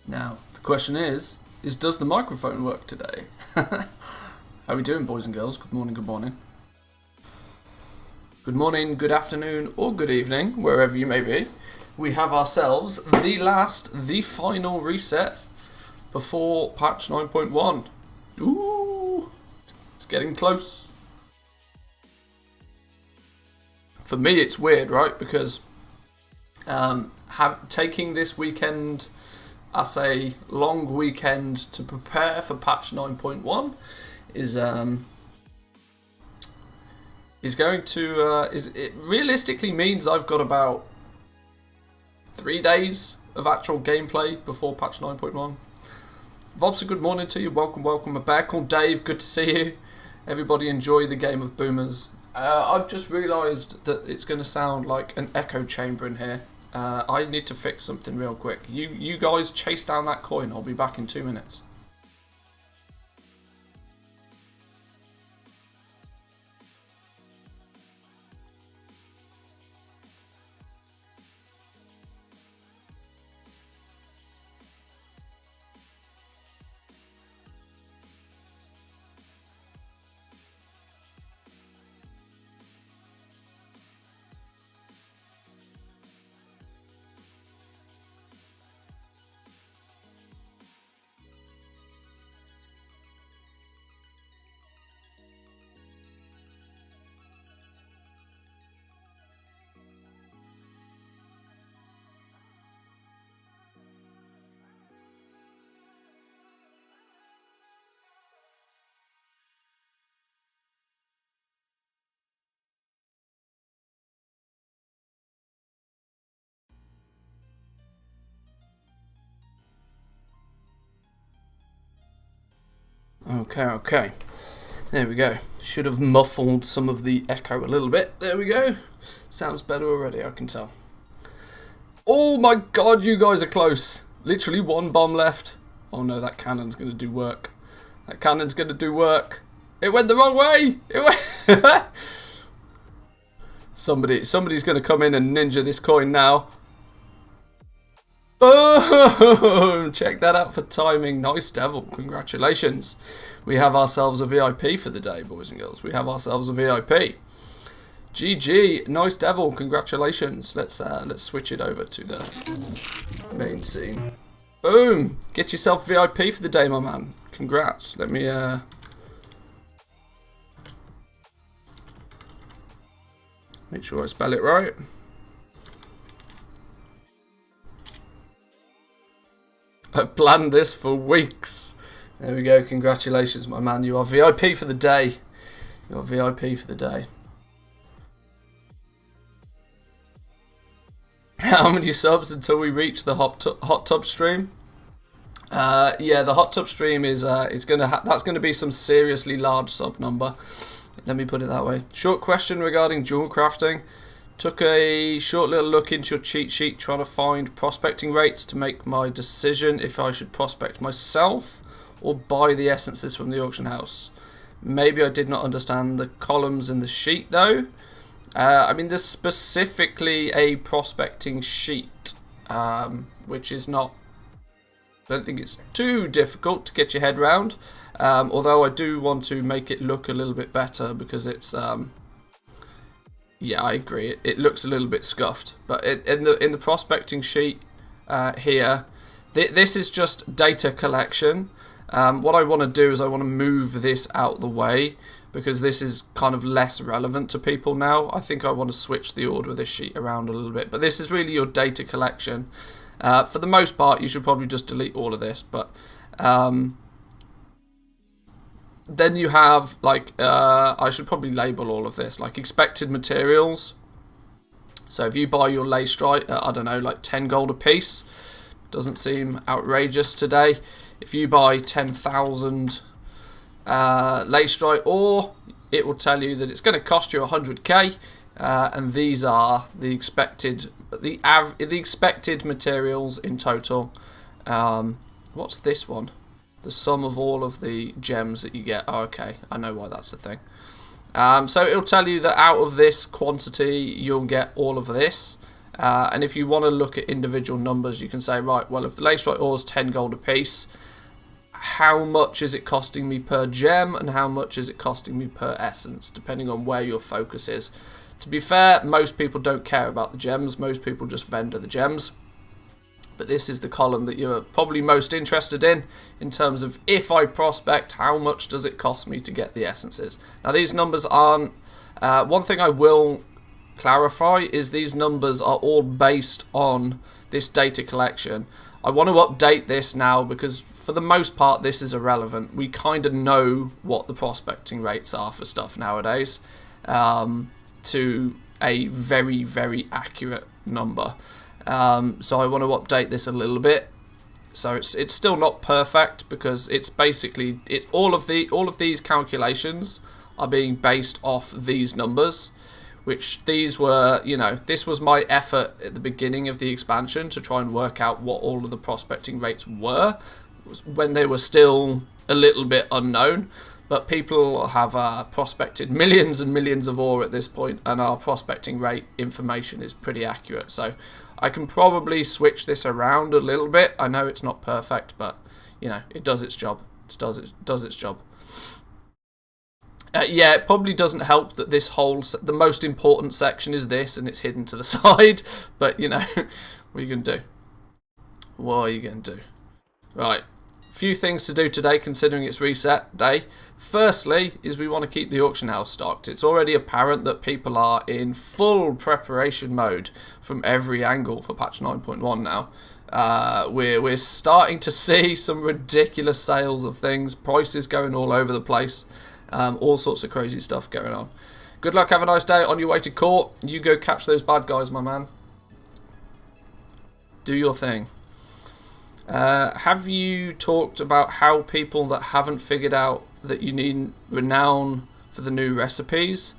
Now, the question is does the microphone work today? How are we doing, boys and girls? Good morning, good morning. Good morning, good afternoon, or good evening, wherever you may be. We have ourselves the final reset before patch 9.1. Ooh, it's getting close. For me, it's weird, right? Because taking this weekend as a long weekend to prepare for patch 9.1 is going to it realistically means I've got about 3 days of actual gameplay before patch 9.1. Vobster, good morning to you. Welcome. A bear called Dave, good to see you. Everybody enjoy the game of Boomers. I've just realised that it's going to sound like an echo chamber in here. I need to fix something real quick. You guys chase down that coin. I'll be back in 2 minutes. Okay. There we go. Should have muffled some of the echo a little bit. There we go. Sounds better already, I can tell. Oh my god, you guys are close. Literally one bomb left. Oh no, that cannon's going to do work. That cannon's going to do work. It went the wrong way. It went... Somebody's going to come in and ninja this coin now. Boom! Check that out for timing. Nice, Devil. Congratulations. We have ourselves a VIP for the day, boys and girls. We have ourselves a VIP. GG. Nice, Devil. Congratulations. Let's switch it over to the main scene. Boom! Get yourself VIP for the day, my man. Congrats. Let me make sure I spell it right. I've planned this for weeks. There we go. Congratulations, my man. You are VIP for the day. You are VIP for the day. How many subs until we reach the hot tub stream? Yeah, the hot tub stream is that's gonna be some seriously large sub number. Let me put it that way. Short question regarding dual crafting. Took a short little look into your cheat sheet trying to find prospecting rates to make my decision if I should prospect myself or buy the essences from the auction house. Maybe I did not understand the columns in the sheet though. I mean, there's specifically a prospecting sheet, which is not, I don't think it's too difficult to get your head round. Although I do want to make it look a little bit better because it's, yeah, I agree. It looks a little bit scuffed, but in the prospecting sheet here, this is just data collection. What I want to do is I want to move this out the way because this is kind of less relevant to people now. I think I want to switch the order of this sheet around a little bit, but this is really your data collection. For the most part, you should probably just delete all of this, but then you have, like, I should probably label all of this, like expected materials. So if you buy your lay stripe at, I don't know, like 10 gold a piece, doesn't seem outrageous today. If you buy 10,000 lay stripe ore, it will tell you that it's going to cost you 100k, and these are the expected materials in total. What's this one? The sum of all of the gems that you get. Oh, okay, I know why that's a thing. So it'll tell you that out of this quantity, you'll get all of this. And if you want to look at individual numbers, you can say, right, well, if the lacerite ore is 10 gold a piece, how much is it costing me per gem and how much is it costing me per essence, depending on where your focus is. To be fair, most people don't care about the gems. Most people just vendor the gems. But this is the column that you're probably most interested in terms of if I prospect, how much does it cost me to get the essences? Now these numbers aren't, one thing I will clarify is these numbers are all based on this data collection. I want to update this now because for the most part this is irrelevant. We kind of know what the prospecting rates are for stuff nowadays, to a very, very accurate number. So I want to update this a little bit. So it's still not perfect because it's basically all of these calculations are being based off these numbers, which these were, you know, this was my effort at the beginning of the expansion to try and work out what all of the prospecting rates were when they were still a little bit unknown. But people have prospected millions and millions of ore at this point, and our prospecting rate information is pretty accurate. So I can probably switch this around a little bit. I know it's not perfect, but you know, it does its job. It does its job. Yeah, it probably doesn't help that this whole the most important section is this, and it's hidden to the side. But you know, what are you gonna do? What are you gonna do? Right. Few things to do today considering it's reset day. Firstly is we want to keep the auction house stocked. It's already apparent that people are in full preparation mode from every angle for patch 9.1 now. We're starting to see some ridiculous sales of things, prices going all over the place, all sorts of crazy stuff going on. Good luck, have a nice day on your way to court. You go catch those bad guys, my man. Do your thing. Have you talked about how people that haven't figured out that you need renown for the new recipes?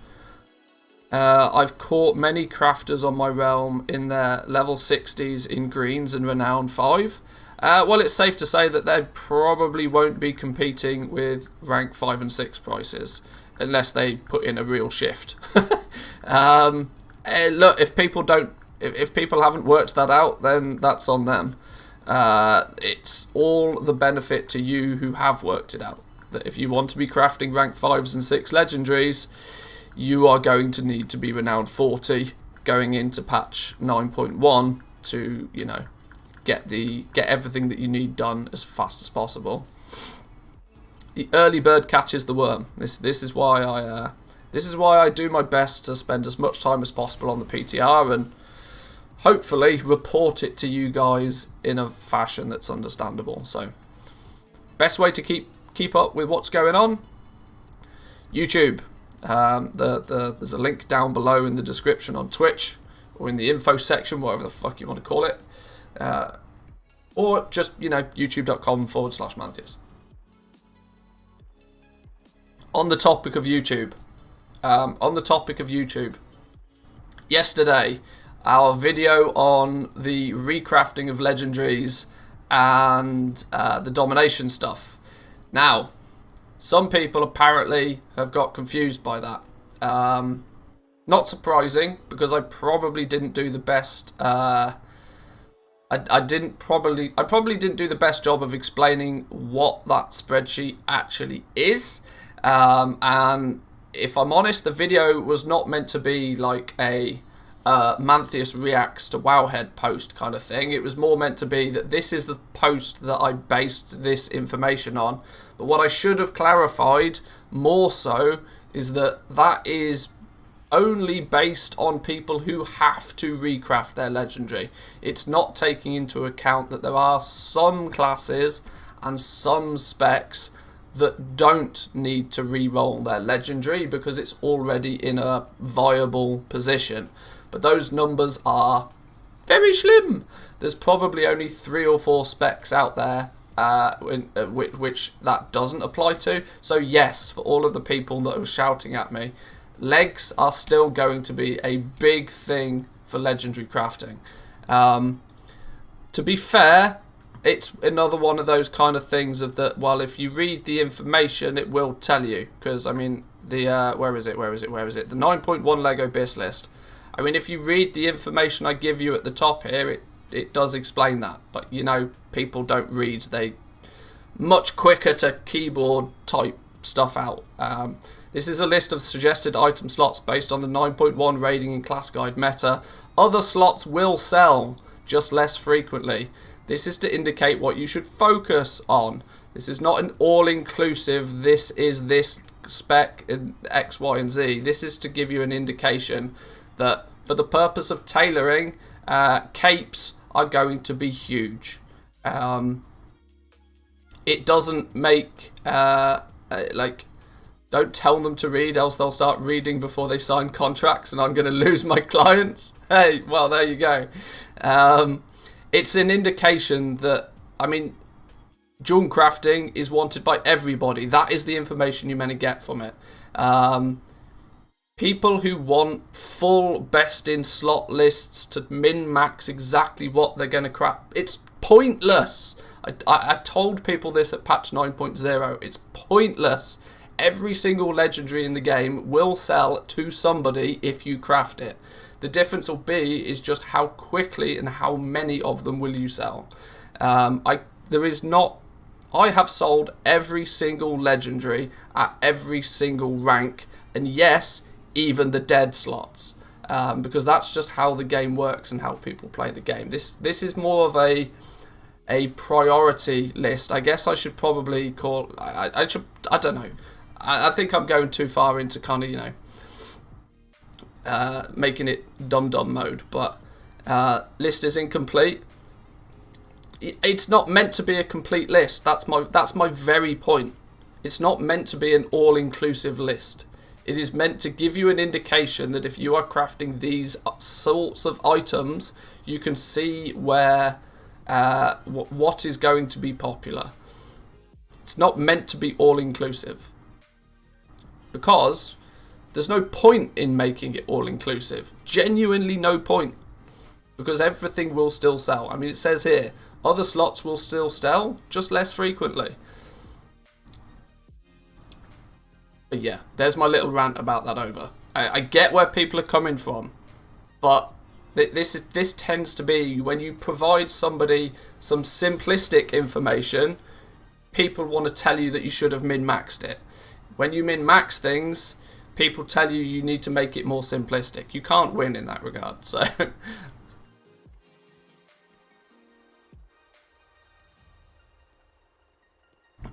I've caught many crafters on my realm in their level 60s in greens and renown 5. Well, it's safe to say that they probably won't be competing with rank 5 and 6 prices unless they put in a real shift. Look, if people haven't worked that out, then that's on them. It's all the benefit to you who have worked it out. That if you want to be crafting rank 5s and 6 legendaries, you are going to need to be renowned 40 going into patch 9.1 to, you know, get everything that you need done as fast as possible. The early bird catches the worm. This is why I do my best to spend as much time as possible on the PTR and hopefully report it to you guys in a fashion that's understandable. So, best way to keep up with what's going on, YouTube. There's a link down below in the description on Twitch or in the info section, whatever the fuck you want to call it, or just, you know, youtube.com/Mantheus. On the topic of YouTube, yesterday, our video on the recrafting of legendaries and the domination stuff. Now, some people apparently have got confused by that. Not surprising, because I probably didn't do the best. I probably didn't do the best job of explaining what that spreadsheet actually is. And if I'm honest, the video was not meant to be like a Mantheus reacts to Wowhead post kind of thing. It was more meant to be that this is the post that I based this information on. But what I should have clarified more so is that that is only based on people who have to recraft their legendary. It's not taking into account that there are some classes and some specs that don't need to re-roll their legendary because it's already in a viable position. But those numbers are very slim. There's probably only 3 or 4 specs out there which that doesn't apply to. So yes, for all of the people that are shouting at me, legs are still going to be a big thing for legendary crafting. To be fair, it's another one of those kind of things of that, well, if you read the information, it will tell you. Because, I mean, the, where is it? The 9.1 Lego BIS list. I mean, if you read the information I give you at the top here, it does explain that. But, you know, people don't read. They much quicker to keyboard type stuff out. This is a list of suggested item slots based on the 9.1 raiding and class guide meta. Other slots will sell, just less frequently. This is to indicate what you should focus on. This is not an all-inclusive, this is this spec in X, Y, and Z. This is to give you an indication that for the purpose of tailoring, capes are going to be huge. It doesn't make, don't tell them to read, else they'll start reading before they sign contracts and I'm going to lose my clients. Hey, well, there you go. It's an indication that, I mean, jewel crafting is wanted by everybody. That is the information you're meant to get from it. People who want full best in slot lists to min-max exactly what they're going to craft, it's pointless. I told people this at patch 9.0. It's pointless. Every single legendary in the game will sell to somebody if you craft it. The difference will be is just how quickly and how many of them will you sell. I have sold every single legendary at every single rank, and yes, even the dead slots, because that's just how the game works and how people play the game. This is more of a priority list. I guess I should probably call. I don't know. I think I'm going too far into kind of, you know, making it dumb mode, but list is incomplete. It's not meant to be a complete list. That's my very point. It's not meant to be an all-inclusive list. It is meant to give you an indication that if you are crafting these sorts of items, you can see where what is going to be popular. It's not meant to be all-inclusive. Because there's no point in making it all-inclusive. Genuinely no point. Because everything will still sell. I mean, it says here, other slots will still sell, just less frequently. But yeah, there's my little rant about that over. I get where people are coming from. But this tends to be, when you provide somebody some simplistic information, people want to tell you that you should have min-maxed it. When you min-max things, people tell you you need to make it more simplistic. You can't win in that regard. So,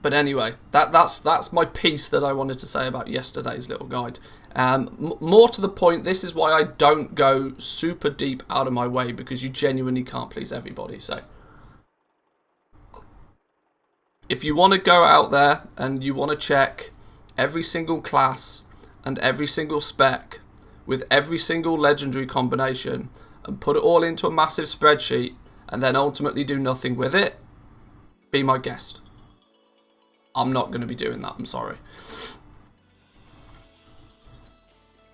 but anyway, that's my piece that I wanted to say about yesterday's little guide. More to the point, this is why I don't go super deep out of my way, because you genuinely can't please everybody. So, if you want to go out there and you want to check every single class and every single spec with every single legendary combination and put it all into a massive spreadsheet and then ultimately do nothing with it, be my guest. I'm not going to be doing that, I'm sorry.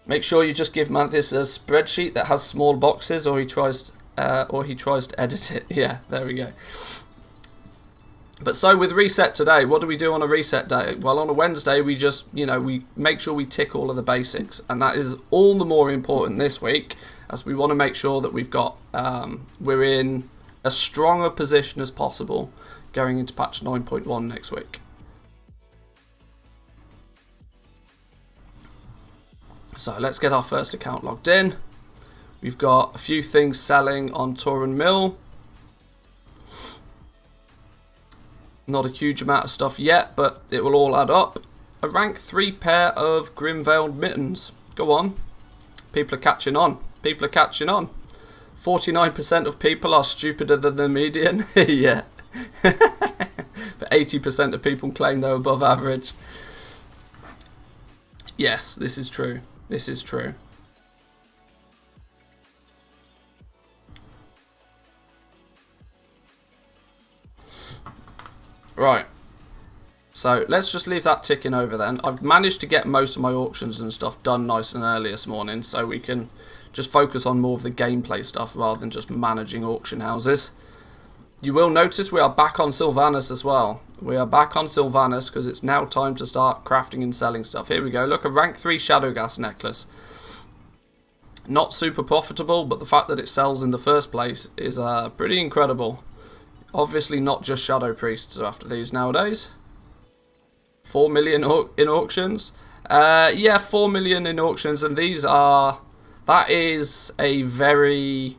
Make sure you just give Manthis a spreadsheet that has small boxes, or he tries to edit it. Yeah, there we go. But so with reset today, what do we do on a reset day? Well, on a Wednesday, we just, we make sure we tick all of the basics. And that is all the more important this week, as we want to make sure that we've got, we're in as strong a position as possible going into patch 9.1 next week. So let's get our first account logged in. We've got a few things selling on Torin Mill. Not a huge amount of stuff yet, but it will all add up. A rank 3 pair of Grim-Veiled Mittens. Go on. People are catching on. People are catching on. 49% of people are stupider than the median. Yeah. But 80% of people claim they're above average. Yes, this is true. This is true. Right, so let's just leave that ticking over then. I've managed to get most of my auctions and stuff done nice and early this morning, so we can just focus on more of the gameplay stuff rather than just managing auction houses. You will notice we are back on Sylvanas as well. We are back on Sylvanas because it's now time to start crafting and selling stuff. Here we go, look, a rank 3 Shadow Gas necklace. Not super profitable, but the fact that it sells in the first place is pretty incredible. Obviously not just Shadow Priests are after these nowadays. 4 million in auctions. Yeah, 4 million in auctions, and these are... That is a very...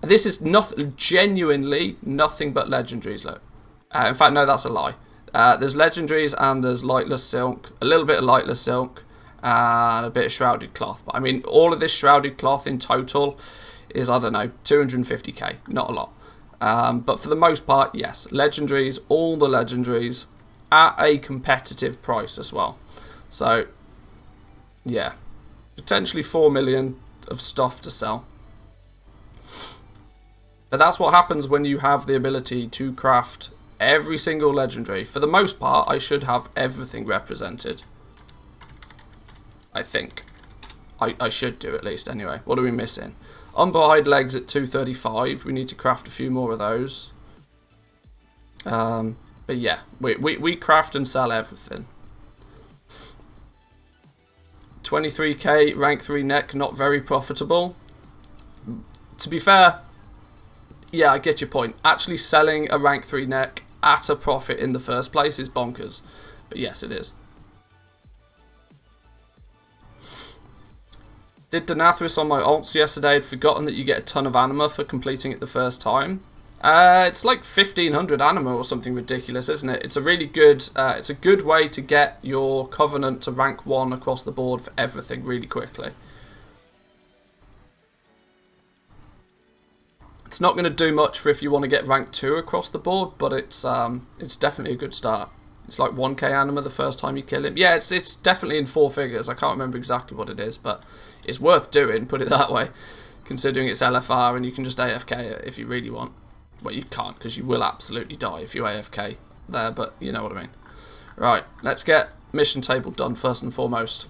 This is nothing, genuinely nothing but legendaries, look. In fact, no, that's a lie. There's legendaries and there's lightless silk, a little bit of lightless silk, and a bit of shrouded cloth. But I mean, all of this shrouded cloth in total is, I don't know, 250k, not a lot. But for the most part, yes, legendaries, all the legendaries, at a competitive price as well. So, yeah, potentially 4 million of stuff to sell. But that's what happens when you have the ability to craft every single legendary. For the most part, I should have everything represented. I think. I should do at least anyway. What are we missing? Unbodied legs at 235. We need to craft a few more of those. But yeah, we craft and sell everything. 23k rank 3 neck, not very profitable. To be fair, yeah, I get your point. Actually selling a rank 3 neck at a profit in the first place is bonkers. But yes, it is. Did Denathris on my alts yesterday. I'd forgotten that you get a ton of anima for completing it the first time. It's like 1500 anima or something ridiculous, isn't it? It's a really good, it's a good way to get your Covenant to rank 1 across the board for everything really quickly. It's not going to do much for if you want to get rank 2 across the board, but it's definitely a good start. It's like 1k anima the first time you kill him. Yeah, it's definitely in 4 figures. I can't remember exactly what it is, but it's worth doing, put it that way, considering it's LFR and you can just AFK it if you really want. Well, you can't, because you will absolutely die if you AFK there, but you know what I mean. Right, let's get mission table done first and foremost.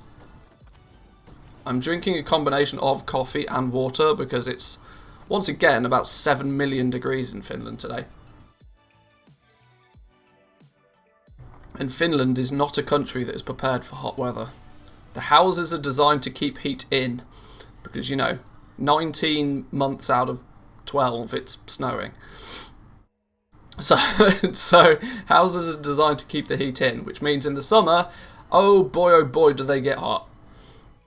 I'm drinking a combination of coffee and water because it's, once again, about 7 million degrees in Finland today. And Finland is not a country that is prepared for hot weather. The houses are designed to keep heat in because, you know, 19 months out of 12 it's snowing. So houses are designed to keep the heat in, which means in the summer, oh boy, do they get hot.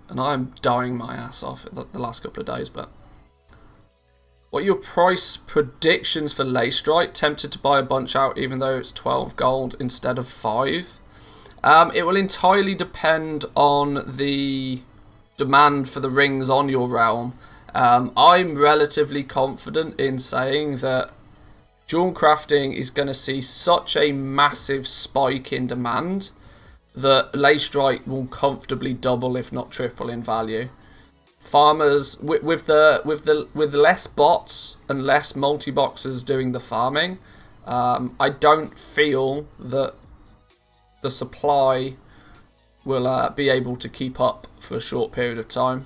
And I'm dying my ass off the last couple of days, but... What are your price predictions for Leystrike? Tempted to buy a bunch out even though it's 12 gold instead of 5. It will entirely depend on the demand for the rings on your realm. I'm relatively confident in saying that jewel crafting is going to see such a massive spike in demand that Leystrike will comfortably double, if not triple, in value. Farmers with less bots and less multi-boxers doing the farming, I don't feel that the supply will be able to keep up for a short period of time.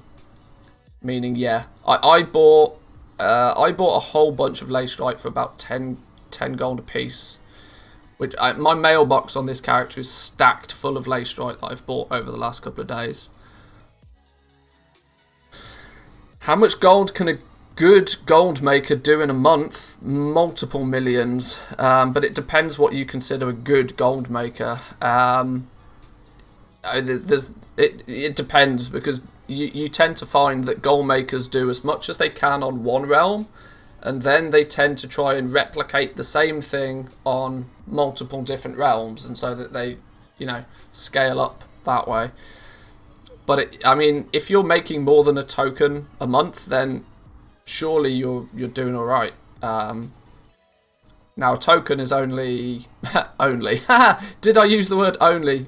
Meaning, yeah, I bought a whole bunch of Leystrike for about 10 gold a piece. Which my mailbox on this character is stacked full of Leystrike that I've bought over the last couple of days. How much gold can a good gold maker do in a month? Multiple millions, but it depends what you consider a good gold maker. It depends, because you tend to find that gold makers do as much as they can on one realm, and then they tend to try and replicate the same thing on multiple different realms, and so that they, you know, scale up that way. But I mean, if you're making more than a token a month, then surely you're doing all right. Now, a token is only Did I use the word only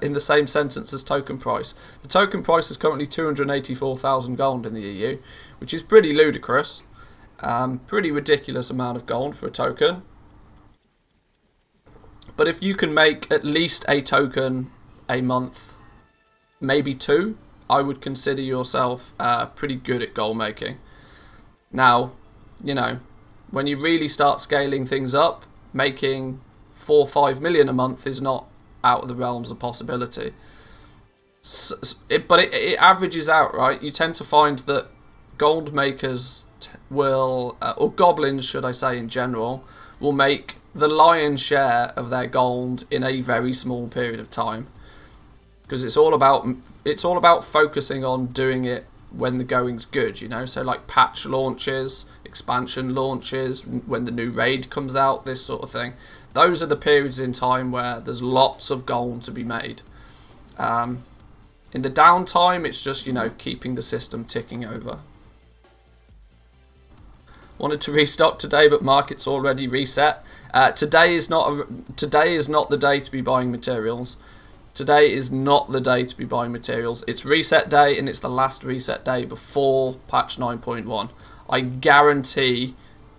in the same sentence as token price? The token price is currently 284,000 gold in the EU, which is pretty ludicrous. Pretty ridiculous amount of gold for a token. But if you can make at least a token a month, maybe 2, I would consider yourself pretty good at gold making. Now, you know, when you really start scaling things up, making 4 or 5 million a month is not out of the realms of possibility. But it averages out, right? You tend to find that gold makers will, or goblins should I say in general, will make the lion's share of their gold in a very small period of time. Because it's all about focusing on doing it when the going's good, you know. So like patch launches, expansion launches, when the new raid comes out, this sort of thing. Those are the periods in time where there's lots of gold to be made. In the downtime, it's just, you know, keeping the system ticking over. Wanted to restock today, but market's already reset. Today is not the day to be buying materials. Today is not the day to be buying materials. It's reset day, and it's the last reset day before patch 9.1. I guarantee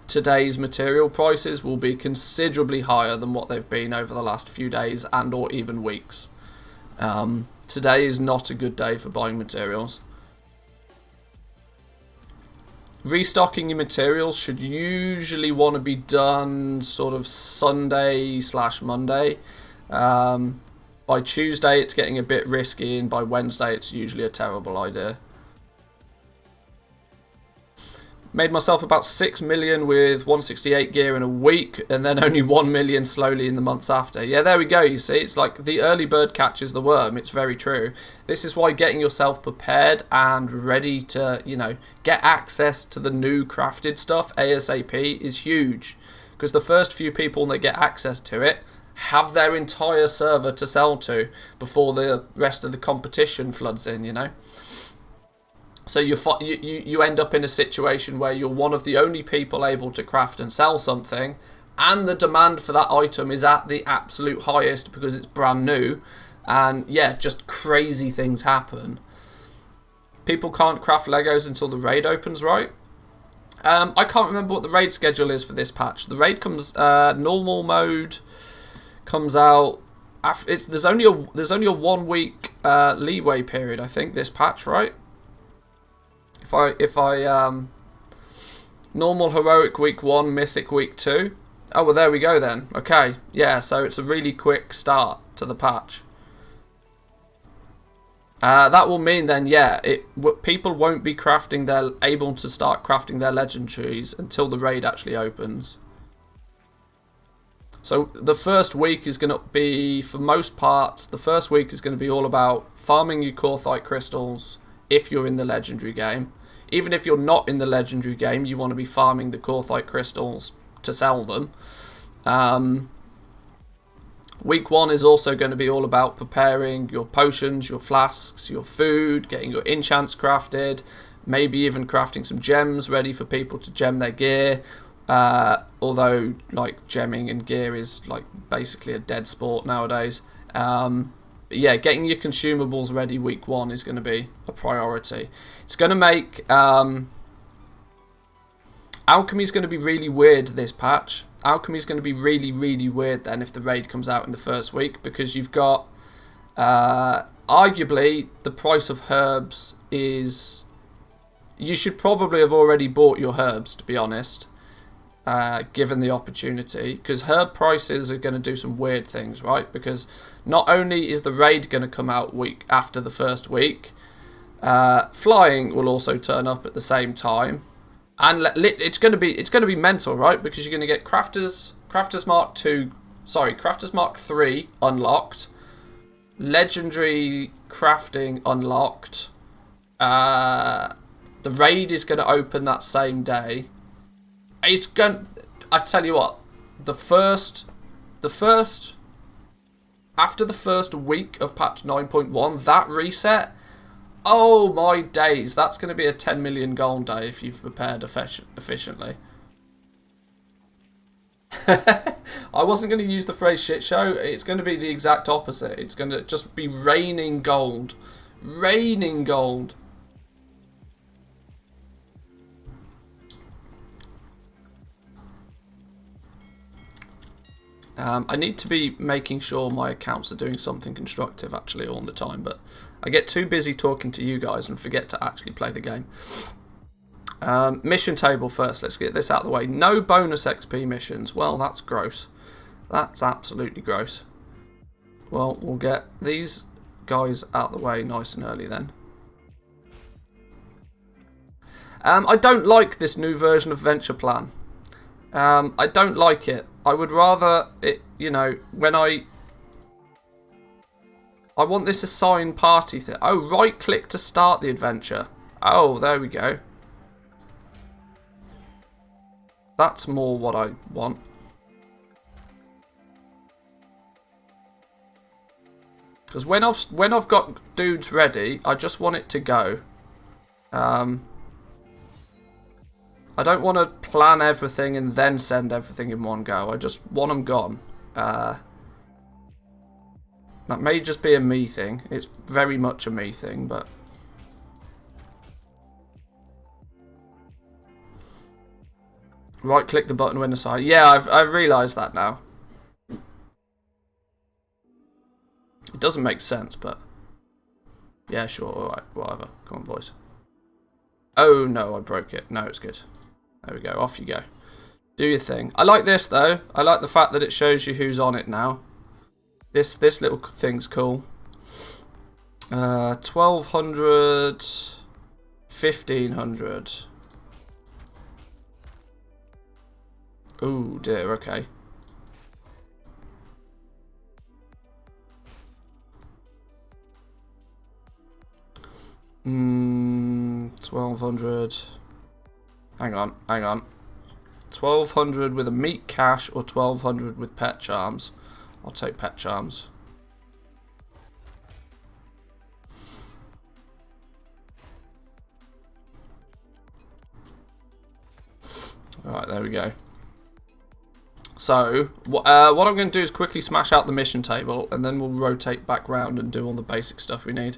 today's material prices will be considerably higher than what they've been over the last few days and or even weeks. Today is not a good day for buying materials. Restocking your materials should usually want to be done sort of Sunday/Monday. By Tuesday it's getting a bit risky, and by Wednesday it's usually a terrible idea. Made myself about 6 million with 168 gear in a week, and then only 1 million slowly in the months after. Yeah, there we go, you see. It's like the early bird catches the worm. It's very true. This is why getting yourself prepared and ready to, you know, get access to the new crafted stuff ASAP is huge. Because the first few people that get access to it have their entire server to sell to before the rest of the competition floods in, you know. So you end up in a situation where you're one of the only people able to craft and sell something, and the demand for that item is at the absolute highest because it's brand new, and yeah, just crazy things happen. People can't craft Legos until the raid opens, right? I can't remember what the raid schedule is for this patch. The raid comes normal mode comes out. There's only a 1 week leeway period, I think, this patch, right? If I normal heroic week 1, mythic week 2. Oh well, there we go then. Okay, yeah. So it's a really quick start to the patch. That will mean then, yeah, people won't be able to start crafting their legendaries until the raid actually opens. So the first week is going to be, for most parts, the first week is going to be all about farming your Korthite crystals if you're in the legendary game. Even if you're not in the legendary game, you want to be farming the Korthite crystals to sell them. Week 1 is also going to be all about preparing your potions, your flasks, your food, getting your enchants crafted, maybe even crafting some gems ready for people to gem their gear. Although, like, gemming and gear is like basically a dead sport nowadays. But yeah, getting your consumables ready week 1 is going to be a priority. It's going to make alchemy's going to be really weird this patch. Alchemy's going to be really, really weird then if the raid comes out in the first week, because you've got arguably the price of herbs is... You should probably have already bought your herbs, to be honest, given the opportunity, because herb prices are going to do some weird things, right? Because not only is the raid going to come out week after the first week, flying will also turn up at the same time. And it's going to be mental, right? Because you're going to get Crafters Mark 3 unlocked, Legendary Crafting unlocked. The raid is going to open that same day. I tell you what, after the first week of patch 9.1, that reset. Oh my days, that's going to be a 10 million gold day if you've prepared efficiently. I wasn't going to use the phrase shit show. It's going to be the exact opposite. It's going to just be raining gold. Raining gold. I need to be making sure my accounts are doing something constructive actually all the time, but I get too busy talking to you guys and forget to actually play the game. Mission table first. Let's get this out of the way. No bonus XP missions. Well, that's gross. That's absolutely gross. Well, we'll get these guys out of the way nice and early then. I don't like this new version of Venture Plan. I don't like it. I would rather it, you know, when I want this assigned party thing. Oh, right click to start the adventure. Oh, there we go. That's more what I want. Because when I've got dudes ready, I just want it to go. I don't want to plan everything and then send everything in one go. I just want them gone. That may just be a me thing. It's very much a me thing, but... Right click the button when assigned. Yeah, I've realised that now. It doesn't make sense, but... Yeah, sure, alright, whatever. Come on, boys. Oh, no, I broke it. No, it's good. There we go, off you go. Do your thing. I like this, though. I like the fact that it shows you who's on it now. This little thing's cool. 1200... 1500. Oh, dear, okay. Hmm, 1200. Hang on. 1200 with a meat cache or 1200 with pet charms. I'll take pet charms. Alright, there we go. So, what I'm going to do is quickly smash out the mission table, and then we'll rotate back round and do all the basic stuff we need.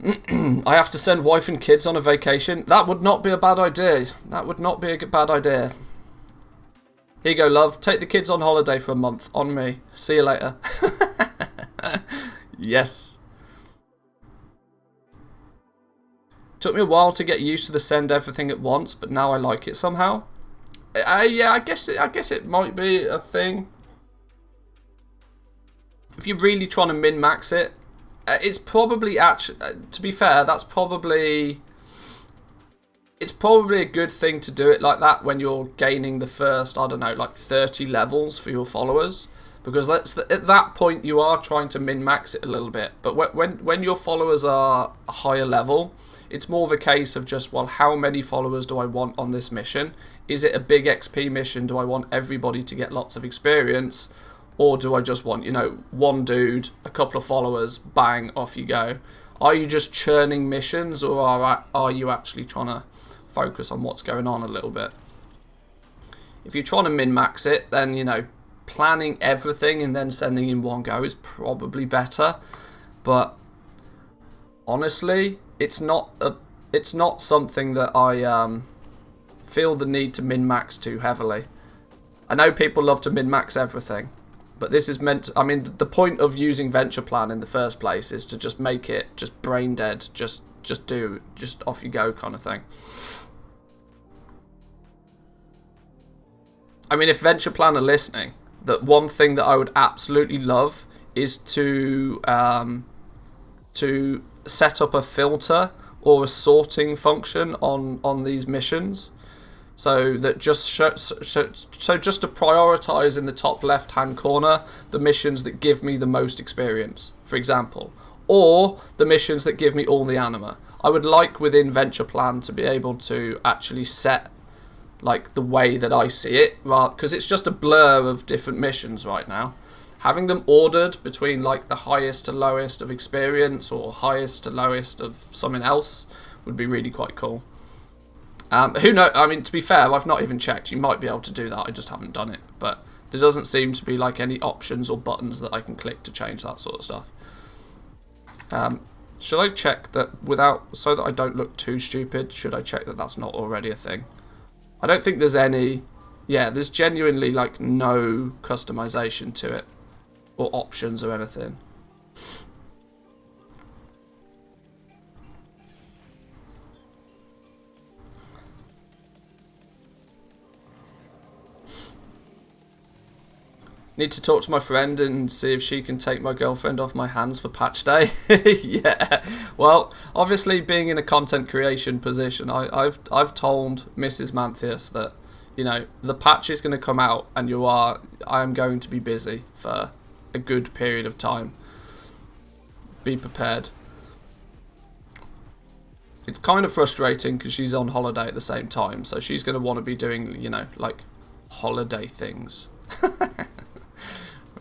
I have to send wife and kids on a vacation. That would not be a bad idea. That would not be a bad idea. Here you go, love. Take the kids on holiday for a month. On me. See you later. Yes. Took me a while to get used to the send everything at once, but now I like it somehow. Yeah, I guess it might be a thing. If you're really trying to min-max it, it's probably actually, to be fair, it's probably a good thing to do it like that when you're gaining the first, I don't know, like 30 levels for your followers, because at that point you are trying to min-max it a little bit. But when your followers are a higher level, it's more of a case of just, well, how many followers do I want on this mission? Is it a big XP mission? Do I want everybody to get lots of experience? Or do I just want, one dude, a couple of followers, bang, off you go? Are you just churning missions, or are you actually trying to focus on what's going on a little bit? If you're trying to min-max it, then, planning everything and then sending in one go is probably better. But honestly, it's not something that I feel the need to min-max too heavily. I know people love to min-max everything, but this is meant to, the point of using Venture Plan in the first place is to just make it just brain dead, just off you go kind of thing. If Venture Plan are listening, that one thing that I would absolutely love is to set up a filter or a sorting function on these missions, so that just just to prioritize in the top left hand corner the missions that give me the most experience, for example, or the missions that give me all the anima. I would like within Venture Plan to be able to actually set like the way that I see it, because it's just a blur of different missions right now. Having them ordered between like the highest to lowest of experience or highest to lowest of something else would be really quite cool. Who knows? To be fair, I've not even checked. You might be able to do that. I just haven't done it. But there doesn't seem to be like any options or buttons that I can click to change that sort of stuff. Should I check that so that I don't look too stupid? Should I check that that's not already a thing? I don't think there's any. Yeah, there's genuinely like no customization to it or options or anything. Need to talk to my friend and see if she can take my girlfriend off my hands for patch day. Yeah. Well, obviously being in a content creation position, I've told Mrs. Manthias that, the patch is going to come out and I am going to be busy for a good period of time. Be prepared. It's kind of frustrating because she's on holiday at the same time, so she's going to want to be doing, like holiday things.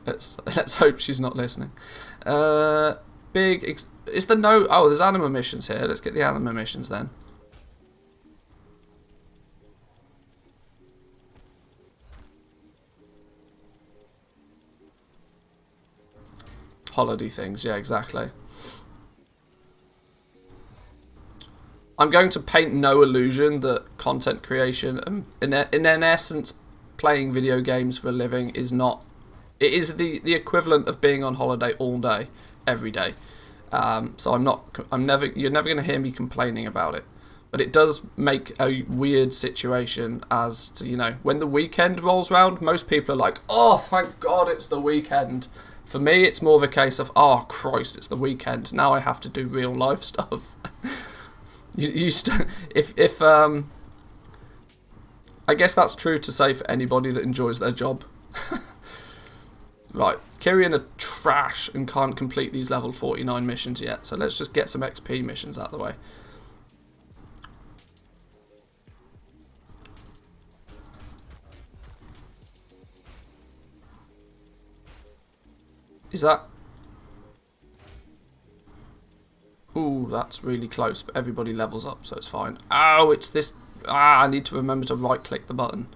Let's hope she's not listening. Is there no... Oh, there's anima missions here. Let's get the anima missions then. Holiday things, yeah, exactly. I'm going to paint no illusion that content creation, in an essence, playing video games for a living is not... It is the equivalent of being on holiday all day, every day. So you're never going to hear me complaining about it. But it does make a weird situation as to, when the weekend rolls around, most people are like, oh, thank God it's the weekend. For me, it's more of a case of, oh, Christ, it's the weekend. Now I have to do real life stuff. I guess that's true to say for anybody that enjoys their job. Right, Kyrian are trash and can't complete these level 49 missions yet, so let's just get some XP missions out of the way. Is that... Ooh, that's really close, but everybody levels up, so it's fine. Oh, it's this... I need to remember to right-click the button.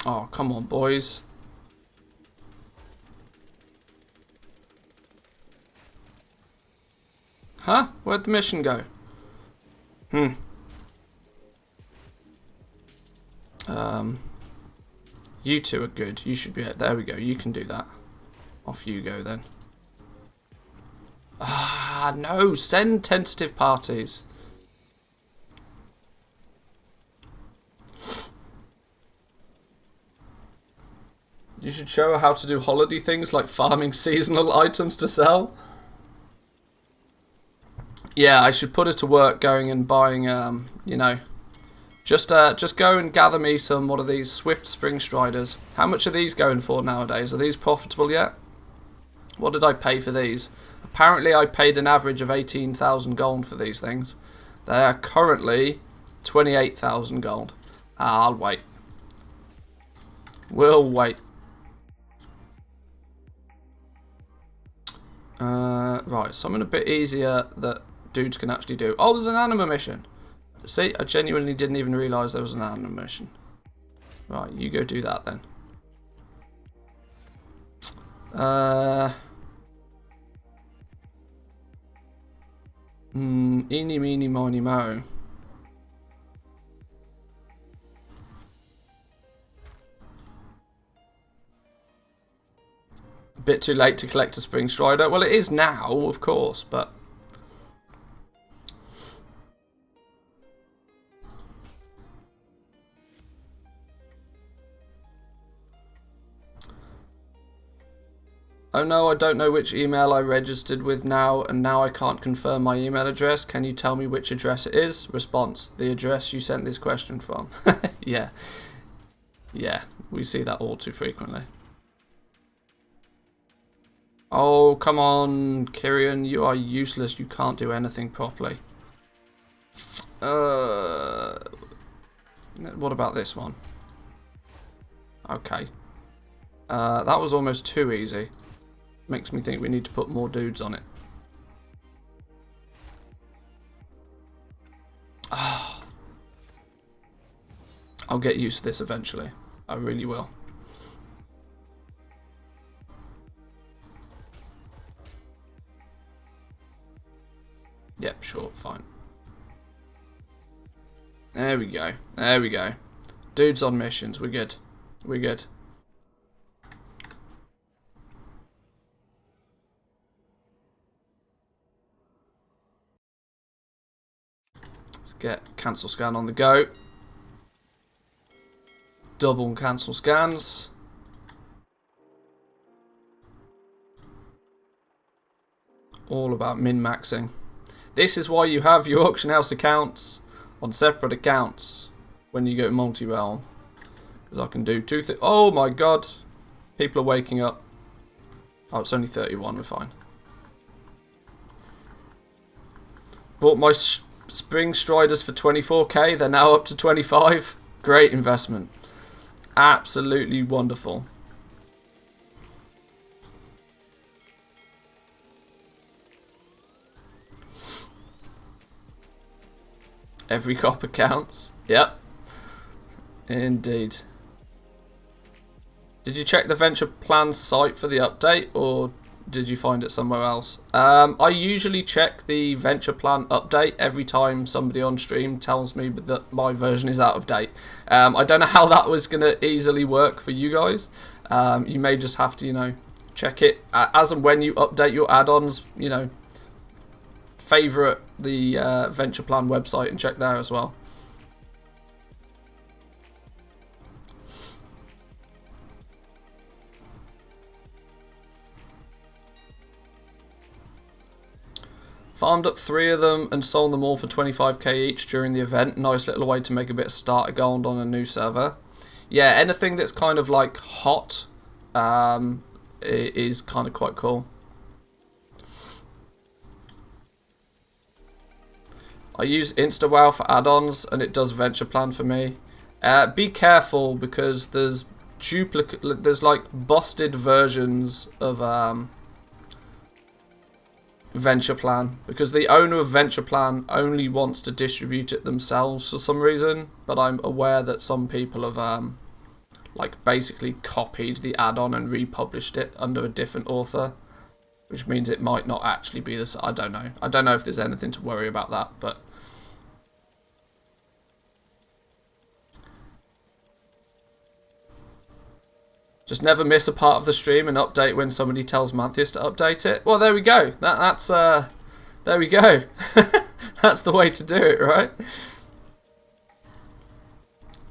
Oh, come on, boys. Huh? Where'd the mission go? You two are good. You should be... There we go. You can do that. Off you go, then. Ah, no. Send tentative parties. You should show her how to do holiday things like farming seasonal items to sell. Yeah, I should put her to work going and buying, you know... Just go and gather me some, what are these, Swift Spring Striders. How much are these going for nowadays? Are these profitable yet? What did I pay for these? Apparently I paid an average of 18,000 gold for these things. They are currently 28,000 gold. I'll wait. We'll wait. Right, something a bit easier that dudes can actually do. Oh, there's an anima mission. See, I genuinely didn't even realise there was an anima mission. Right, you go do that then. Eeny, meeny, miny, mo. A bit too late to collect a Spring Strider. Well, it is now, of course, but... Oh no, I don't know which email I registered with now, and now I can't confirm my email address. Can you tell me which address it is? Response, the address you sent this question from. Yeah. Yeah, we see that all too frequently. Oh, come on, Kyrian, you are useless. You can't do anything properly. What about this one? Okay. That was almost too easy. Makes me think we need to put more dudes on it. Oh. I'll get used to this eventually. I really will. Yep, sure, fine. There we go. There we go. Dudes on missions. We're good. We're good. Let's get cancel scan on the go. Double cancel scans. All about min-maxing. This is why you have your auction house accounts on separate accounts when you go multi-realm. Because I can do two things. Oh my god. People are waking up. Oh, it's only 31. We're fine. Bought my Spring Striders for 24k. They're now up to 25. Great investment. Absolutely wonderful. Every copper counts. Yep. Indeed. Did you check the Venture Plan site for the update, or did you find it somewhere else? I usually check the Venture Plan update every time somebody on stream tells me that my version is out of date. I don't know how that was going to easily work for you guys. You may just have to, you know, check it as and when you update your add-ons, you know, favourite the Venture Plan website and check there as well. Farmed up 3 of them and sold them all for 25k each during the event. Nice little way to make a bit of starter gold on a new server. Yeah, anything that's kind of like hot is kind of quite cool. I use InstaWow for add-ons and it does Venture Plan for me. Be careful because there's there's like busted versions of Venture Plan, because the owner of Venture Plan only wants to distribute it themselves for some reason, but I'm aware that some people have like basically copied the add-on and republished it under a different author, which means it might not actually be this. I don't know. I don't know if there's anything to worry about that, but just never miss a part of the stream and update when somebody tells Mantheus to update it. Well, there we go. That's there we go. That's the way to do it, right?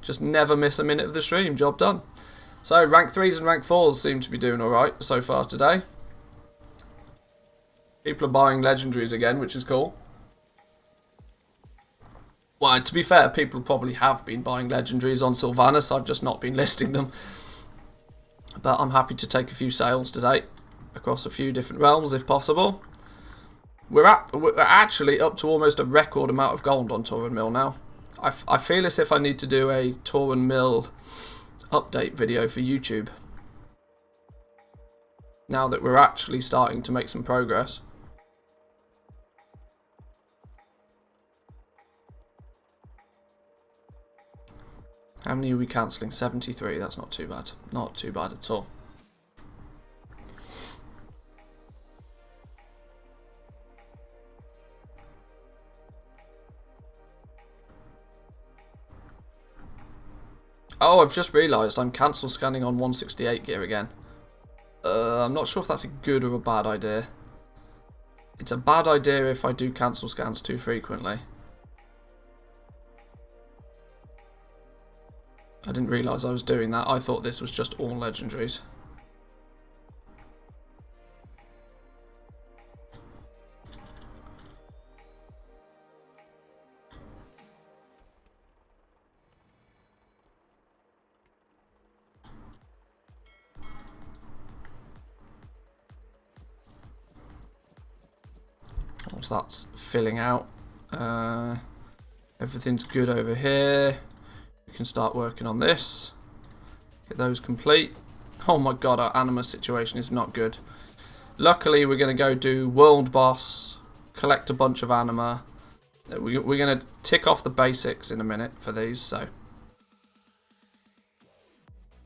Just never miss a minute of the stream. Job done. So rank 3s and rank 4s seem to be doing alright so far today. People are buying legendaries again, which is cool. Well, to be fair, people probably have been buying legendaries on Sylvanas. I've just not been listing them. But I'm happy to take a few sales today across a few different realms if possible. We're actually up to almost a record amount of gold on Tor and Mill now. I feel as if I need to do a Tor and Mill update video for YouTube. Now that we're actually starting to make some progress. How many are we cancelling? 73, that's not too bad. Not too bad at all. Oh, I've just realised I'm cancel scanning on 168 gear again. I'm not sure if that's a good or a bad idea. It's a bad idea if I do cancel scans too frequently. I didn't realise I was doing that. I thought this was just all legendaries. Once that's filling out, everything's good over here. We can start working on this. Get those complete. Oh my god, our anima situation is not good. Luckily, we're going to go do world boss, collect a bunch of anima. We're going to tick off the basics in a minute for these. So,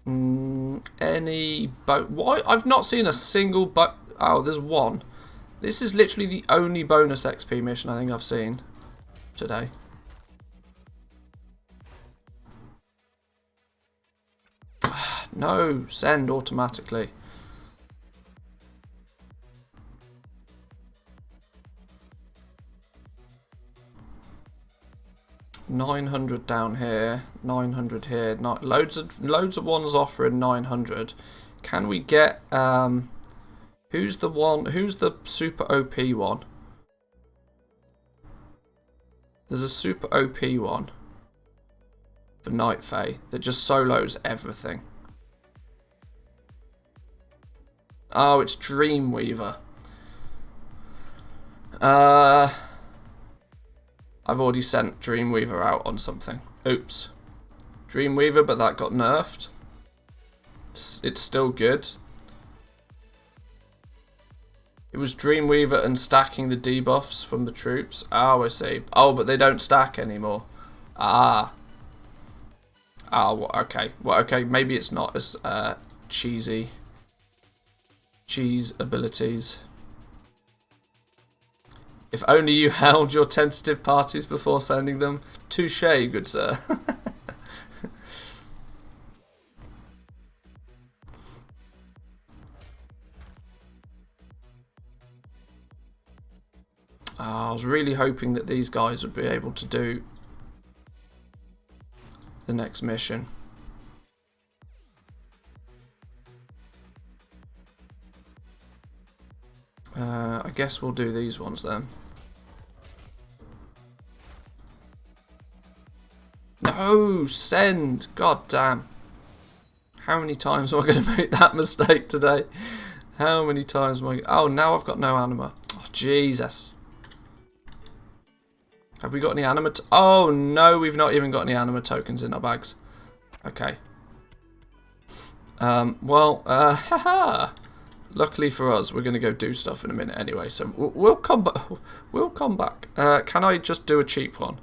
any boat? Why? I've not seen a single boat. Oh, there's one. This is literally the only bonus XP mission I think I've seen today. No, send automatically. $900 down here, 900 here. Not loads of ones offering 900. Can we get who's the one? Who's the super OP one? There's a super OP one for Night Fae that just solos everything. Oh, it's Dreamweaver. I've already sent Dreamweaver out on something. Oops. Dreamweaver, but that got nerfed. It's still good. It was Dreamweaver and stacking the debuffs from the troops. Oh, I see. Oh, but they don't stack anymore. Ah. Oh, okay. Well, okay, maybe it's not as cheesy. Cheese abilities. If only you held your tentative parties before sending them. Touché, good sir. I was really hoping that these guys would be able to do the next mission. I guess we'll do these ones then. No, send! God damn. How many times am I going to make that mistake today? How many times am I... Oh, now I've got no anima. Oh, Jesus. Have we got any anima? Oh, no, we've not even got any anima tokens in our bags. Okay. Haha. Luckily for us, we're going to go do stuff in a minute anyway, so we'll come back. We'll come back. Can I just do a cheap one?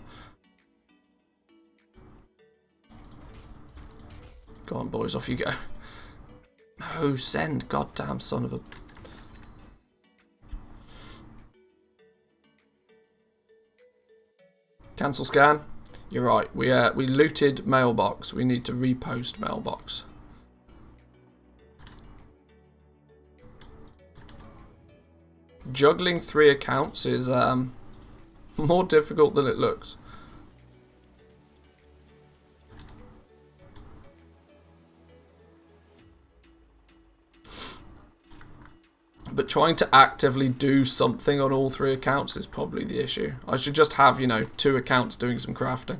Go on, boys, off you go. No, send, goddamn son of a... Cancel scan. You're right. We looted mailbox. We need to repost mailbox. Juggling 3 accounts is more difficult than it looks. But trying to actively do something on all 3 accounts is probably the issue. I should just have, you know, 2 accounts doing some crafting.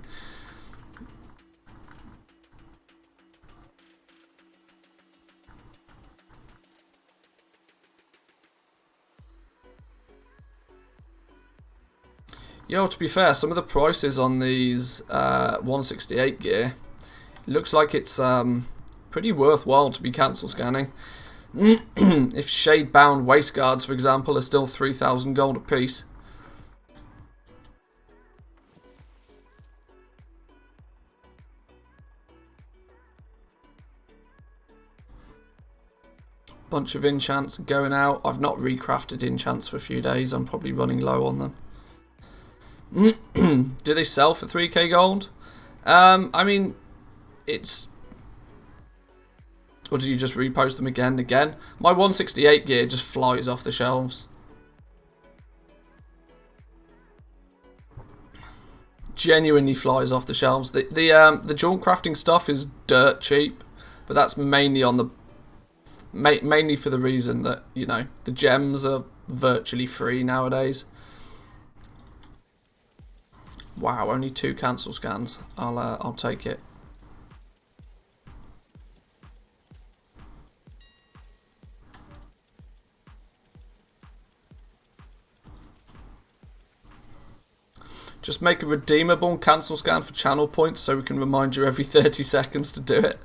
Yo, to be fair, some of the prices on these 168 gear, it looks like it's pretty worthwhile to be cancel scanning. If shade-bound waist guards, for example, are still 3,000 gold a piece. Bunch of enchants going out. I've not recrafted enchants for a few days. I'm probably running low on them. Do they sell for 3k gold? I mean, it's... Or do you just repost them again and again? My 168 gear just flies off the shelves. Genuinely flies off the shelves. The jewel crafting stuff is dirt cheap, but that's mainly on the mainly for the reason that, you know, the gems are virtually free nowadays. Wow, only 2 cancel scans. I'll take it. Just make a redeemable cancel scan for channel points so we can remind you every 30 seconds to do it.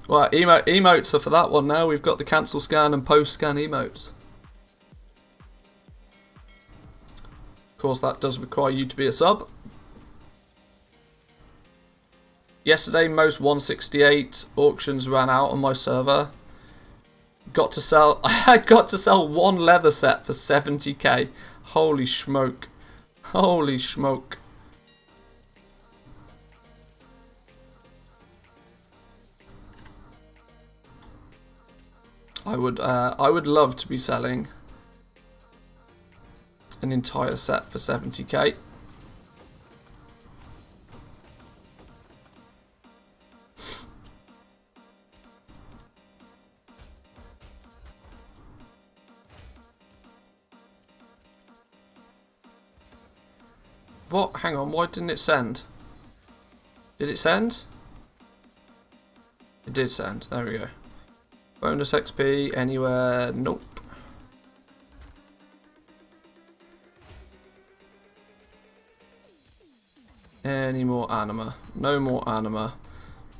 Well, emotes are for that one now. We've got the cancel scan and post scan emotes. Of course, that does require you to be a sub. Yesterday, most 168 auctions ran out on my server. I got to sell 1 leather set for 70k. Holy smoke. Holy smoke. I would love to be selling an entire set for 70k. What? Hang on, why didn't it send? Did it send? It did send, there we go. Bonus XP anywhere? Nope. Any more anima? No more anima.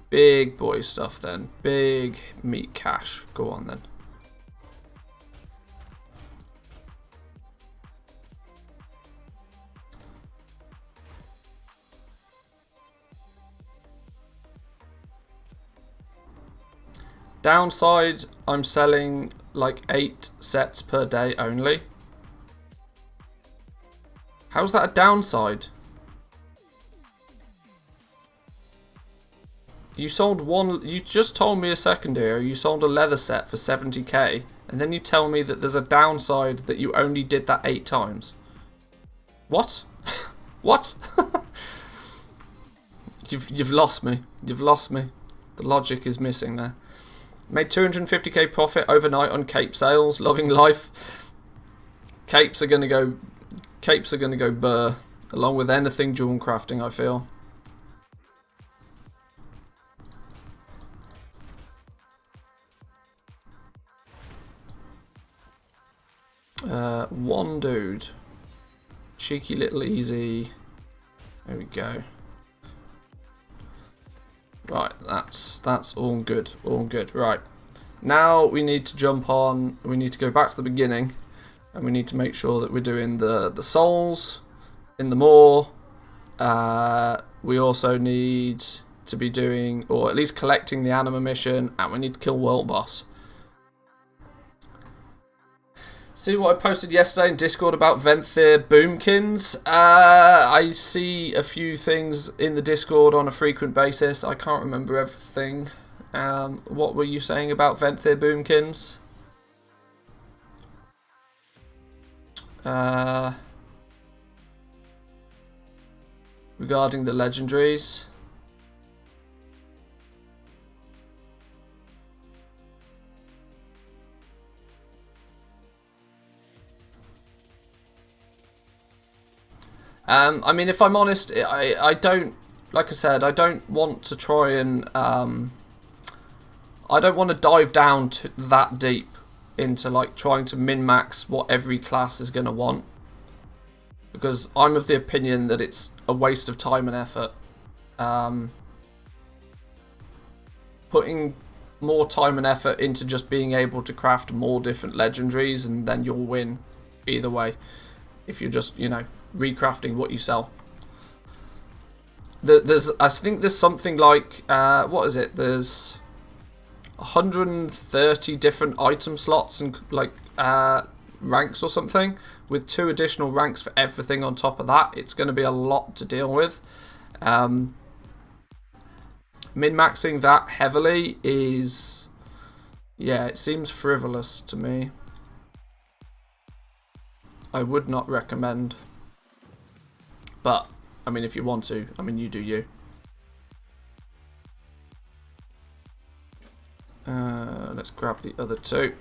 Big boy stuff then. Big meat cash. Go on then. Downside, I'm selling like 8 sets per day only. How's that a downside? You sold one, you just told me a second ago you sold a leather set for 70k, and then you tell me that there's a downside that you only did that 8 times. What? What? You've lost me. You've lost me. The logic is missing there. Made 250k profit overnight on cape sales. Loving life. Capes are gonna go burr, along with anything jewel crafting, I feel. One dude. Cheeky little easy. There we go. Right, that's all good, all good. Right, now we need to jump on. We need to go back to the beginning, and we need to make sure that we're doing the souls in the maw. We also need to be doing, or at least collecting the anima mission, and we need to kill world boss. See what I posted yesterday in Discord about Venthyr Boomkins? I see a few things in the Discord on a frequent basis. I can't remember everything. What were you saying about Venthyr Boomkins? Regarding the legendaries. I mean, if I'm honest, I don't, like I said, I don't want to try and, I don't want to dive down to that deep into, like, trying to min-max what every class is going to want. Because I'm of the opinion that it's a waste of time and effort. Putting more time and effort into just being able to craft more different legendaries, and then you'll win either way. If you're just, you know, recrafting what you sell. I think there's something like, what is it? There's 130 different item slots and like ranks or something, with 2 additional ranks for everything on top of that. It's going to be a lot to deal with. Min-maxing that heavily is, yeah, it seems frivolous to me. I would not recommend. But, I mean, if you want to, I mean, you do you. Let's grab the other 2.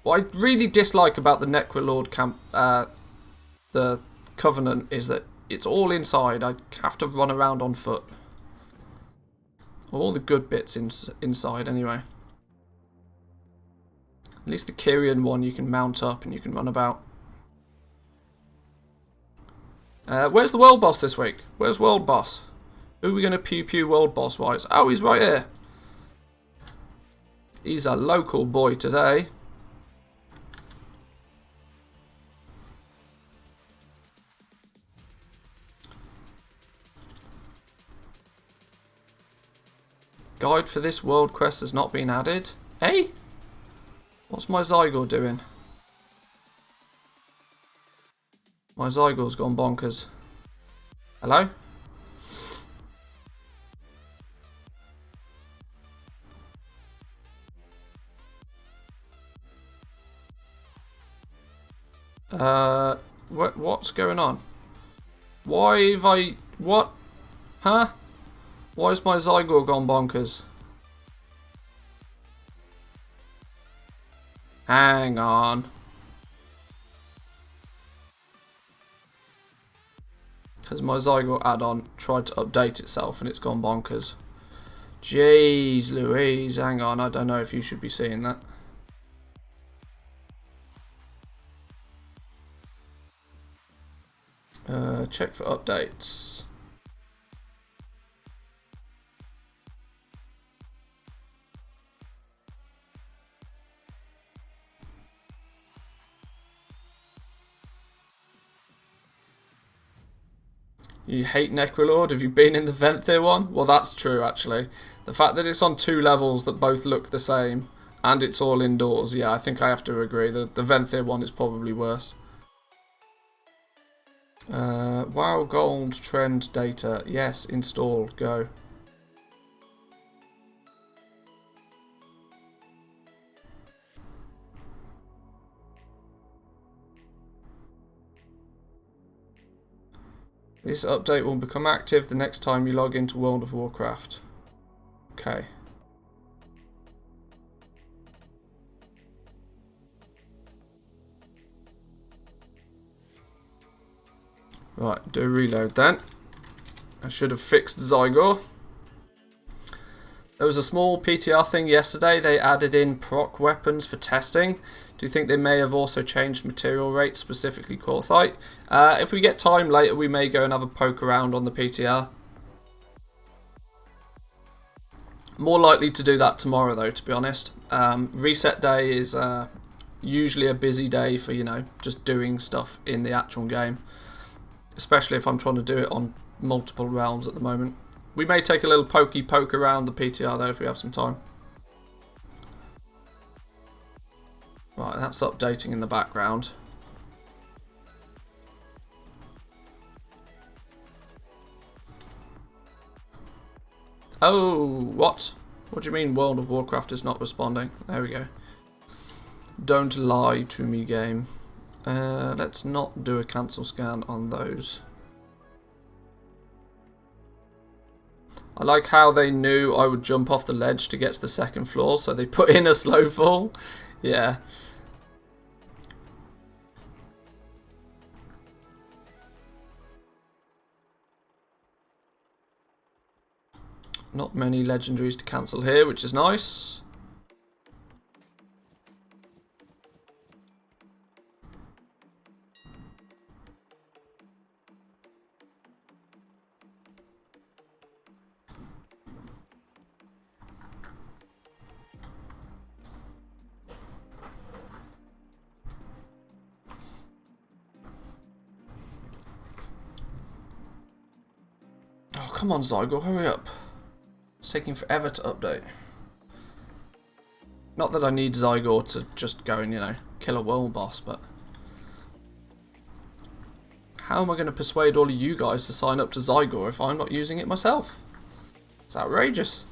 What I really dislike about the Necrolord camp, the Covenant, is that it's all inside. I have to run around on foot. All the good bits inside, anyway. At least the Kyrian one you can mount up and you can run about. Where's the world boss this week? Where's world boss? Who are we going to pew-pew world boss-wise? Oh, he's right here. He's a local boy today. Guide for this world quest has not been added. Hey? What's my Zygor doing? My Zygor's gone bonkers. Hello? What's going on? Why have I... What? Huh? Why has my Zygor gone bonkers? Hang on. Has my Zygor add-on tried to update itself and it's gone bonkers? Jeez Louise, hang on, I don't know if you should be seeing that. Check for updates. You hate Necrolord? Have you been in the Venthyr one? Well, that's true, actually. The fact that it's on 2 levels that both look the same, and it's all indoors, yeah, I think I have to agree. The Venthyr one is probably worse. WoW Gold trend data. Yes, install. Go. This update will become active the next time you log into World of Warcraft. Okay. Right, do a reload then. I should have fixed Zygor. There was a small PTR thing yesterday. They added in proc weapons for testing. Do you think they may have also changed material rates, specifically Korthite? If we get time later, we may go and have a poke around on the PTR. More likely to do that tomorrow, though, to be honest. Reset day is usually a busy day for, you know, just doing stuff in the actual game. Especially if I'm trying to do it on multiple realms at the moment. We may take a little poke around the PTR though if we have some time. Right, that's updating in the background. Oh, what? What do you mean World of Warcraft is not responding? There we go. Don't lie to me, game. Let's not do a cancel scan on those. I like how they knew I would jump off the ledge to get to the second floor, so they put in a slow fall. Yeah. Not many legendaries to cancel here, which is nice. Oh, come on, Zygo, hurry up. It's taking forever to update. Not that I need Zygor to just go and, you know, kill a world boss, but... How am I going to persuade all of you guys to sign up to Zygor if I'm not using it myself? It's outrageous.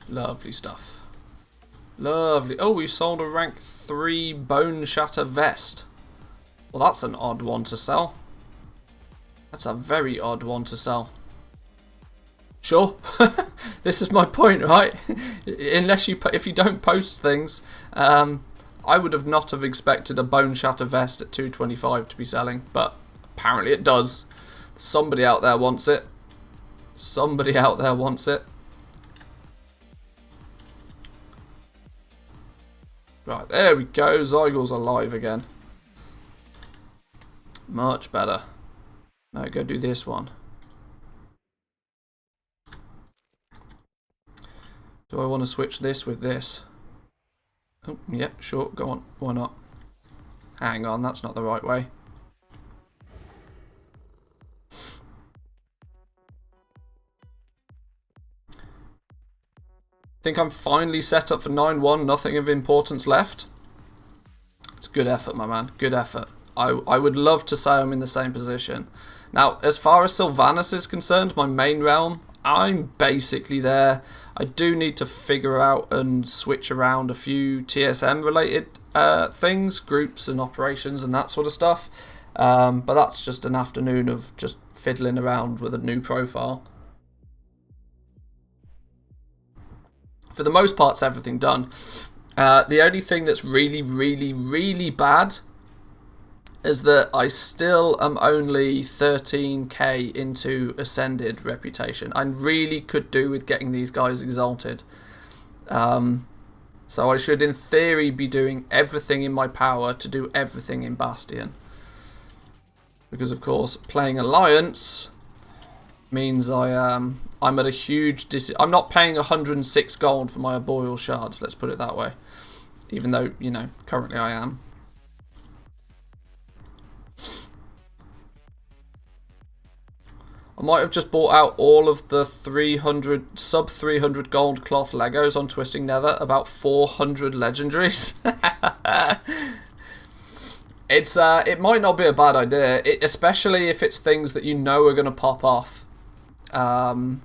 Lovely stuff. Lovely. Oh, we sold a rank 3 Bone Shatter Vest. Well, that's an odd one to sell. That's a very odd one to sell. Sure. This is my point, right? Unless you, if you don't post things, I would have not have expected a Bone Shatter Vest at 225 to be selling, but apparently it does. Somebody out there wants it. Somebody out there wants it. Right, there we go. Zygor's alive again. Much better. Now go do this one. Do I want to switch this with this? Oh, yeah, sure, go on. Why not? Hang on, that's not the right way. Think I'm finally set up for 9-1, nothing of importance left. It's good effort, my man, good effort. I would love to say I'm in the same position. Now, as far as Sylvanas is concerned, my main realm, I'm basically there. I do need to figure out and switch around a few TSM related things, groups and operations and that sort of stuff. But that's just an afternoon of just fiddling around with a new profile. For the most part, it's everything done. The only thing that's really bad is that I still am only 13k into Ascended reputation. I really could do with getting these guys exalted. So I should, in theory, be doing everything in my power to do everything in Bastion. Because, of course, playing Alliance means I'm at a huge I'm not paying 106 gold for my arboreal shards, let's put it that way. Even though, you know, currently I am. I might have just bought out all of the 300, sub 300 gold cloth Legos on Twisting Nether, about 400 legendaries. It might not be a bad idea, especially if it's things that you know are going to pop off. Now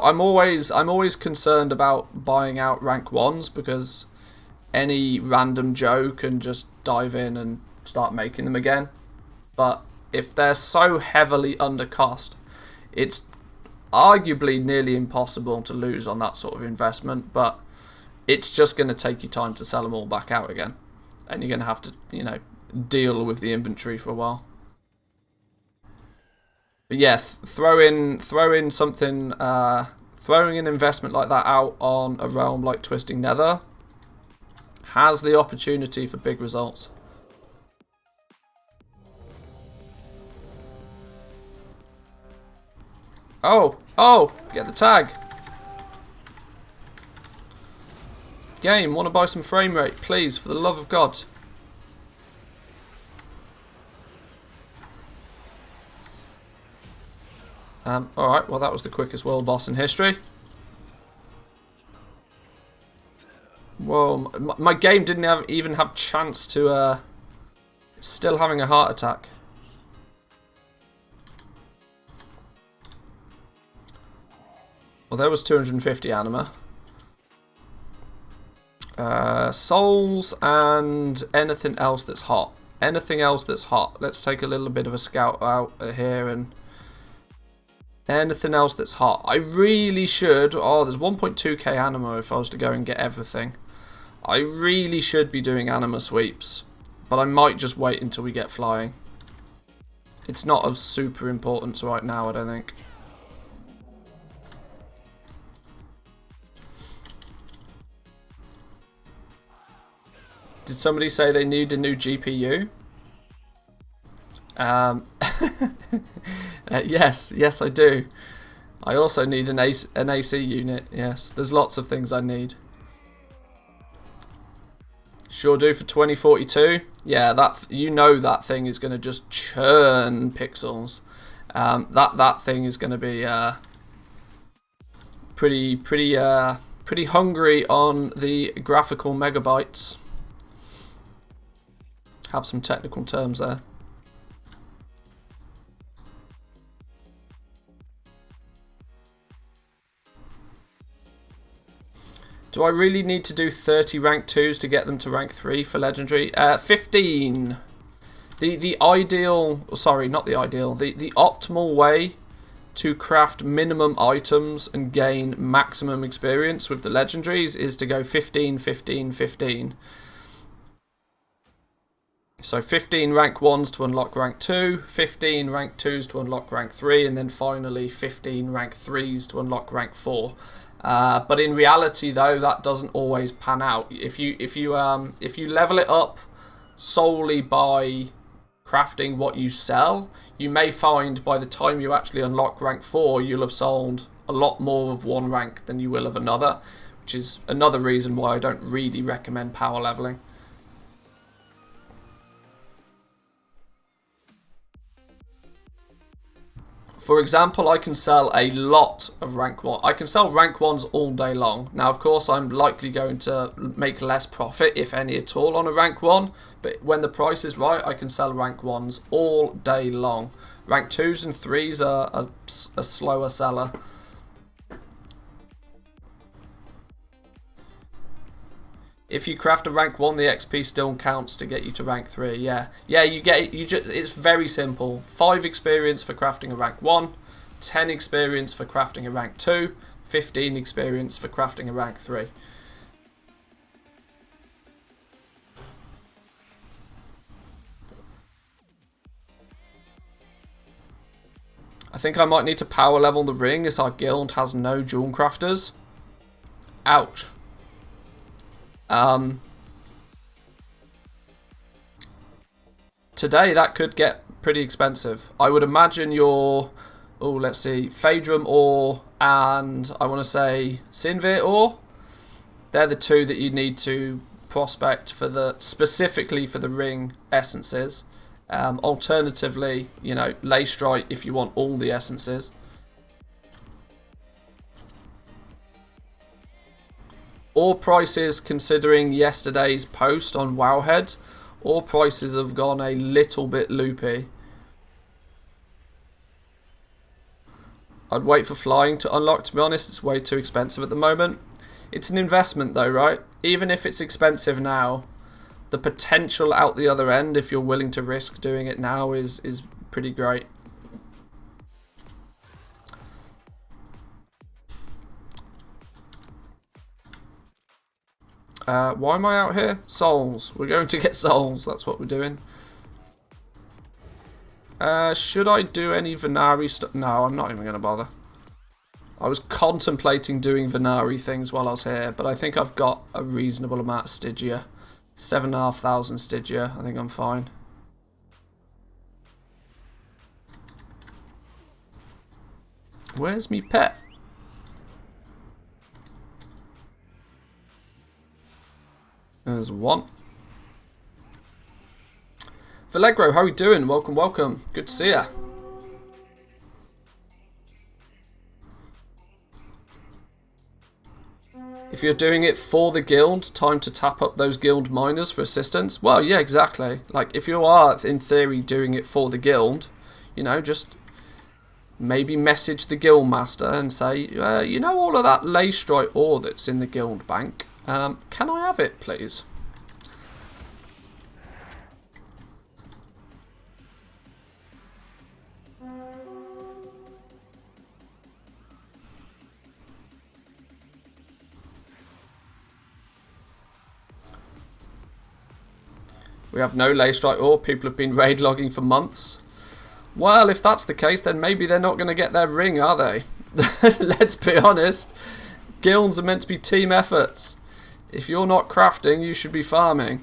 I'm always concerned about buying out rank 1s because any random Joe can just dive in and start making them again. But if they're so heavily under cost, it's arguably nearly impossible to lose on that sort of investment, but it's just going to take you time to sell them all back out again. And you're going to have to, you know, deal with the inventory for a while. But yeah, throw in something, throwing an investment like that out on a realm like Twisting Nether has the opportunity for big results. Oh, get the tag. Game, want to buy some frame rate, please, for the love of God. Alright, well that was the quickest world boss in history. Whoa, my game didn't even have chance to, still having a heart attack. Well, there was 250 anima. Souls and anything else that's hot. Anything else that's hot. Let's take a little bit of a scout out here and... anything else that's hot. I really should... oh, there's 1.2k anima if I was to go and get everything. I really should be doing anima sweeps. But I might just wait until we get flying. It's not of super importance right now, I don't think. Did somebody say they need a new GPU? Yes, I do. I also need an AC unit. Yes, there's lots of things I need. Sure do for 2042. Yeah, that you know that thing is going to just churn pixels. That thing is going to be pretty hungry on the graphical megabytes. Have some technical terms there. Do I really need to do 30 rank 2s to get them to rank 3 for legendary? 15. The ideal, sorry, not the ideal, the optimal way to craft minimum items and gain maximum experience with the legendaries is to go 15, 15, 15. So 15 rank 1s to unlock rank 2, 15 rank 2s to unlock rank 3, and then finally 15 rank 3s to unlock rank 4. But in reality, though, that doesn't always pan out. If you level it up solely by crafting what you sell, you may find by the time you actually unlock rank 4, you'll have sold a lot more of one rank than you will of another, which is another reason why I don't really recommend power leveling. For example, I can sell a lot of rank 1. I can sell rank 1s all day long. Now, of course, I'm likely going to make less profit, if any at all, on a rank 1. But when the price is right, I can sell rank 1s all day long. Rank 2s and 3s are a slower seller. If you craft a rank 1, the XP still counts to get you to rank 3. Yeah, you get it's very simple. 5 experience for crafting a rank 1, 10 experience for crafting a rank 2, 15 experience for crafting a rank 3. I think I might need to power level the ring as our guild has no jewel crafters. Ouch. Today that could get pretty expensive. I would imagine your, let's see, Phaedrum ore and I want to say Sinvir ore. They're the two that you need to prospect for specifically for the ring essences. Alternatively, you know, Leystrite if you want all the essences. Ore prices, considering yesterday's post on Wowhead, ore prices have gone a little bit loopy. I'd wait for flying to unlock, to be honest. It's way too expensive at the moment. It's an investment though, right? Even if it's expensive now, the potential out the other end, if you're willing to risk doing it now, is pretty great. Why am I out here? Souls. We're going to get souls. That's what we're doing. Should I do any Venari stuff? No, I'm not even going to bother. I was contemplating doing Venari things while I was here, but I think I've got a reasonable amount of Stygia. 7,500 Stygia. I think I'm fine. Where's me pet? There's one. Vallegro, how are you doing? Welcome, welcome. Good to see ya. If you're doing it for the guild, time to tap up those guild miners for assistance. Well, yeah, exactly. Like, if you are, in theory, doing it for the guild, you know, just maybe message the guild master and say, you know, all of that Leystrite ore that's in the guild bank, can I have it, please? We have no Leystrite ore. People have been raid logging for months. Well, if that's the case, then maybe they're not going to get their ring, are they? Let's be honest. Guilds are meant to be team efforts. If you're not crafting, you should be farming.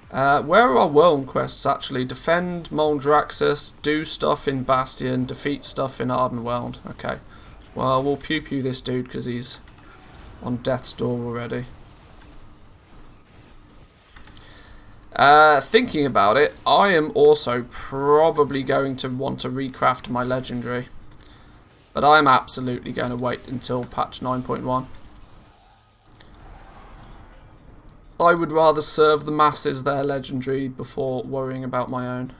Where are our world quests, actually? Defend Moldraxxus, do stuff in Bastion, defeat stuff in Ardenweld. Okay. Well, we'll pew-pew this dude because he's on death's door already. Thinking about it, I am also probably going to want to recraft my legendary. But I'm absolutely going to wait until patch 9.1. I would rather serve the masses their legendary before worrying about my own.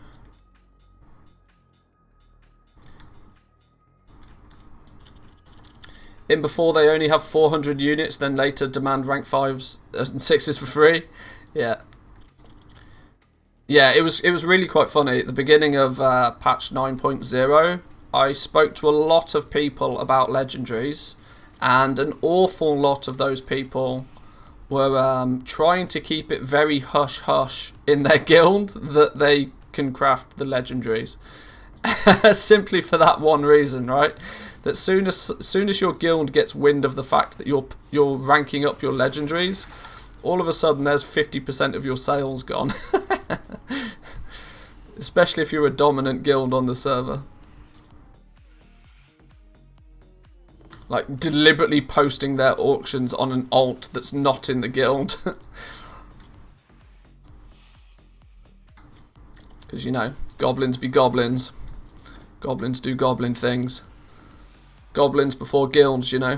In before they only have 400 units, then later demand rank 5s and 6s for free. Yeah. Yeah, it was really quite funny. At the beginning of patch 9.0, I spoke to a lot of people about legendaries, and an awful lot of those people were trying to keep it very hush-hush in their guild that they can craft the legendaries. Simply for that one reason, right? That soon as your guild gets wind of the fact that you're ranking up your legendaries, all of a sudden there's 50% of your sales gone. Especially if you're a dominant guild on the server. Like, deliberately posting their auctions on an alt that's not in the guild. Because, you know, goblins be goblins. Goblins do goblin things. Goblins before guilds, you know.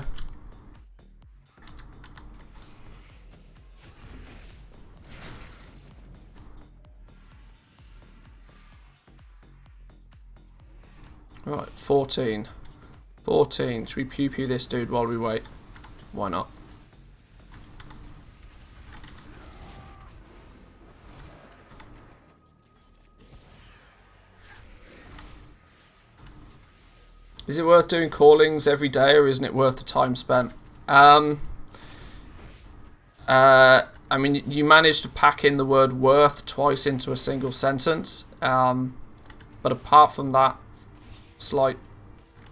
Right, 14. 14. Should we pew-pew this dude while we wait? Why not? Is it worth doing callings every day, or isn't it worth the time spent? I mean, you managed to pack in the word worth twice into a single sentence. But apart from that slight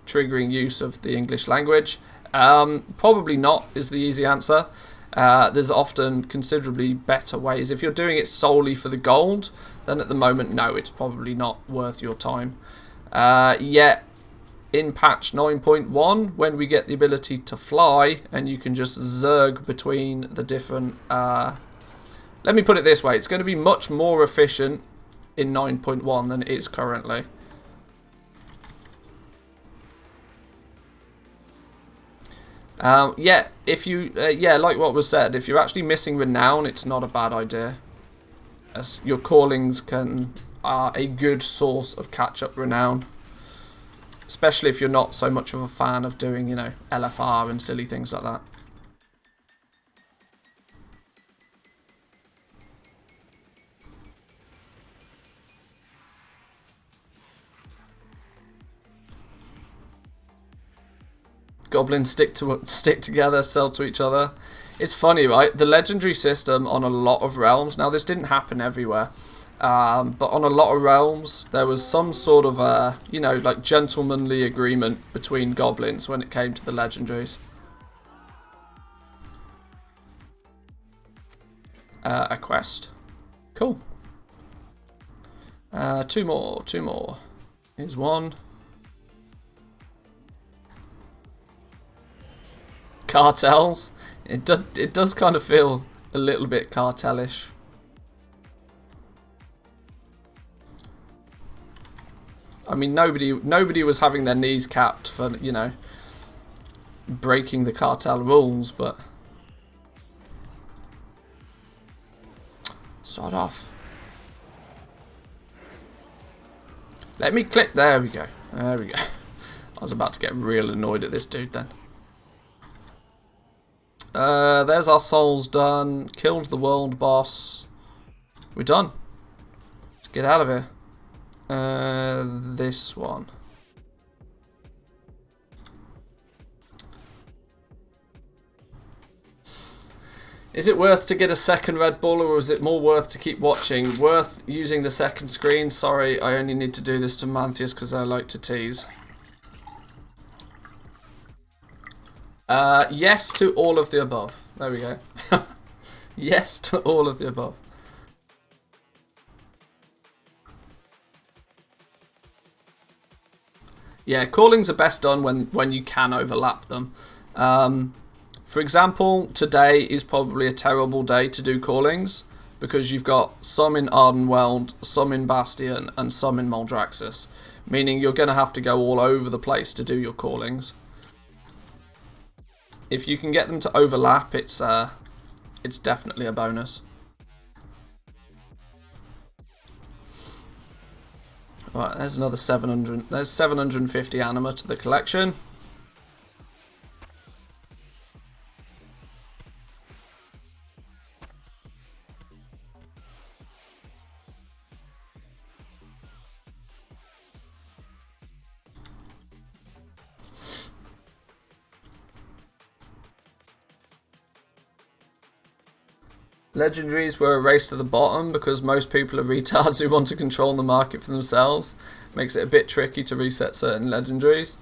triggering use of the English language, probably not is the easy answer. There's often considerably better ways. If you're doing it solely for the gold, then at the moment, no, it's probably not worth your time. Yet, in patch 9.1, when we get the ability to fly, and you can just zerg between the different... let me put it this way, it's going to be much more efficient in 9.1 than it is currently. Yeah, if you, yeah, like what was said, if you're actually missing renown, it's not a bad idea, as your callings are a good source of catch-up renown, especially if you're not so much of a fan of doing, you know, LFR and silly things like that. Goblins stick together, sell to each other. It's funny, right? The legendary system on a lot of realms, now this didn't happen everywhere, but on a lot of realms, there was some sort of, you know, like gentlemanly agreement between goblins when it came to the legendaries. A quest. Cool. Two more. Here's one. Cartels. It does kind of feel a little bit cartelish. I mean, nobody was having their knees capped for, you know, breaking the cartel rules, but sod off. Let me click. There we go. There we go. I was about to get real annoyed at this dude then. There's our souls done. Killed the world boss. We're done. Let's get out of here. This one. Is it worth to get a second Red Bull, or is it more worth to keep watching? Worth using the second screen? Sorry, I only need to do this to Manthias because I like to tease. Yes to all of the above. There we go. Yes to all of the above. Yeah, callings are best done when you can overlap them. For example, today is probably a terrible day to do callings because you've got some in Ardenweld, some in Bastion, and some in Maldraxxus, meaning you're going to have to go all over the place to do your callings. If you can get them to overlap, it's definitely a bonus. Right, there's another 700. There's 750 anima to the collection. Legendaries were a race to the bottom because most people are retards who want to control the market for themselves. Makes it a bit tricky to reset certain legendaries.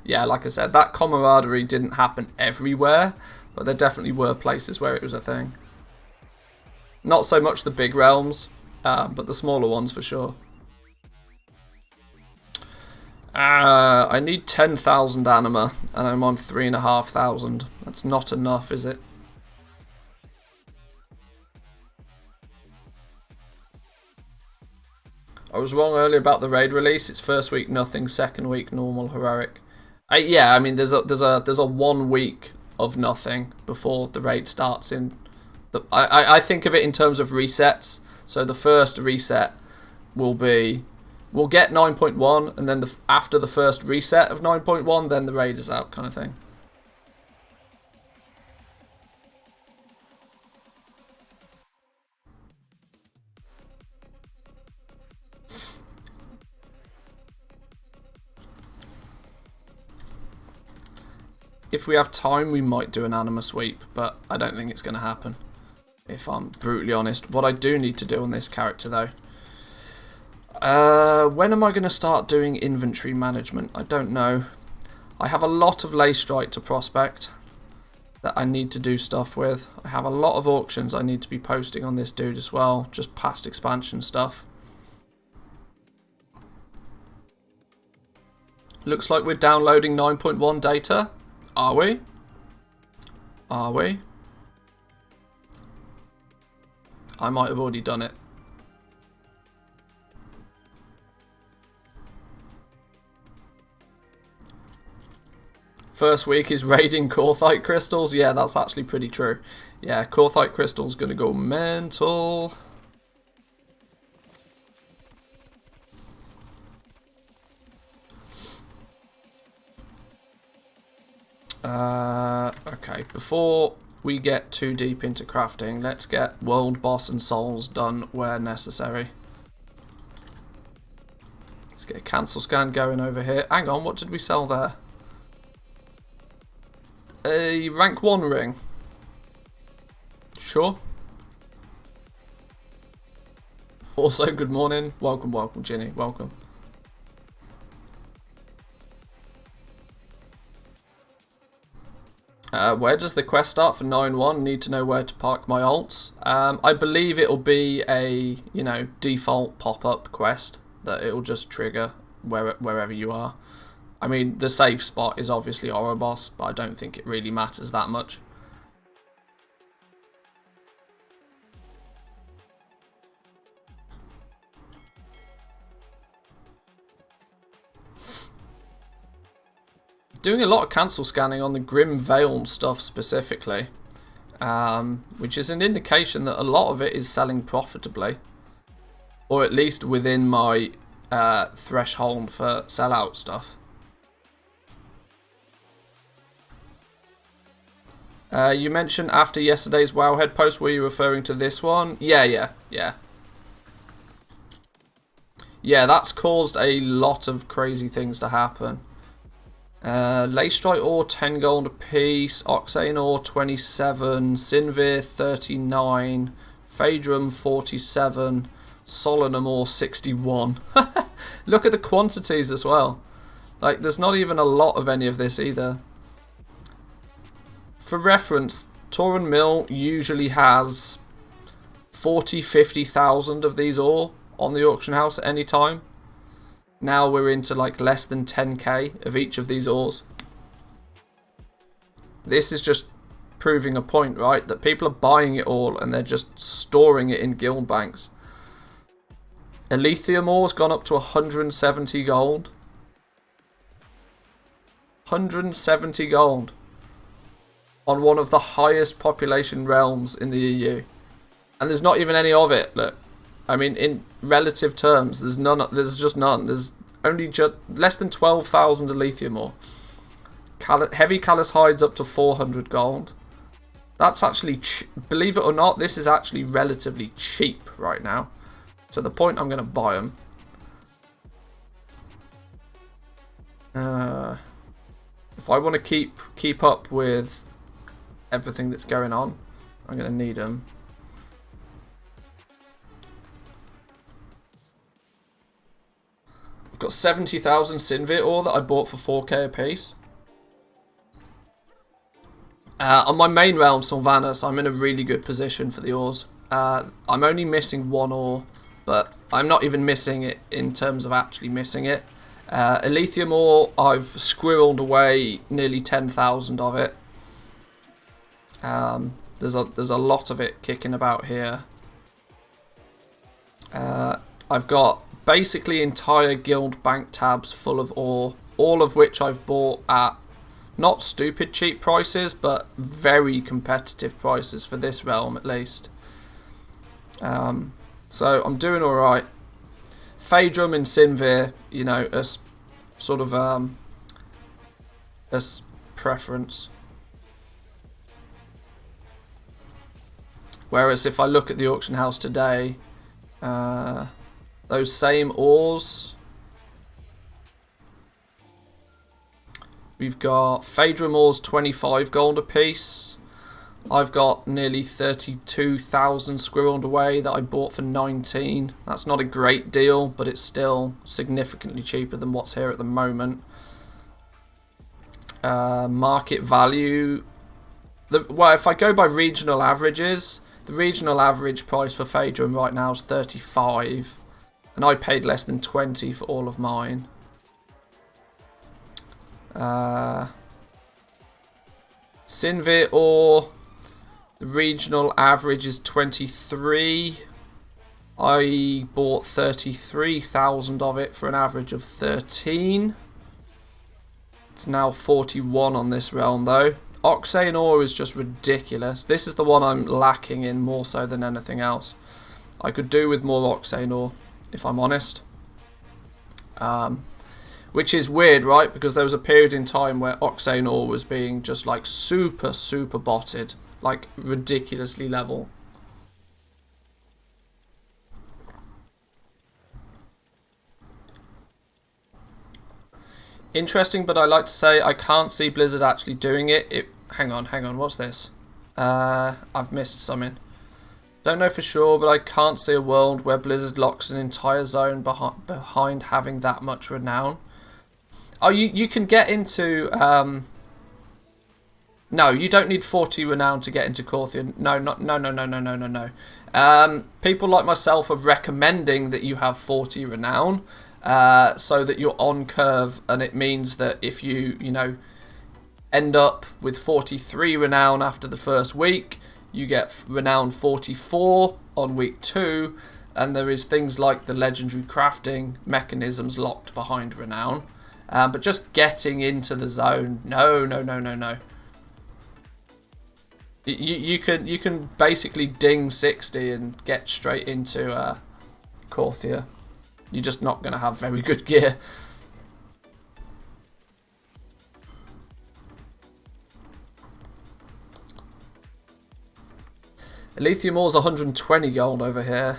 Yeah, like I said, that camaraderie didn't happen everywhere, but there definitely were places where it was a thing. Not so much the big realms, but the smaller ones for sure. I need 10,000 anima, and I'm on 3,500. That's not enough, is it? I was wrong earlier about the raid release. It's first week nothing, second week normal heroic. Yeah, I mean there's a 1 week of nothing before the raid starts. I think of it in terms of resets. So the first reset will be, we'll get 9.1, and then after the first reset of 9.1, then the raid is out, kind of thing. If we have time, we might do an anima sweep, but I don't think it's going to happen, if I'm brutally honest. What I do need to do on this character, though, when am I going to start doing inventory management? I don't know. I have a lot of lay strike to prospect that I need to do stuff with. I have a lot of auctions I need to be posting on this dude as well, just past expansion stuff. Looks like we're downloading 9.1 data. Are we? Are we? I might have already done it. First week is raiding Korthite crystals. Yeah, that's actually pretty true. Yeah, Korthite crystals gonna go mental. Okay, before we get too deep into crafting, let's get world boss and souls done where necessary. Let's get a cancel scan going over here. Hang on, what did we sell there? A rank 1 ring. Sure. Also, good morning. Welcome, welcome, Ginny. Welcome. Where does the quest start for 9-1? Need to know where to park my alts. I believe it'll be a, you know, default pop-up quest that it'll just trigger wherever you are. I mean, the safe spot is obviously Ouroboros, but I don't think it really matters that much. Doing a lot of cancel scanning on the Grim Veil stuff specifically, which is an indication that a lot of it is selling profitably, or at least within my threshold for sellout stuff. You mentioned after yesterday's Wowhead post, were you referring to this one? Yeah. Yeah, that's caused a lot of crazy things to happen. Leystrite ore 10 gold a piece, Oxane ore 27, Sinvir 39, Phaedrum 47, Solanum ore 61. Look at the quantities as well. Like, there's not even a lot of any of this either. For reference, Tauren Mill usually has 40-50,000 of these ore on the auction house at any time. Now we're into like less than 10k of each of these ores. This is just proving a point, right? That people are buying it all and they're just storing it in guild banks. Elithium ore's gone up to 170 gold. 170 gold. On one of the highest population realms in the EU. And there's not even any of it, look. I mean, in relative terms, there's none. There's just none. There's only just less than 12,000 Elithium ore. Heavy callous hides up to 400 gold. That's actually, believe it or not, this is actually relatively cheap right now. To the point I'm going to buy them. If I want to keep up with everything that's going on, I'm going to need them. I've got 70,000 Sinvir ore that I bought for 4k a piece. On my main realm, Sylvanas, I'm in a really good position for the ores. I'm only missing one ore, but I'm not even missing it in terms of actually missing it. Elithium ore, I've squirreled away nearly 10,000 of it. There's a lot of it kicking about here. I've got basically entire guild bank tabs full of ore, all of which I've bought at not stupid cheap prices, but very competitive prices for this realm at least. So I'm doing alright. Phaedrum and Sinvir, you know, as sort of as preference. Whereas if I look at the auction house today, those same ores, we've got Phaedrum ores 25 gold a piece. I've got nearly 32,000 squirreled away that I bought for 19. That's not a great deal, but it's still significantly cheaper than what's here at the moment. Market value, well, if I go by regional averages, the regional average price for Phaedrum right now is 35. And I paid less than 20 for all of mine. Sinvir ore, the regional average is 23. I bought 33,000 of it for an average of 13. It's now 41 on this realm though. Oxane ore is just ridiculous. This is the one I'm lacking in more so than anything else. I could do with more Oxane ore, if I'm honest. Which is weird, right? Because there was a period in time where Oxane ore was being just like super botted. Like ridiculously level. Interesting, but I like to say I can't see Blizzard actually doing it. Hang on, what's this? I've missed something. Don't know for sure, but I can't see a world where Blizzard locks an entire zone behind having that much renown. Oh, you can get into... No, you don't need 40 renown to get into Corthia. No. People like myself are recommending that you have 40 renown, so that you're on curve, and it means that if you end up with 43 renown after the first week, you get renown 44 on week 2, and there is things like the legendary crafting mechanisms locked behind renown. But just getting into the zone, no. You can basically ding 60 and get straight into Corthia. You're just not going to have very good gear. Lithium ore's 120 gold over here.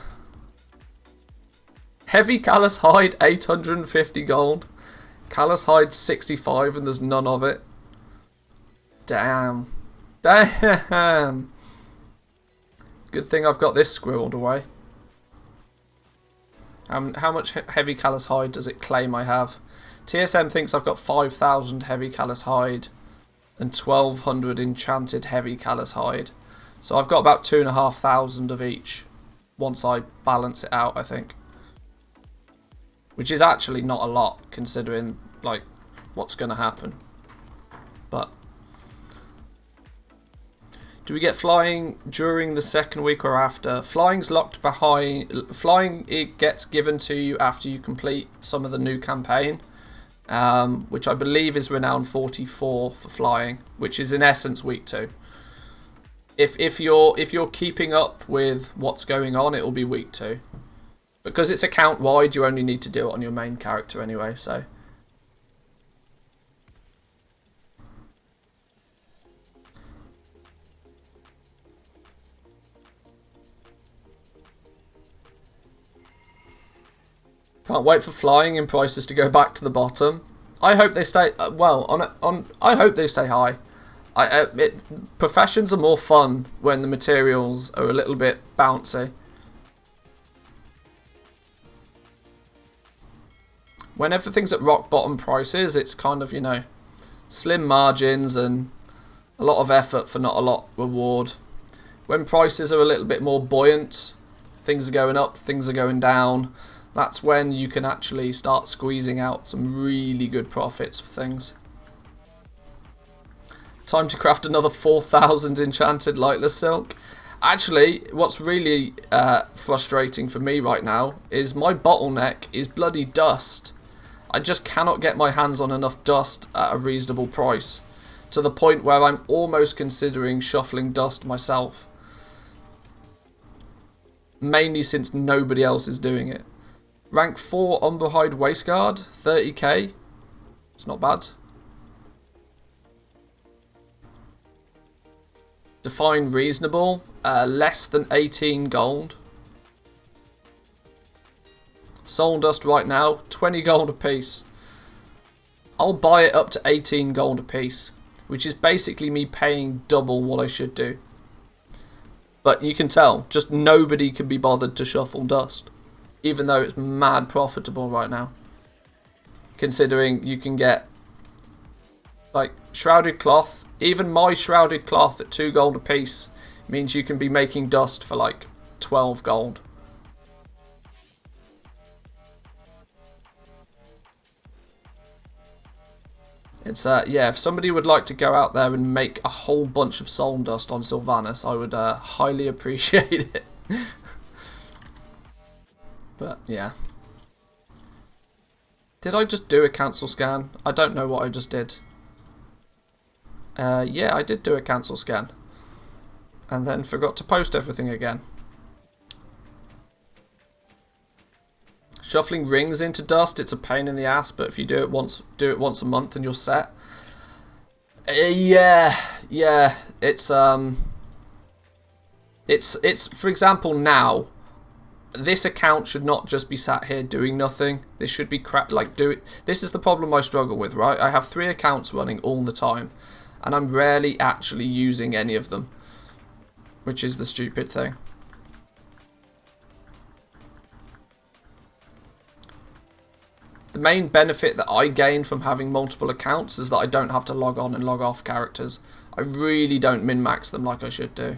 Heavy callous hide 850 gold. Callous hide 65 and there's none of it. Damn. Good thing I've got this squirreled away. How much heavy callous hide does it claim I have? TSM thinks I've got 5,000 heavy callous hide and 1,200 enchanted heavy callous hide. So I've got about 2,500 of each once I balance it out, I think. Which is actually not a lot considering like what's going to happen. But do we get flying during the second week or after? Flying's locked behind. Flying, it gets given to you after you complete some of the new campaign, which I believe is renown 44 for flying, which is in essence week 2. If you're keeping up with what's going on, it will be week 2. Because it's account wide, you only need to do it on your main character anyway. So. Can't wait for flying and prices to go back to the bottom. I hope they stay I hope they stay high. Professions are more fun when the materials are a little bit bouncy. When everything's at rock bottom prices, it's kind of, slim margins and a lot of effort for not a lot reward. When prices are a little bit more buoyant, things are going up, things are going down. That's when you can actually start squeezing out some really good profits for things. Time to craft another 4,000 enchanted lightless silk. Actually, what's really frustrating for me right now is my bottleneck is bloody dust. I just cannot get my hands on enough dust at a reasonable price, to the point where I'm almost considering shuffling dust myself. Mainly since nobody else is doing it. Rank 4 Umberhide Waistguard, 30k. It's not bad. Define reasonable, less than 18 gold. Soul Dust right now, 20 gold a piece. I'll buy it up to 18 gold a piece, which is basically me paying double what I should do. But you can tell, just nobody can be bothered to shuffle dust. Even though it's mad profitable right now. Considering you can get like shrouded cloth, even my shrouded cloth at 2 gold a piece means you can be making dust for like 12 gold. It's yeah, if somebody would like to go out there and make a whole bunch of soul dust on Sylvanas, I would highly appreciate it. But, yeah. Did I just do a cancel scan? I don't know what I just did. Yeah, I did do a cancel scan. And then forgot to post everything again. Shuffling rings into dust, it's a pain in the ass, but if you do it once a month and you're set. Yeah, it's for example now, this account should not just be sat here doing nothing. This should be this is the problem I struggle with, right? I have 3 accounts running all the time, and I'm rarely actually using any of them. which is the stupid thing. The main benefit that I gain from having multiple accounts is that I don't have to log on and log off characters. I really don't min-max them like I should do.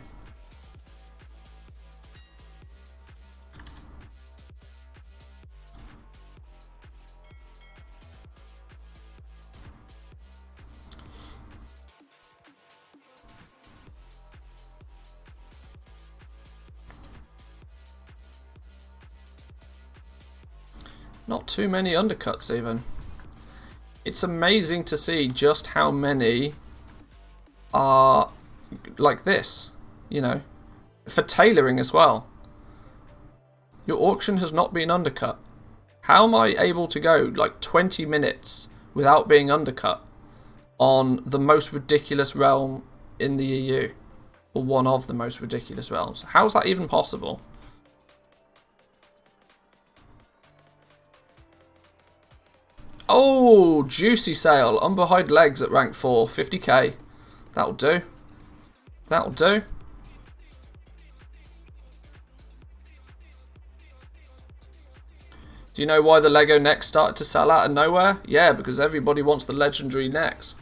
Not too many undercuts even. It's amazing to see just how many are like this, you know, for tailoring as well. Your auction has not been undercut. How am I able to go like 20 minutes without being undercut on the most ridiculous realm in the EU? Or one of the most ridiculous realms? How is that even possible? Oh, juicy sale. Unbehind legs at rank 4. 50k. That'll do. That'll do. Do you know why the Lego necks started to sell out of nowhere? Yeah, because everybody wants the legendary necks.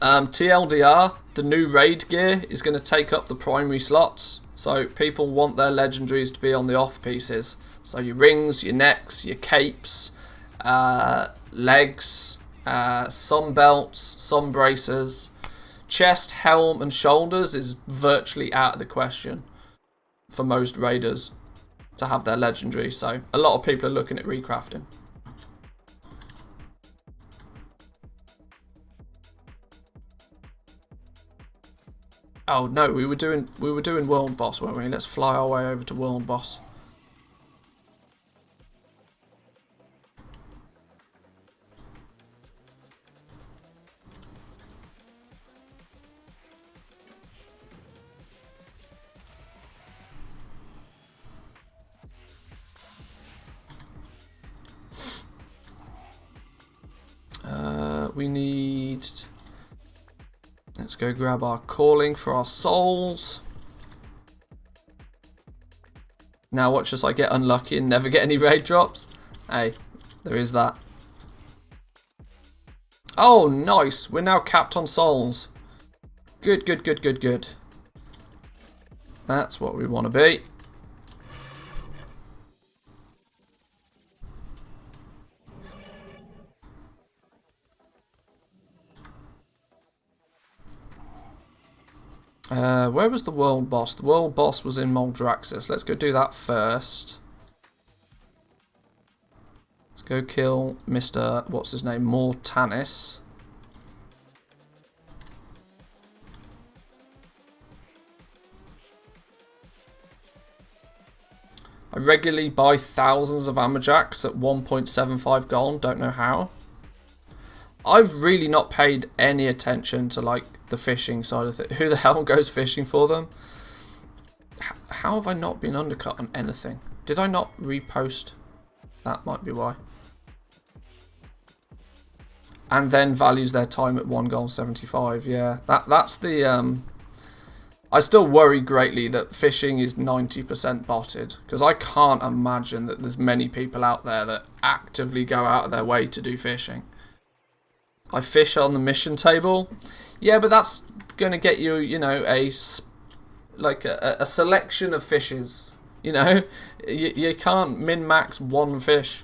TLDR, the new raid gear is going to take up the primary slots. So people want their legendaries to be on the off pieces. So your rings, your necks, your capes, legs, some belts, some bracers. Chest, helm and shoulders is virtually out of the question for most raiders to have their legendary. So a lot of people are looking at recrafting. Oh no, we were doing world boss, weren't we? Let's fly our way over to world boss. We need... Let's go grab our calling for our souls. Now watch as I get unlucky and never get any raid drops. Hey, there is that. Oh, nice. We're now capped on souls. Good, good, good, good, good. That's what we want to be. Where was the world boss? The world boss was in Moldraxis. Let's go do that first. Let's go kill Mr. What's his name? Mortanis. I regularly buy thousands of Amberjacks at 1.75 gold. Don't know how. I've really not paid any attention to like the fishing side of it. Who the hell goes fishing for them? How have I not been undercut on anything? Did I not repost? That might be why. And then values their time at 1 gold 75. Yeah, that's the... I still worry greatly that fishing is 90% botted. Because I can't imagine that there's many people out there that actively go out of their way to do fishing. I fish on the mission table. Yeah, but that's going to get you, you know, a selection of fishes. You know, you can't min-max one fish.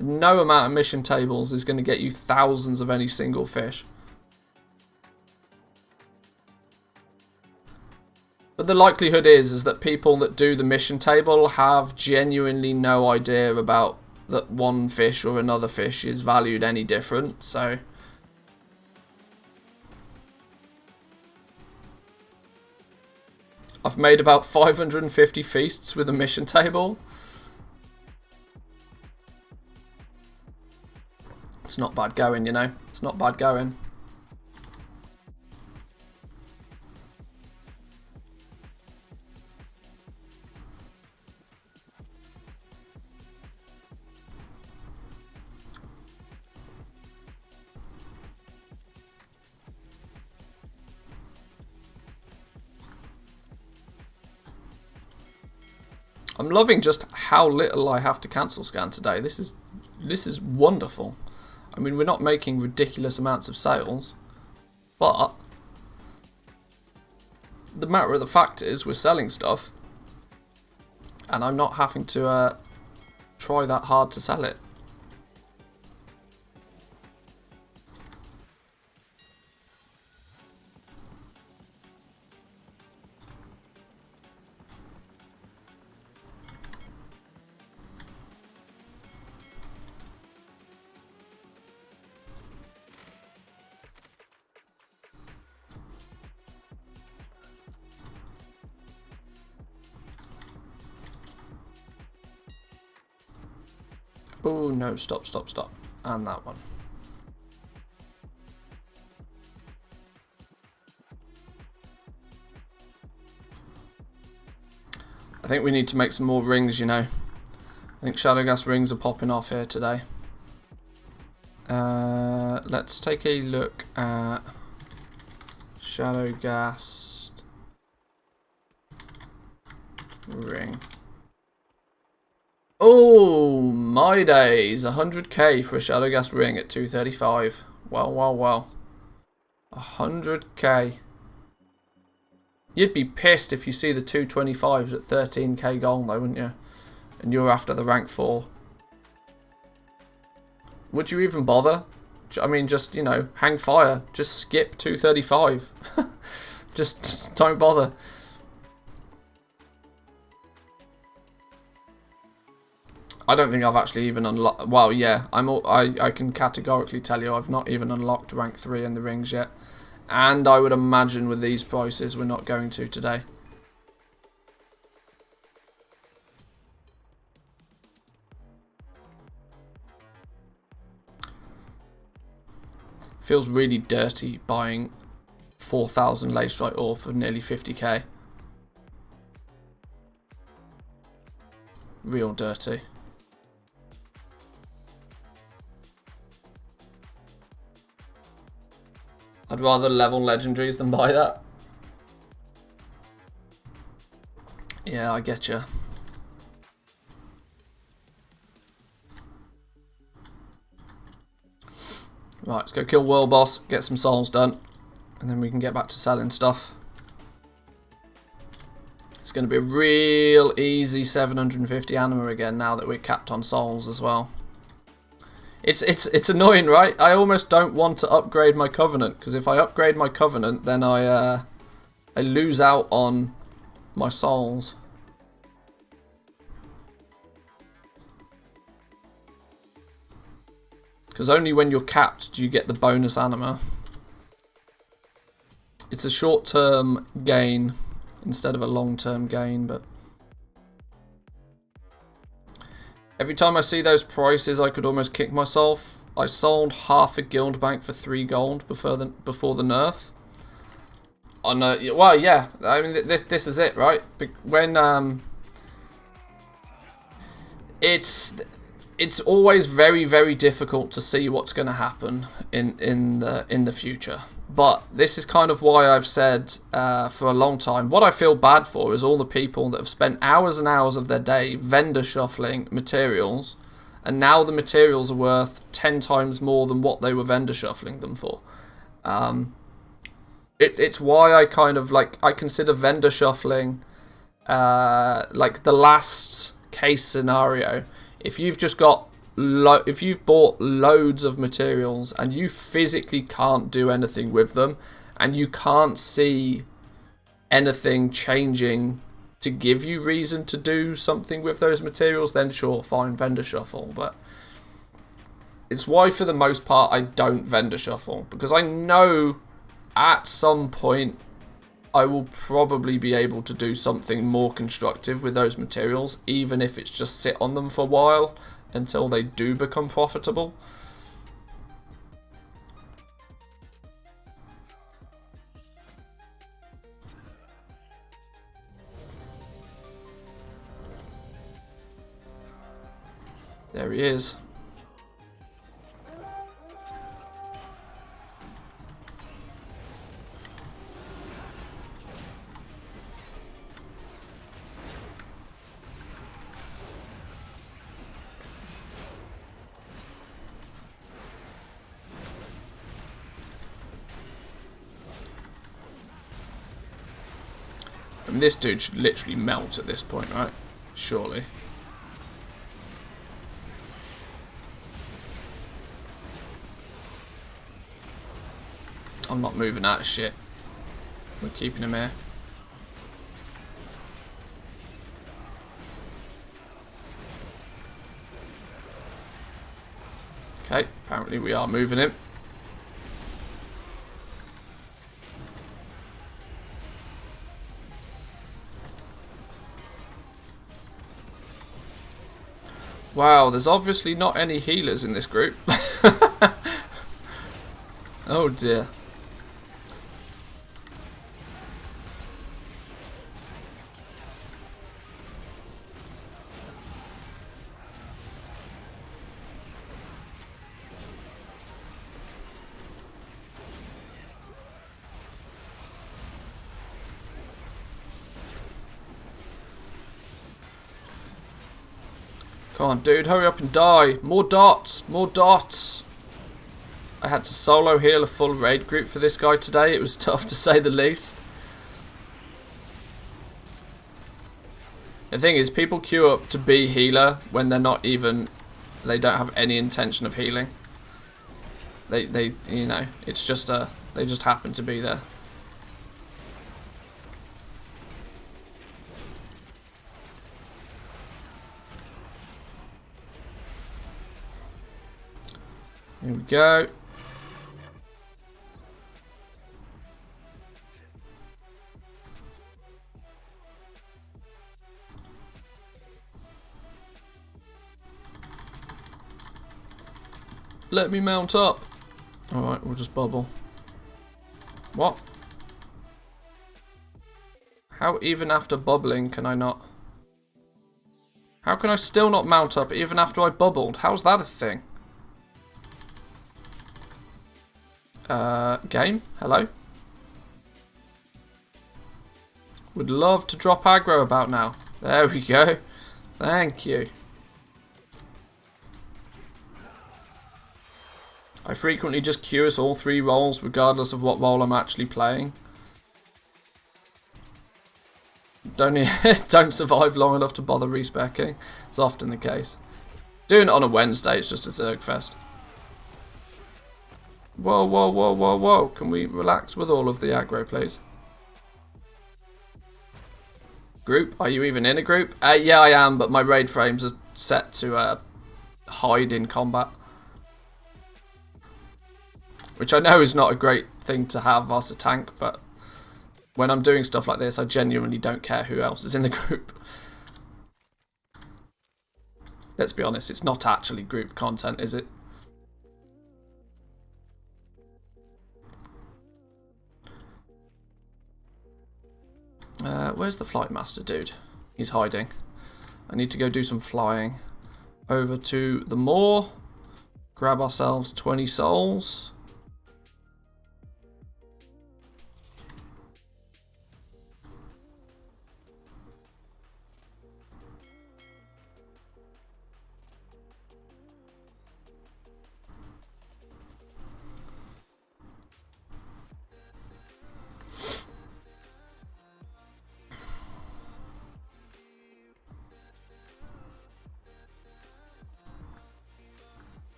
No amount of mission tables is going to get you thousands of any single fish. But the likelihood is that people that do the mission table have genuinely no idea about that one fish or another fish is valued any different, so... I've made about 550 feasts with a mission table. It's not bad going, you know. It's not bad going. I'm loving just how little I have to cancel scan today. This is wonderful. I mean, we're not making ridiculous amounts of sales, but the matter of the fact is we're selling stuff, and I'm not having to try that hard to sell it. Oh no, stop. And that one. I think we need to make some more rings, you know. I think shadow gas rings are popping off here today. Let's take a look at shadow gas ring. Oh my days, 100k for a shadow gas ring at 235. Wow. 100k. You'd be pissed if you see the 225s at 13k gold though, wouldn't you? And you're after the rank 4. Would you even bother? I mean, just, you know, hang fire. Just skip 235. just don't bother. I don't think I've actually even unlocked... Well, yeah, I can categorically tell you I've not even unlocked rank 3 in the rings yet. And I would imagine with these prices we're not going to today. Feels really dirty buying 4,000 laserite ore for nearly 50k. Real dirty. I'd rather level legendaries than buy that. Yeah, I get you. Right, let's go kill world boss, get some souls done, and then we can get back to selling stuff. It's going to be a real easy 750 anima again now that we're capped on souls as well. It's annoying, right? I almost don't want to upgrade my covenant, because if I upgrade my covenant, then I lose out on my souls. Because only when you're capped do you get the bonus anima. It's a short-term gain instead of a long-term gain, but every time I see those prices, I could almost kick myself. I sold half a guild bank for 3 gold before the nerf. Oh no, well, yeah. I mean, this is it, right? When it's always very, very difficult to see what's going to happen in the future. But this is kind of why I've said for a long time, what I feel bad for is all the people that have spent hours and hours of their day vendor shuffling materials, and now the materials are worth 10 times more than what they were vendor shuffling them for. It's why I kind of I consider vendor shuffling like the last case scenario. If you've just got if you've bought loads of materials and you physically can't do anything with them, and you can't see anything changing to give you reason to do something with those materials, then sure, fine, vendor shuffle. But it's why for the most part I don't vendor shuffle, because I know at some point I will probably be able to do something more constructive with those materials, even if it's just sit on them for a while until they do become profitable. There he is. I mean, this dude should literally melt at this point, right? Surely. I'm not moving out of shit. We're keeping him here. Okay, apparently we are moving him. Wow, there's obviously not any healers in this group. Oh dear. Come on, dude, hurry up and die. More dots, more dots. I had to solo heal a full raid group for this guy today. It was tough to say the least. The thing is, people queue up to be healer when they're not even, they don't have any intention of healing. They you know, it's just they just happen to be there. Here we go. Let me mount up. Alright, we'll just bubble. What? How even after bubbling can I not? How can I still not mount up even after I bubbled? How's that a thing? Game? Hello? Would love to drop aggro about now. There we go. Thank you. I frequently just queue us all 3 roles regardless of what role I'm actually playing. Don't survive long enough to bother respecing. It's often the case. Doing it on a Wednesday, it's just a Zerg fest. Whoa, whoa, whoa, whoa, whoa. Can we relax with all of the aggro, please? Group? Are you even in a group? Yeah, I am, but my raid frames are set to hide in combat. Which I know is not a great thing to have as a tank, but when I'm doing stuff like this, I genuinely don't care who else is in the group. Let's be honest, it's not actually group content, is it? Where's the flight master dude? He's hiding. I need to go do some flying. Over to the moor. Grab ourselves 20 souls.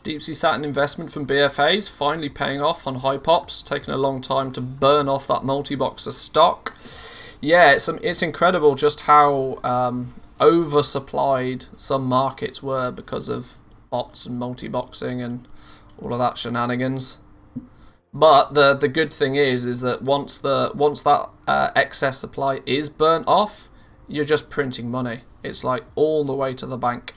Deep Sea Saturn investment from BFAs finally paying off on high pops. Taking a long time to burn off that multi-boxer stock. Yeah, it's incredible just how oversupplied some markets were because of bots and multi-boxing and all of that shenanigans. But the good thing is that once that excess supply is burnt off, you're just printing money. It's like all the way to the bank.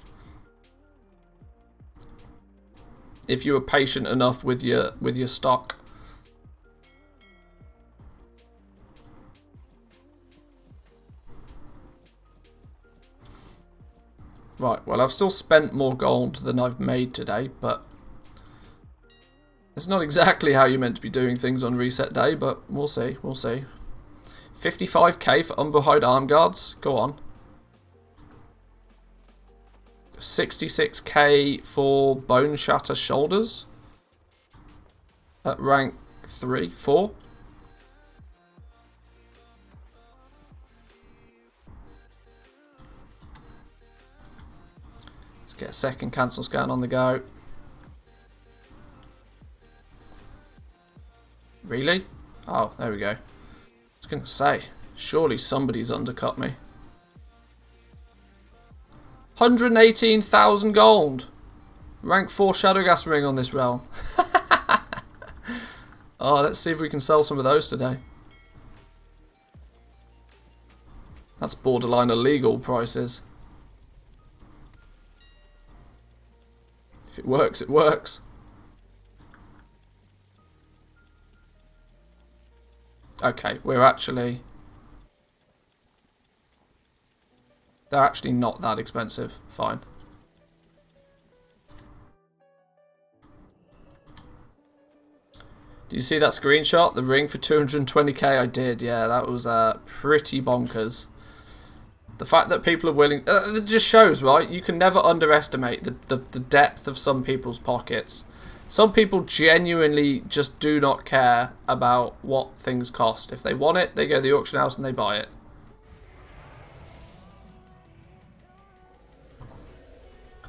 If you were patient enough with your stock. Right, well, I've still spent more gold than I've made today, but it's not exactly how you're meant to be doing things on reset day, but we'll see, we'll see. 55k for Umberhide arm guards, go on. 66k for Bone Shatter shoulders at rank 3, 4. Let's get a second cancel scan on the go. Really? Oh, there we go. I was going to say, surely somebody's undercut me. 118,000 gold. Rank 4 Shadowgas ring on this realm. Oh, let's see if we can sell some of those today. That's borderline illegal prices. If it works, it works. Okay, they're actually not that expensive. Fine. Do you see that screenshot? The ring for 220k? I did, yeah. That was pretty bonkers. The fact that people are willing... it just shows, right? You can never underestimate the depth of some people's pockets. Some people genuinely just do not care about what things cost. If they want it, they go to the auction house and they buy it.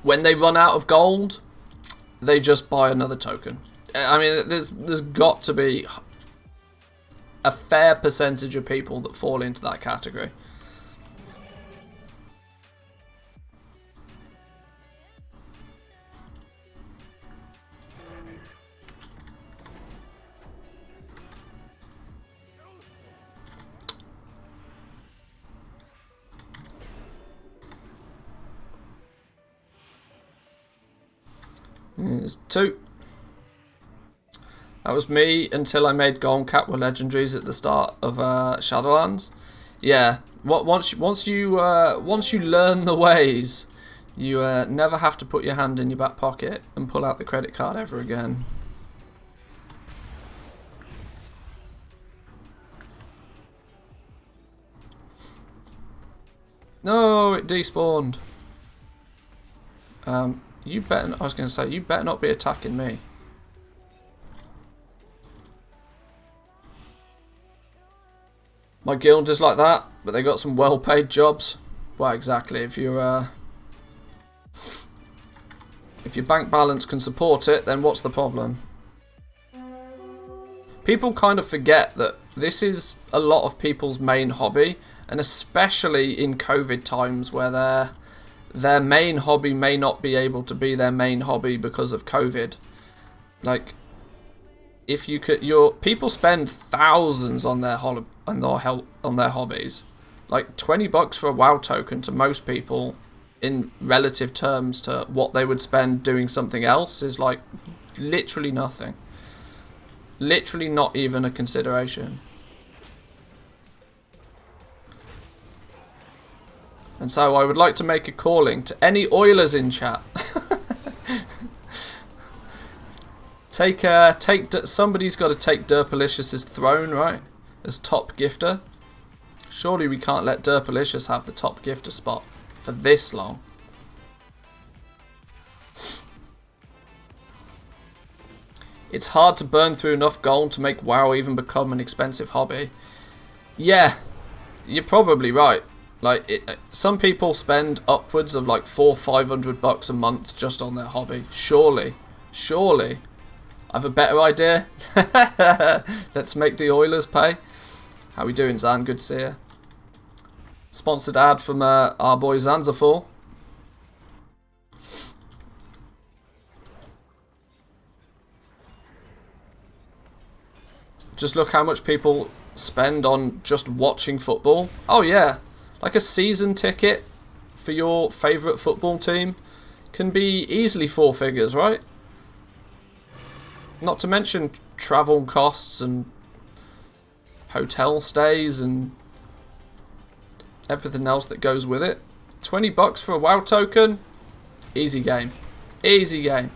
When they run out of gold, they just buy another token. I mean, there's got to be a fair percentage of people that fall into that category. There's 2. That was me until I made Golem Cat were legendaries at the start of Shadowlands. Yeah, once you learn the ways, you never have to put your hand in your back pocket and pull out the credit card ever again. No, it despawned. You better. I was going to say, you better not be attacking me. My guild is like that, but they got some well-paid jobs. Well, exactly. If your bank balance can support it, then what's the problem? People kind of forget that this is a lot of people's main hobby, and especially in COVID times where their main hobby may not be able to be their main hobby because of COVID. Like, if you could, people spend thousands on their hobbies. Like $20 for a WoW token to most people, in relative terms to what they would spend doing something else, is like literally nothing. Literally not even a consideration. And so I would like to make a calling to any Oilers in chat. Somebody's got to take Derpalicious' throne, right? As top gifter. Surely we can't let Derpalicious have the top gifter spot for this long. It's hard to burn through enough gold to make WoW even become an expensive hobby. Yeah, you're probably right. Like, some people spend upwards of like $400-500 a month just on their hobby. Surely. I have a better idea. Let's make the Oilers pay. How we doing, Zan? Good to see you. Sponsored ad from our boy Zanzaful. Just look how much people spend on just watching football. Oh yeah. Like a season ticket for your favourite football team can be easily 4 figures, right? Not to mention travel costs and hotel stays and everything else that goes with it. $20 for a WoW token? Easy game. Easy game.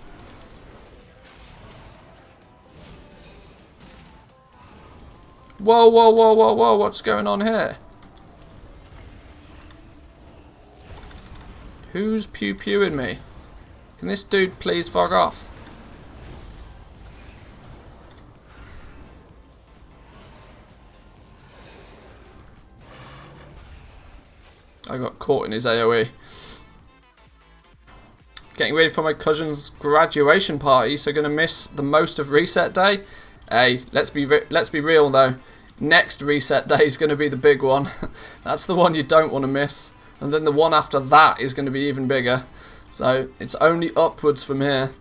Whoa, whoa, whoa, whoa, whoa, what's going on here? Who's pew-pewing me? Can this dude please fuck off? I got caught in his AoE. Getting ready for my cousin's graduation party, so going to miss the most of reset day. Hey, let's be real though. Next reset day is going to be the big one. That's the one you don't want to miss. And then the one after that is going to be even bigger. So it's only upwards from here.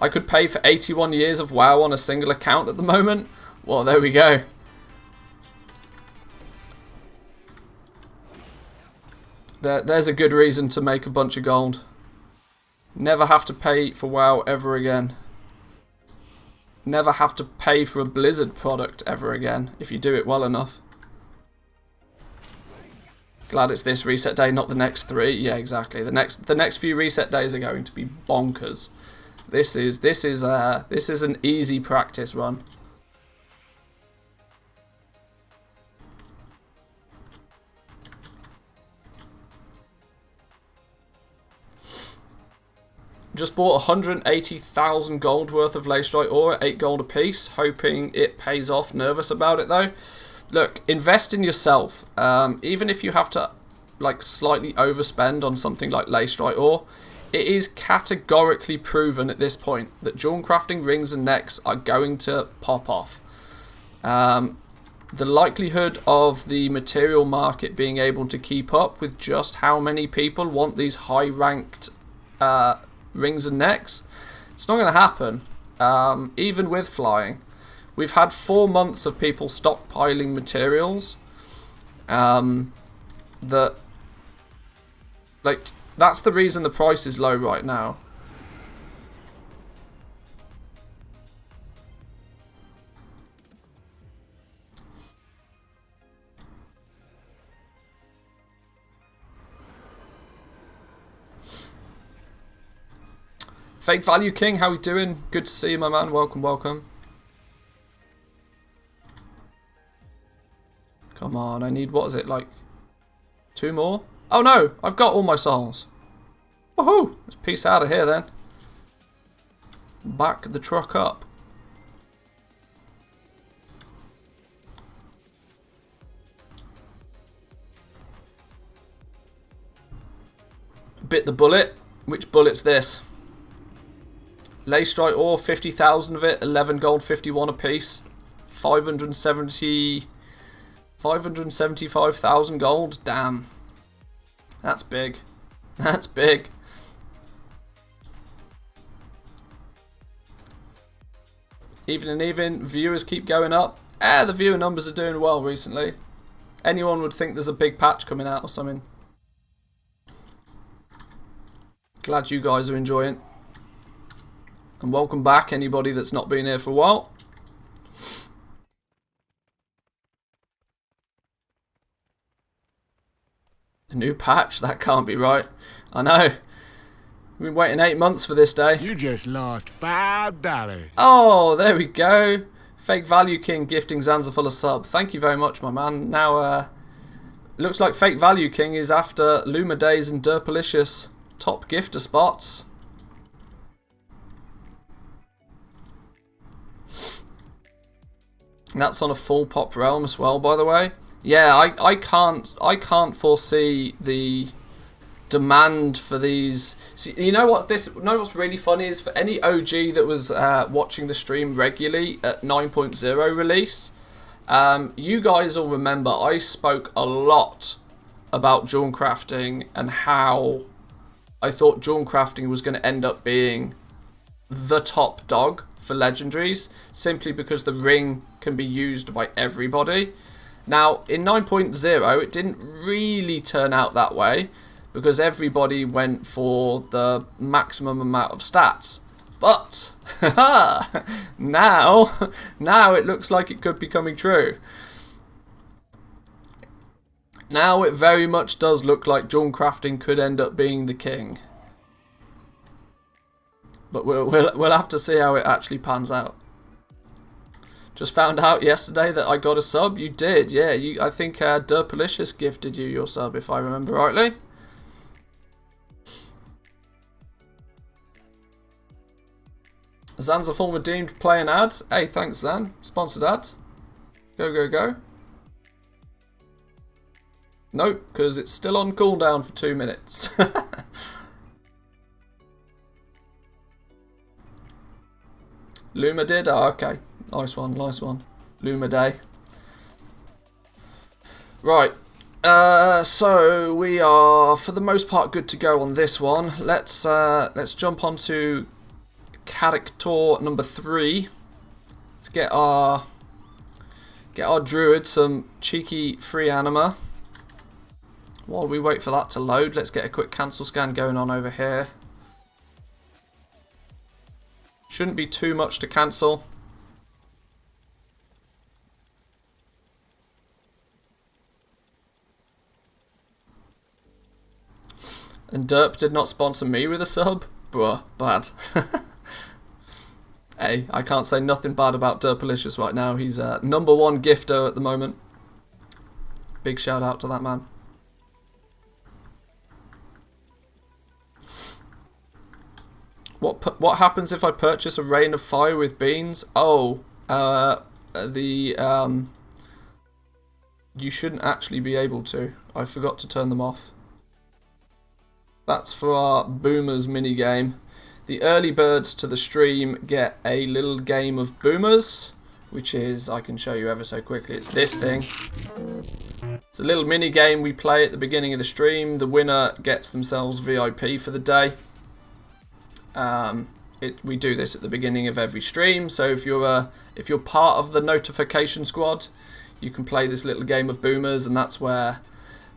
I could pay for 81 years of WoW on a single account at the moment. Well, there we go. There's a good reason to make a bunch of gold. Never have to pay for WoW ever again. Never have to pay for a Blizzard product ever again if you do it well enough. Glad it's this reset day, not the next 3. Yeah, exactly. The next few reset days are going to be bonkers. This is an easy practice run. Just bought 180,000 gold worth of Leystrike ore at 8 gold a piece, hoping it pays off. Nervous about it though. Look, invest in yourself. Even if you have to like slightly overspend on something like Leystrike ore, it is categorically proven at this point that jewel crafting rings and necks are going to pop off. The likelihood of the material market being able to keep up with just how many people want these high ranked rings and necks, it's not going to happen. Even with flying, we've had 4 months of people stockpiling materials. That's the reason the price is low right now. Fake Value King, how we doing? Good to see you, my man. Welcome, welcome. Come on, I need, what is it, like 2 more? Oh no, I've got all my souls. Woohoo! Let's peace out of here then. Back the truck up. Bit the bullet. Which bullet's this? Leystrike ore, 50,000 of it, 11 gold, 51 a piece. 575,000 gold. Damn. That's big. That's big. Even and even, viewers keep going up. The viewer numbers are doing well recently. Anyone would think there's a big patch coming out or something. Glad you guys are enjoying. And welcome back, anybody that's not been here for a while. A new patch? That can't be right. I know. We've been waiting 8 months for this day. You just lost $5. Oh, there we go. Fake Value King gifting Zanzaful a sub. Thank you very much, my man. Now, looks like Fake Value King is after Luma Days and Derpalicious top gifter spots. That's on a full pop realm as well, by the way. Yeah, I can't foresee the demand for these. See, you know what's really funny is, for any OG that was watching the stream regularly at 9.0 release, you guys will remember I spoke a lot about jewel crafting and how I thought jewel crafting was going to end up being the top dog for legendaries, simply because the ring can be used by everybody. Now, in 9.0, it didn't really turn out that way, because everybody went for the maximum amount of stats. But, now it looks like it could be coming true. Now it very much does look like jewel crafting could end up being the king. But we'll have to see how it actually pans out. Just found out yesterday that I got a sub. You did, yeah. I think Derpalicious gifted you your sub, if I remember rightly. Zanzaful redeemed play an ad. Hey, thanks Zan. Sponsored ad. Go, go, go. Nope, because it's still on cooldown for 2 minutes. Luma did? Oh, okay. Nice one, nice one. Luma Day. Right. So we are, for the most part, good to go on this one. Let's jump onto character number 3. Let's get our druid some cheeky free anima. While we wait for that to load, let's get a quick cancel scan going on over here. Shouldn't be too much to cancel. And Derp did not sponsor me with a sub? Bruh, bad. Hey, I can't say nothing bad about Derpalicious right now. He's #1 gifter at the moment. Big shout out to that man. What happens if I purchase a Rain of Fire with beans? Oh, you shouldn't actually be able to. I forgot to turn them off. That's for our Boomers minigame. The early birds to the stream get a little game of Boomers, which is, I can show you ever so quickly, it's this thing. It's a little mini game we play at the beginning of the stream. The winner gets themselves VIP for the day. We do this at the beginning of every stream, so if you're part of the notification squad, you can play this little game of Boomers, and that's where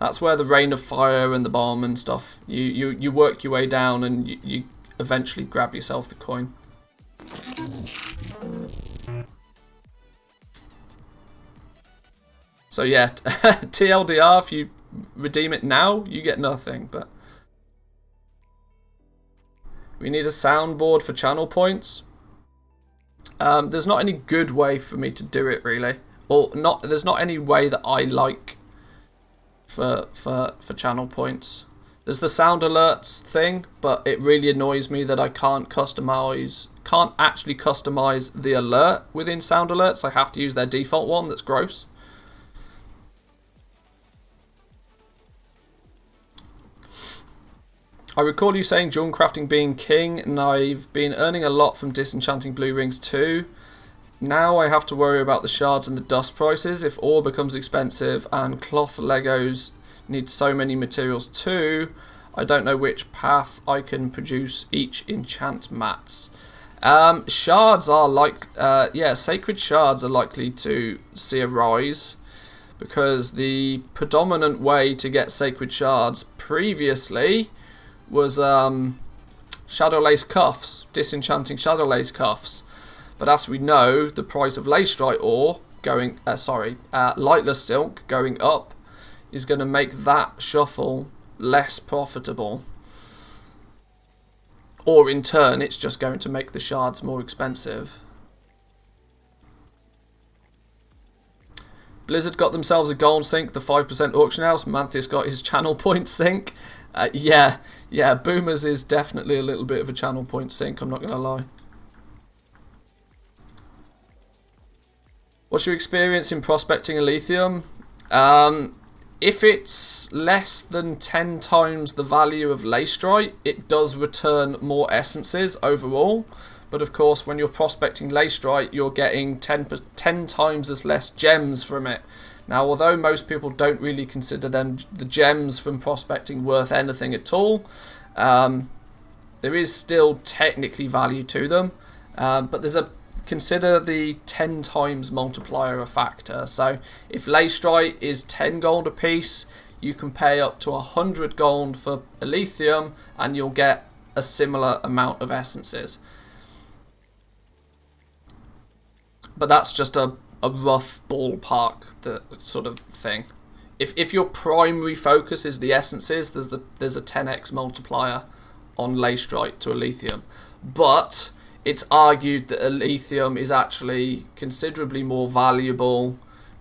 the Rain of Fire and the bomb and stuff. You work your way down, and you eventually grab yourself the coin. So yeah, TLDR, if you redeem it now, you get nothing, but we need a soundboard for channel points. There's not any good way for me to do it, really. Or there's not any way that I like for channel points. There's the sound alerts thing, but it really annoys me that I can't actually customize the alert within sound alerts. I have to use their default one. That's gross. I recall you saying jewel crafting being king, and I've been earning a lot from disenchanting blue rings too. Now I have to worry about the shards and the dust prices if ore becomes expensive and cloth Legos need so many materials too. I don't know which path I can produce each enchant mats. Shards are sacred shards are likely to see a rise, because the predominant way to get sacred shards previously was Shadowlace Cuffs, disenchanting Shadowlace Cuffs. But as we know, the price of Leystrite ore Lightless Silk going up is going to make that shuffle less profitable. Or in turn, it's just going to make the shards more expensive. Blizzard got themselves a gold sink, the 5% auction house. Mantheus got his channel point sink. Yeah, Boomers is definitely a little bit of a channel point sink, I'm not going to lie. What's your experience in prospecting Elysium? If it's less than 10 times the value of Leystrite, it does return more essences overall. But of course, when you're prospecting Leystrite, you're getting 10 times as less gems from it. Now, although most people don't really consider the gems from prospecting worth anything at all, there is still technically value to them. But consider the 10 times multiplier a factor. So if Leystrite is 10 gold a piece, you can pay up to 100 gold for Elysium, and you'll get a similar amount of essences. But that's just a rough ballpark sort of thing. If your primary focus is the essences, there's a 10x multiplier on Leystrite to Elysium. But it's argued that Elysium is actually considerably more valuable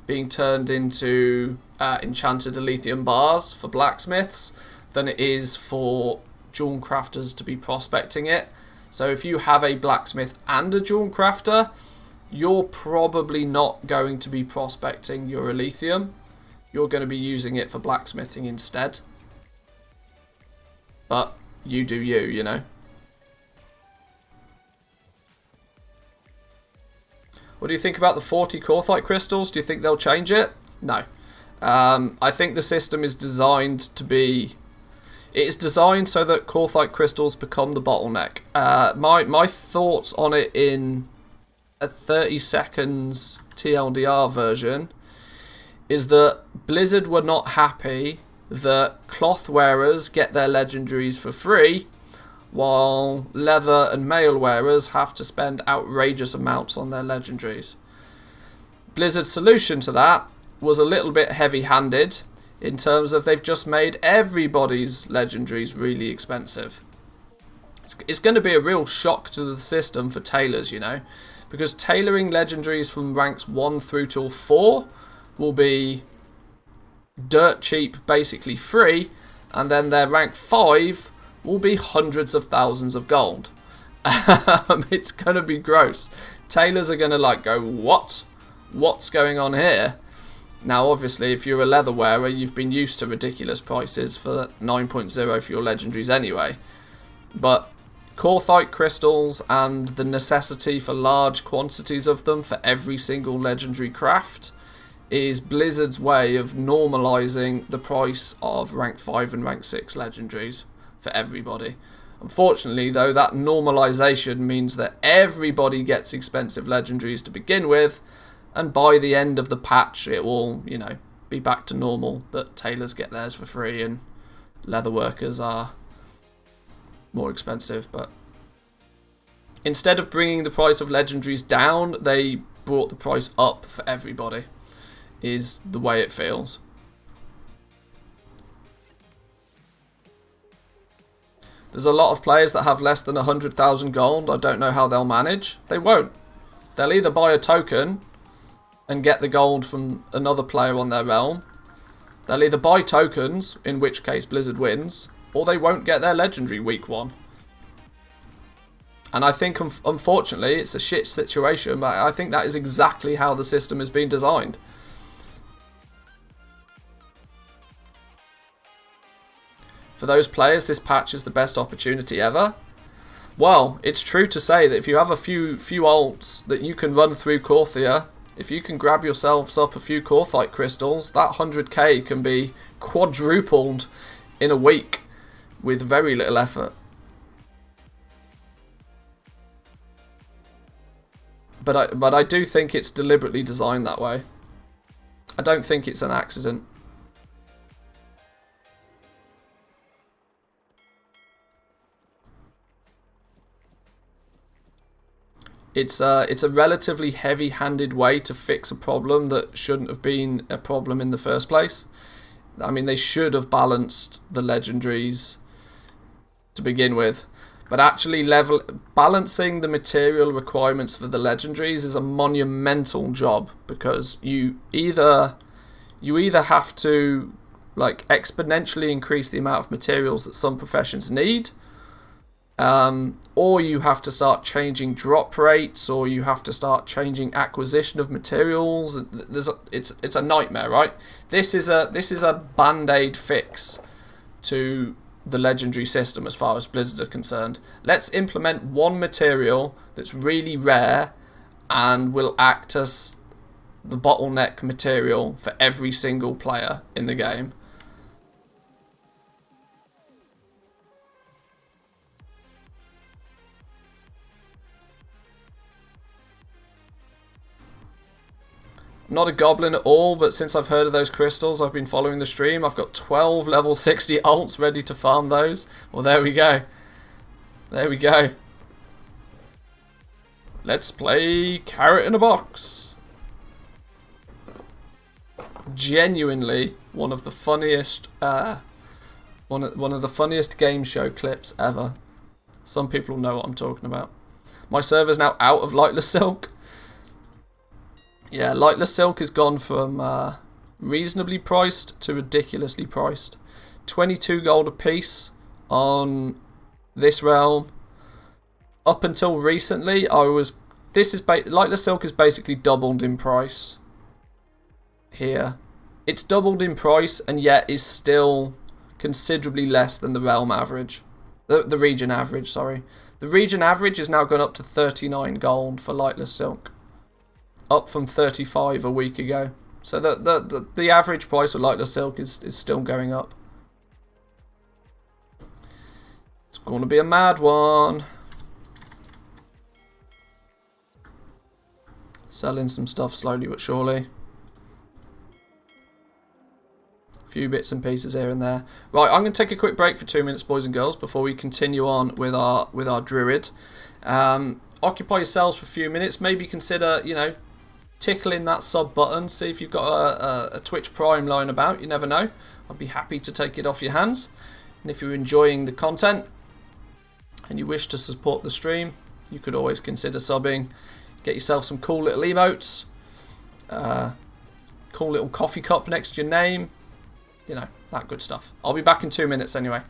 being turned into enchanted Elysium bars for blacksmiths than it is for jewel crafters to be prospecting it. So if you have a blacksmith and a jewel crafter, you're probably not going to be prospecting your Elysium. you're going to be using it for blacksmithing instead. But you do you, you know. What do you think about the 40 Corthite crystals? Do you think they'll change it? No. I think the system is designed to be... It is designed so that Corthite crystals become the bottleneck. My thoughts on it in a 30 seconds TLDR version is that Blizzard were not happy that cloth wearers get their legendaries for free, while leather and mail wearers have to spend outrageous amounts on their legendaries. Blizzard's solution to that was a little bit heavy-handed in terms of they've just made everybody's legendaries really expensive. It's going to be a real shock to the system for tailors, you know, because tailoring legendaries from ranks 1 through till 4 will be dirt cheap, basically free, and then their rank 5 will be hundreds of thousands of gold. It's going to be gross. Tailors are going to like go, what? What's going on here? Now, obviously, if you're a leather wearer, you've been used to ridiculous prices for 9.0 for your legendaries anyway. But Corthite crystals and the necessity for large quantities of them for every single legendary craft is Blizzard's way of normalising the price of rank 5 and rank 6 legendaries for everybody. Unfortunately, though, that normalisation means that everybody gets expensive legendaries to begin with, and by the end of the patch it will, you know, be back to normal, that tailors get theirs for free and leather workers are more expensive. But instead of bringing the price of legendaries down, they brought the price up for everybody, is the way it feels. There's a lot of players that have less than 100,000 gold. I don't know how they'll manage. They won't. They'll either buy a token and get the gold from another player on their realm. They'll either buy tokens, in which case Blizzard wins, or they won't get their legendary week 1. And I think, unfortunately, it's a shit situation, but I think that is exactly how the system has been designed. For those players, this patch is the best opportunity ever. Well, it's true to say that if you have a few ults that you can run through Corthia, if you can grab yourselves up a few Corthite crystals, that 100k can be quadrupled in a week with very little effort. But I do think it's deliberately designed that way. I don't think it's an accident. It's a relatively heavy-handed way to fix a problem that shouldn't have been a problem in the first place. I mean, they should have balanced the legendaries to begin with, but actually balancing the material requirements for the legendaries is a monumental job, because you either have to like exponentially increase the amount of materials that some professions need, or you have to start changing drop rates, or you have to start changing acquisition of materials. It's a nightmare, right? This is a band-aid fix to the legendary system as far as Blizzard are concerned. Let's implement one material that's really rare and will act as the bottleneck material for every single player in the game. Not a goblin at all, but since I've heard of those crystals, I've been following the stream. I've got 12 level 60 alts ready to farm those. Well, there we go. There we go. Let's play Carrot in a Box. Genuinely one of the funniest one of the funniest game show clips ever. Some people know what I'm talking about. My server's now out of Lightless Silk. Yeah, Lightless Silk has gone from reasonably priced to ridiculously priced. 22 gold a piece on this realm. Up until recently, Lightless Silk is basically doubled in price here. It's doubled in price and yet is still considerably less than the realm average. The region average, sorry. The region average is now gone up to 39 gold for lightless silk, up from 35 a week ago. So the average price of lightless silk is still going up. It's going to be a mad one. Selling some stuff slowly but surely. Few bits and pieces here and there. Right, I'm going to take a quick break for 2 minutes, boys and girls, before we continue on with our druid. Occupy yourselves for a few minutes. Maybe consider, you know, tickling that sub button. See if you've got a Twitch Prime lying about. You never know. I'd be happy to take it off your hands. And if you're enjoying the content and you wish to support the stream, you could always consider subbing. Get yourself some cool little emotes. Cool little coffee cup next to your name. You know, that good stuff. I'll be back in 2 minutes anyway.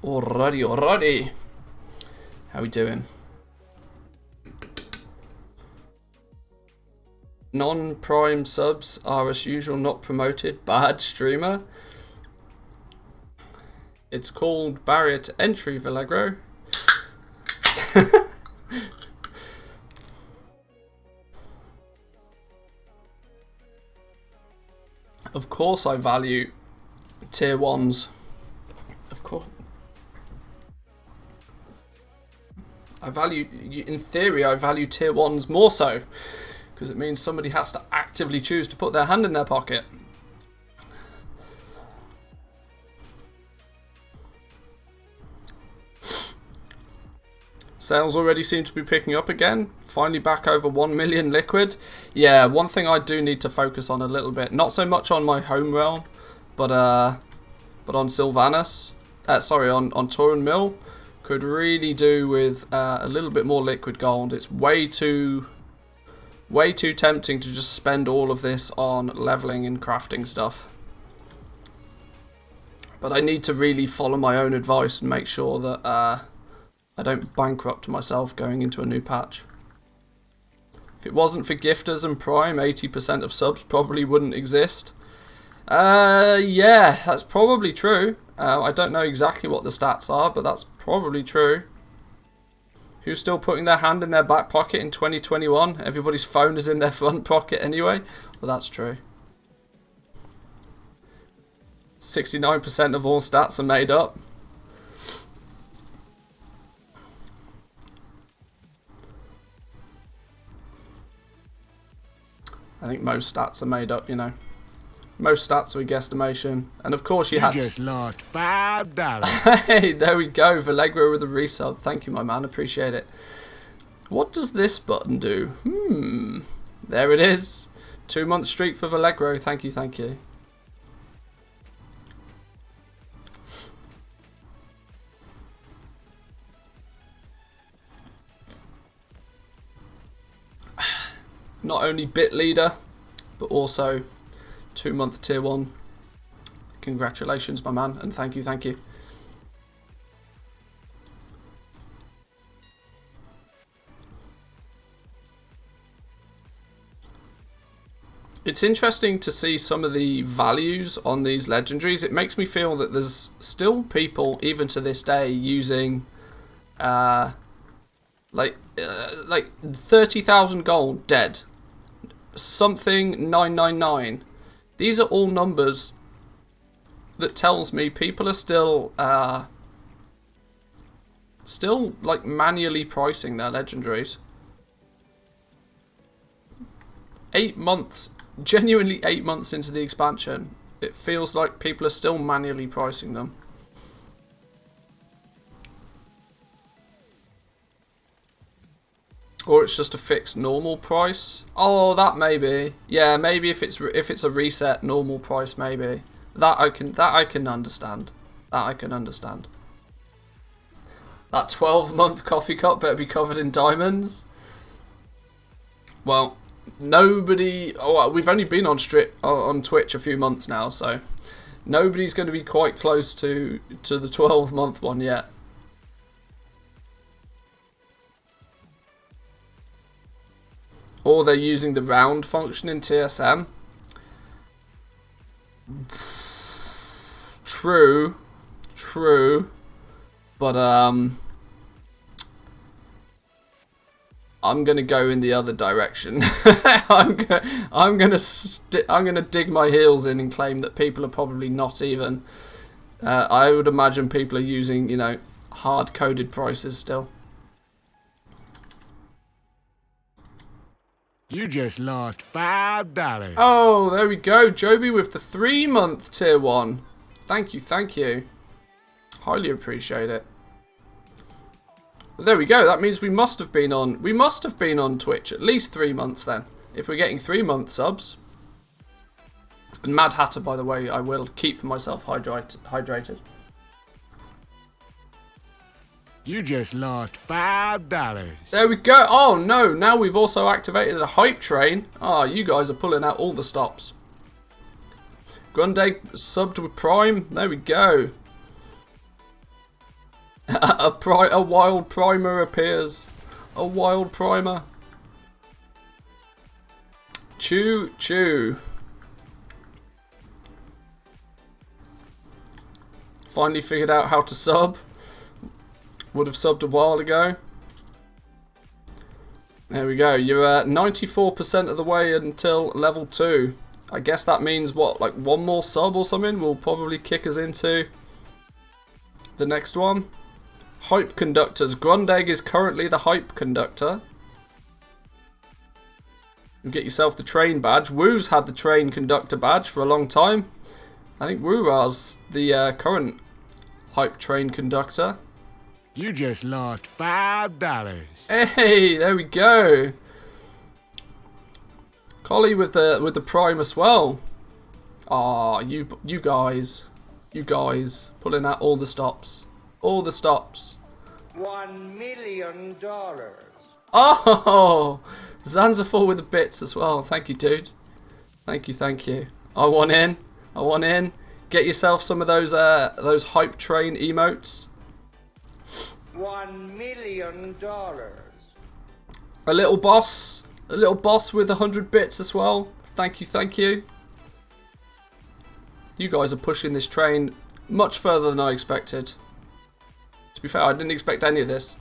Alrighty. How we doing? Non-prime subs are as usual not promoted. Bad streamer. It's called barrier to entry, Vallegro. Of course I value tier 1s. Of course. In theory, I value tier 1s more so. Because it means somebody has to actively choose to put their hand in their pocket. Sales already seem to be picking up again. Finally back over 1 million liquid. Yeah, one thing I do need to focus on a little bit. Not so much on my home realm, but on Sylvanas. Sorry, on Tauren Mill. Could really do with a little bit more liquid gold. It's way too tempting to just spend all of this on leveling and crafting stuff. But I need to really follow my own advice and make sure that I don't bankrupt myself going into a new patch. If it wasn't for gifters and Prime, 80% of subs probably wouldn't exist. Yeah, that's probably true. I don't know exactly what the stats are, but that's probably true. Who's still putting their hand in their back pocket in 2021? Everybody's phone is in their front pocket anyway. Well, that's true. 69% of all stats are made up. I think most stats are made up, you know. Most stats are a guesstimation. And of course you had... just lost $5. Hey, there we go. Vallegro with a resub. Thank you, my man. Appreciate it. What does this button do? There it is. 2-month streak for Vallegro. Thank you, thank you. Not only bit leader, but also 2-month tier 1. Congratulations, my man, and thank you, thank you. It's interesting to see some of the values on these legendaries. It makes me feel that there's still people, even to this day, using like 30,000 gold dead. Something 999. These are all numbers that tells me people are still like manually pricing their legendaries. 8 months, genuinely 8 months into the expansion, it feels like people are still manually pricing them. Or it's just a fixed normal price. Oh, that maybe. Yeah, maybe if it's a reset normal price, maybe. That I can understand. That I can understand. That 12-month coffee cup better be covered in diamonds. Well, nobody. Oh, we've only been on Twitch a few months now, so nobody's going to be quite close to the 12-month one yet. Or they're using the round function in TSM. True. But I'm gonna go in the other direction. I'm gonna dig my heels in and claim that people are probably not even. I would imagine people are using, you know, hard-coded prices still. You just lost $5. Oh, there we go. Joby with the 3-month tier 1. Thank you, thank you. Highly appreciate it. There we go. That means we must have been on Twitch at least 3 months then. If we're getting 3-month subs. And Mad Hatter, by the way, I will keep myself hydrated. You just lost $5. There we go. Oh no, now we've also activated a hype train. Ah, you guys are pulling out all the stops. Grunde subbed with Prime. There we go. A wild primer appears. A wild primer. Choo choo. Finally figured out how to sub. Would have subbed a while ago. There we go. You're 94% of the way until level 2. I guess that means what, like one more sub or something will probably kick us into the next one. Hype conductors. Grundegg is currently the hype conductor. You get yourself the train badge. Woo's had the train conductor badge for a long time. I think Woora's the current hype train conductor. You just lost $5. Hey, there we go. Collie with the prime as well. Ah, you guys pulling out all the stops. All the stops. $1 million. Oh, Zanzaful with the bits as well. Thank you, dude. Thank you. I want in. Get yourself some of those hype train emotes. $1 million. A little boss with 100 bits as well. Thank you. You guys are pushing this train much further than I expected. To be fair, I didn't expect any of this.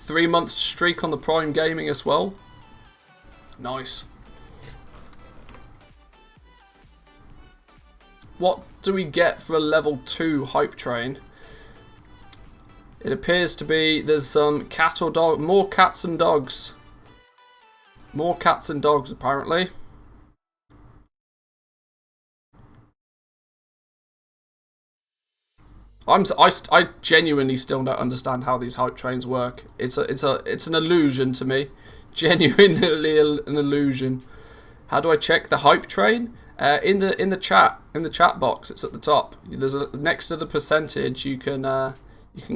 3-month streak on the Prime Gaming as well. Nice. What do we get for a level 2 hype train? It appears to be there's some cat or dog, more cats and dogs. More cats and dogs apparently. I genuinely still don't understand how these hype trains work. It's an illusion to me. Genuinely an illusion. How do I check the hype train? In the chat box, it's at the top. There's next to the percentage. You can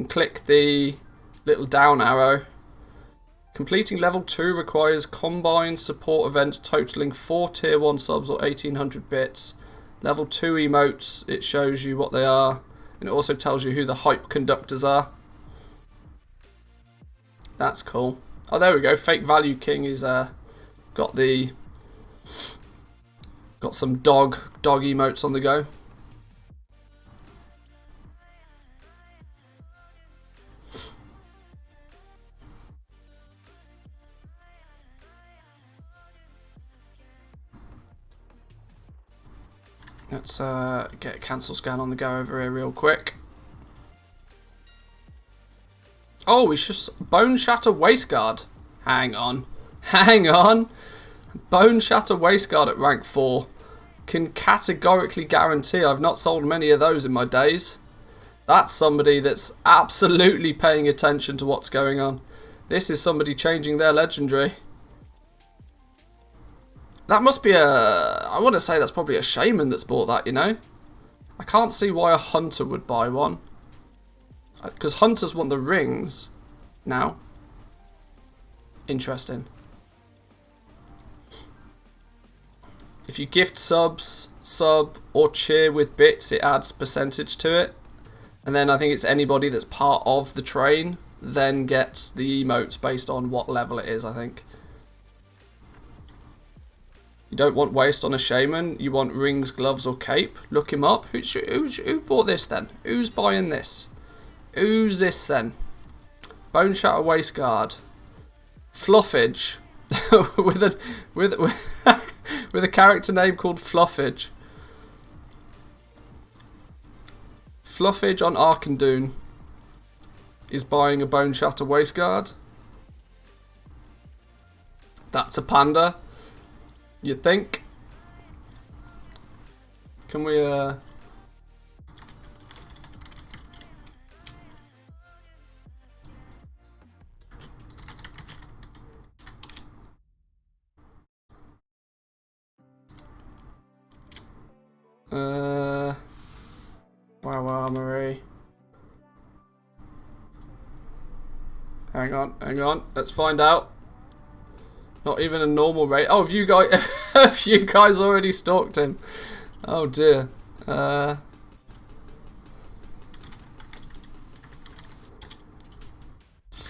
click the little down arrow. Completing level 2 requires combined support events totaling 4 tier 1 subs or 1800 bits. Level 2 emotes, it shows you what they are, and it also tells you who the hype conductors are. That's cool. Oh, there we go. Fake Value King is got some dog emotes on the go. Let's get a cancel scan on the go over here real quick. Oh, it's just Bone Shatter Waistguard. Hang on. Bone Shatter Waistguard at rank 4. Can categorically guarantee I've not sold many of those in my days. That's somebody that's absolutely paying attention to what's going on. This is somebody changing their legendary. That must be I want to say that's probably a shaman that's bought that, you know? I can't see why a hunter would buy one. Because hunters want the rings now. Interesting. If you gift subs, sub, or cheer with bits, it adds percentage to it. And then I think it's anybody that's part of the train then gets the emotes based on what level it is, I think. You don't want waste on a shaman. You want rings, gloves, or cape. Look him up. Who bought this then? Who's buying this? Who's this then? Bone Shatter Waistguard. Fluffage. with a character name called Fluffage. Fluffage on Arkandoon is buying a Bone Shatter Waistguard. That's a panda. You think? Can we wow, Marie. Hang on. Let's find out. Not even a normal rate. Oh, have you guys already stalked him? Oh dear.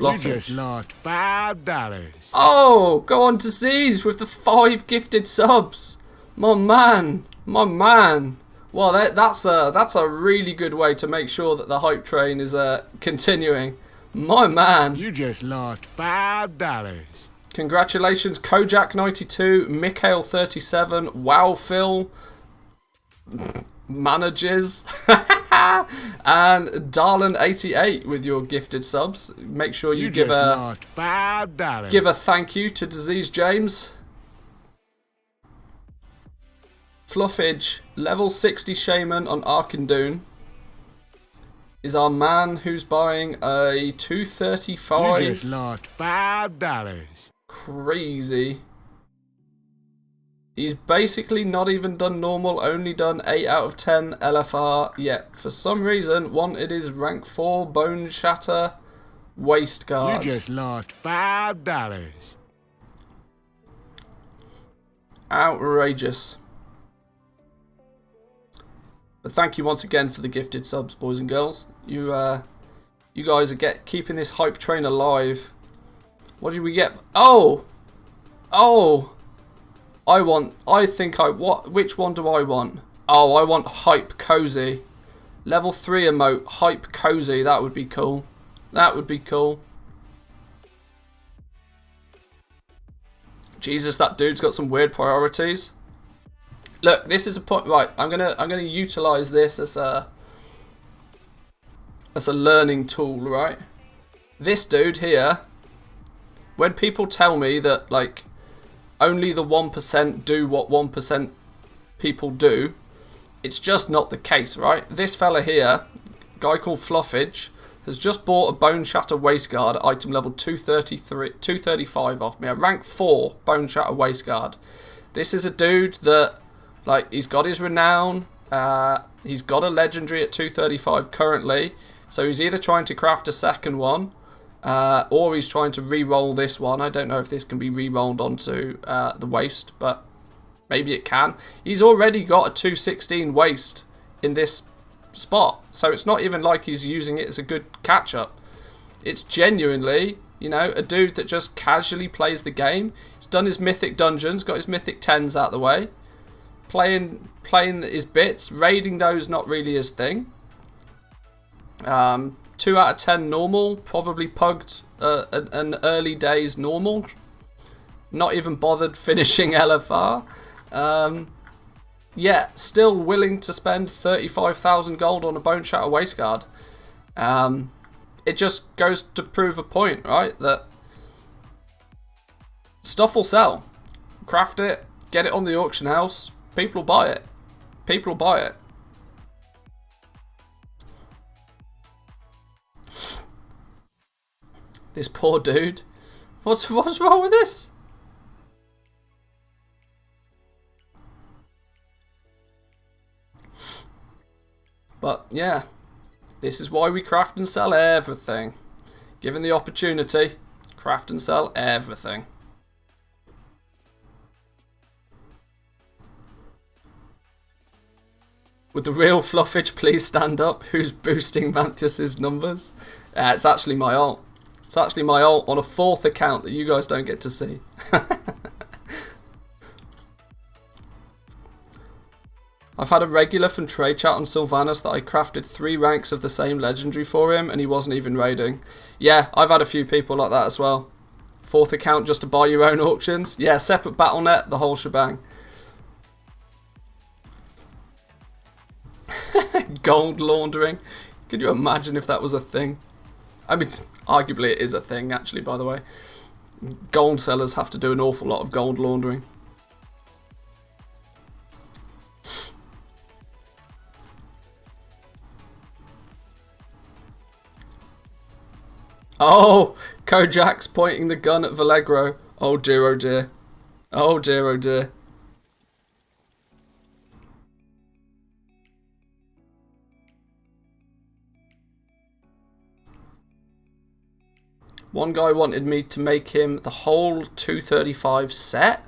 You just Fluffage. lost $5. Oh, go on Disease with the 5 gifted subs. My man, my man. Well, that's a really good way to make sure that the hype train is continuing. My man. You just lost $5. Congratulations, Kojak92, Mikhail37, Wow Phil, Managers, and Darlin88 with your gifted subs. Make sure you give just a lost $5. give a thank you to Disease James. Fluffage, level 60 Shaman on Arkindoon is our man who's buying a 235. You just lost $5. Crazy. He's basically not even done normal, only done 8 out of 10 LFR, yet for some reason wanted his rank 4 Bone Shatter Waist Guard. You just lost $5. Outrageous. But thank you once again for the gifted subs, boys and girls. You guys are keeping this hype train alive. What did we get? Oh! Which one do I want? Oh, I want Hype Cozy. Level 3 emote, Hype Cozy. That would be cool. That would be cool. Jesus, that dude's got some weird priorities. Look, this is a point. Right, I'm gonna utilize this as a learning tool, right? This dude here, when people tell me that like only the 1% do what 1% people do, it's just not the case, right? This fella here, guy called Fluffage, has just bought a Bone Shatter Waistguard at item level 235 off me. A rank 4 Bone Shatter Waistguard. This is a dude that, like, he's got his renown, he's got a legendary at 235 currently, so he's either trying to craft a second one, or he's trying to re-roll this one. I don't know if this can be re-rolled onto the waist, but maybe it can. He's already got a 216 waist in this spot, so it's not even like he's using it as a good catch-up. It's genuinely, you know, a dude that just casually plays the game. He's done his mythic dungeons, got his mythic 10s out of the way, playing his bits, raiding those not really his thing. 2 out of 10 normal, probably pugged an early days normal. Not even bothered finishing LFR. Yeah, still willing to spend 35,000 gold on a Bone Shatter Waistguard. It just goes to prove a point, right? That stuff will sell. Craft it, get it on the auction house. People will buy it. People will buy it. This poor dude. What's wrong with this? But yeah, this is why we craft and sell everything. Given the opportunity, craft and sell everything. Would the real Fluffage please stand up? Who's boosting Mantius's numbers? It's actually my ult. It's actually my ult on a 4th account that you guys don't get to see. I've had a regular from trade chat on Sylvanas that I crafted 3 ranks of the same legendary for him and he wasn't even raiding. Yeah, I've had a few people like that as well. 4th account just to buy your own auctions. Yeah, separate Battle.net, the whole shebang. Gold laundering. Could you imagine if that was a thing? I mean, arguably it is a thing, actually, by the way. Gold sellers have to do an awful lot of gold laundering. Oh, Kojak's pointing the gun at Vallegro. Oh dear, oh dear. Oh dear, oh dear. One guy wanted me to make him the whole 235 set.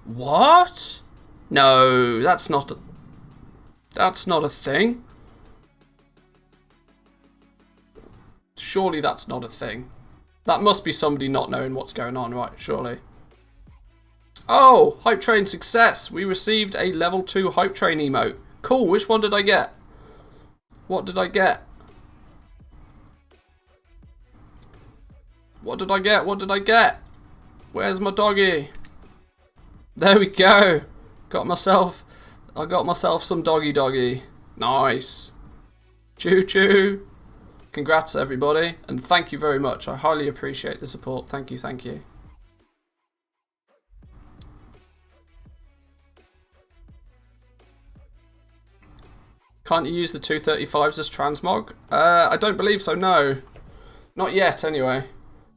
What? No, that's not a thing. Surely that's not a thing. That must be somebody not knowing what's going on, right? Surely. Oh, Hype Train success. We received a level 2 Hype Train emote. Cool, which one did I get? What did I get? What did I get? What did I get? Where's my doggy? There we go. I got myself some doggy. Nice. Choo choo. Congrats everybody, and thank you very much. I highly appreciate the support. Thank you, thank you. Can't you use the 235s as transmog? I don't believe so, no. Not yet, anyway.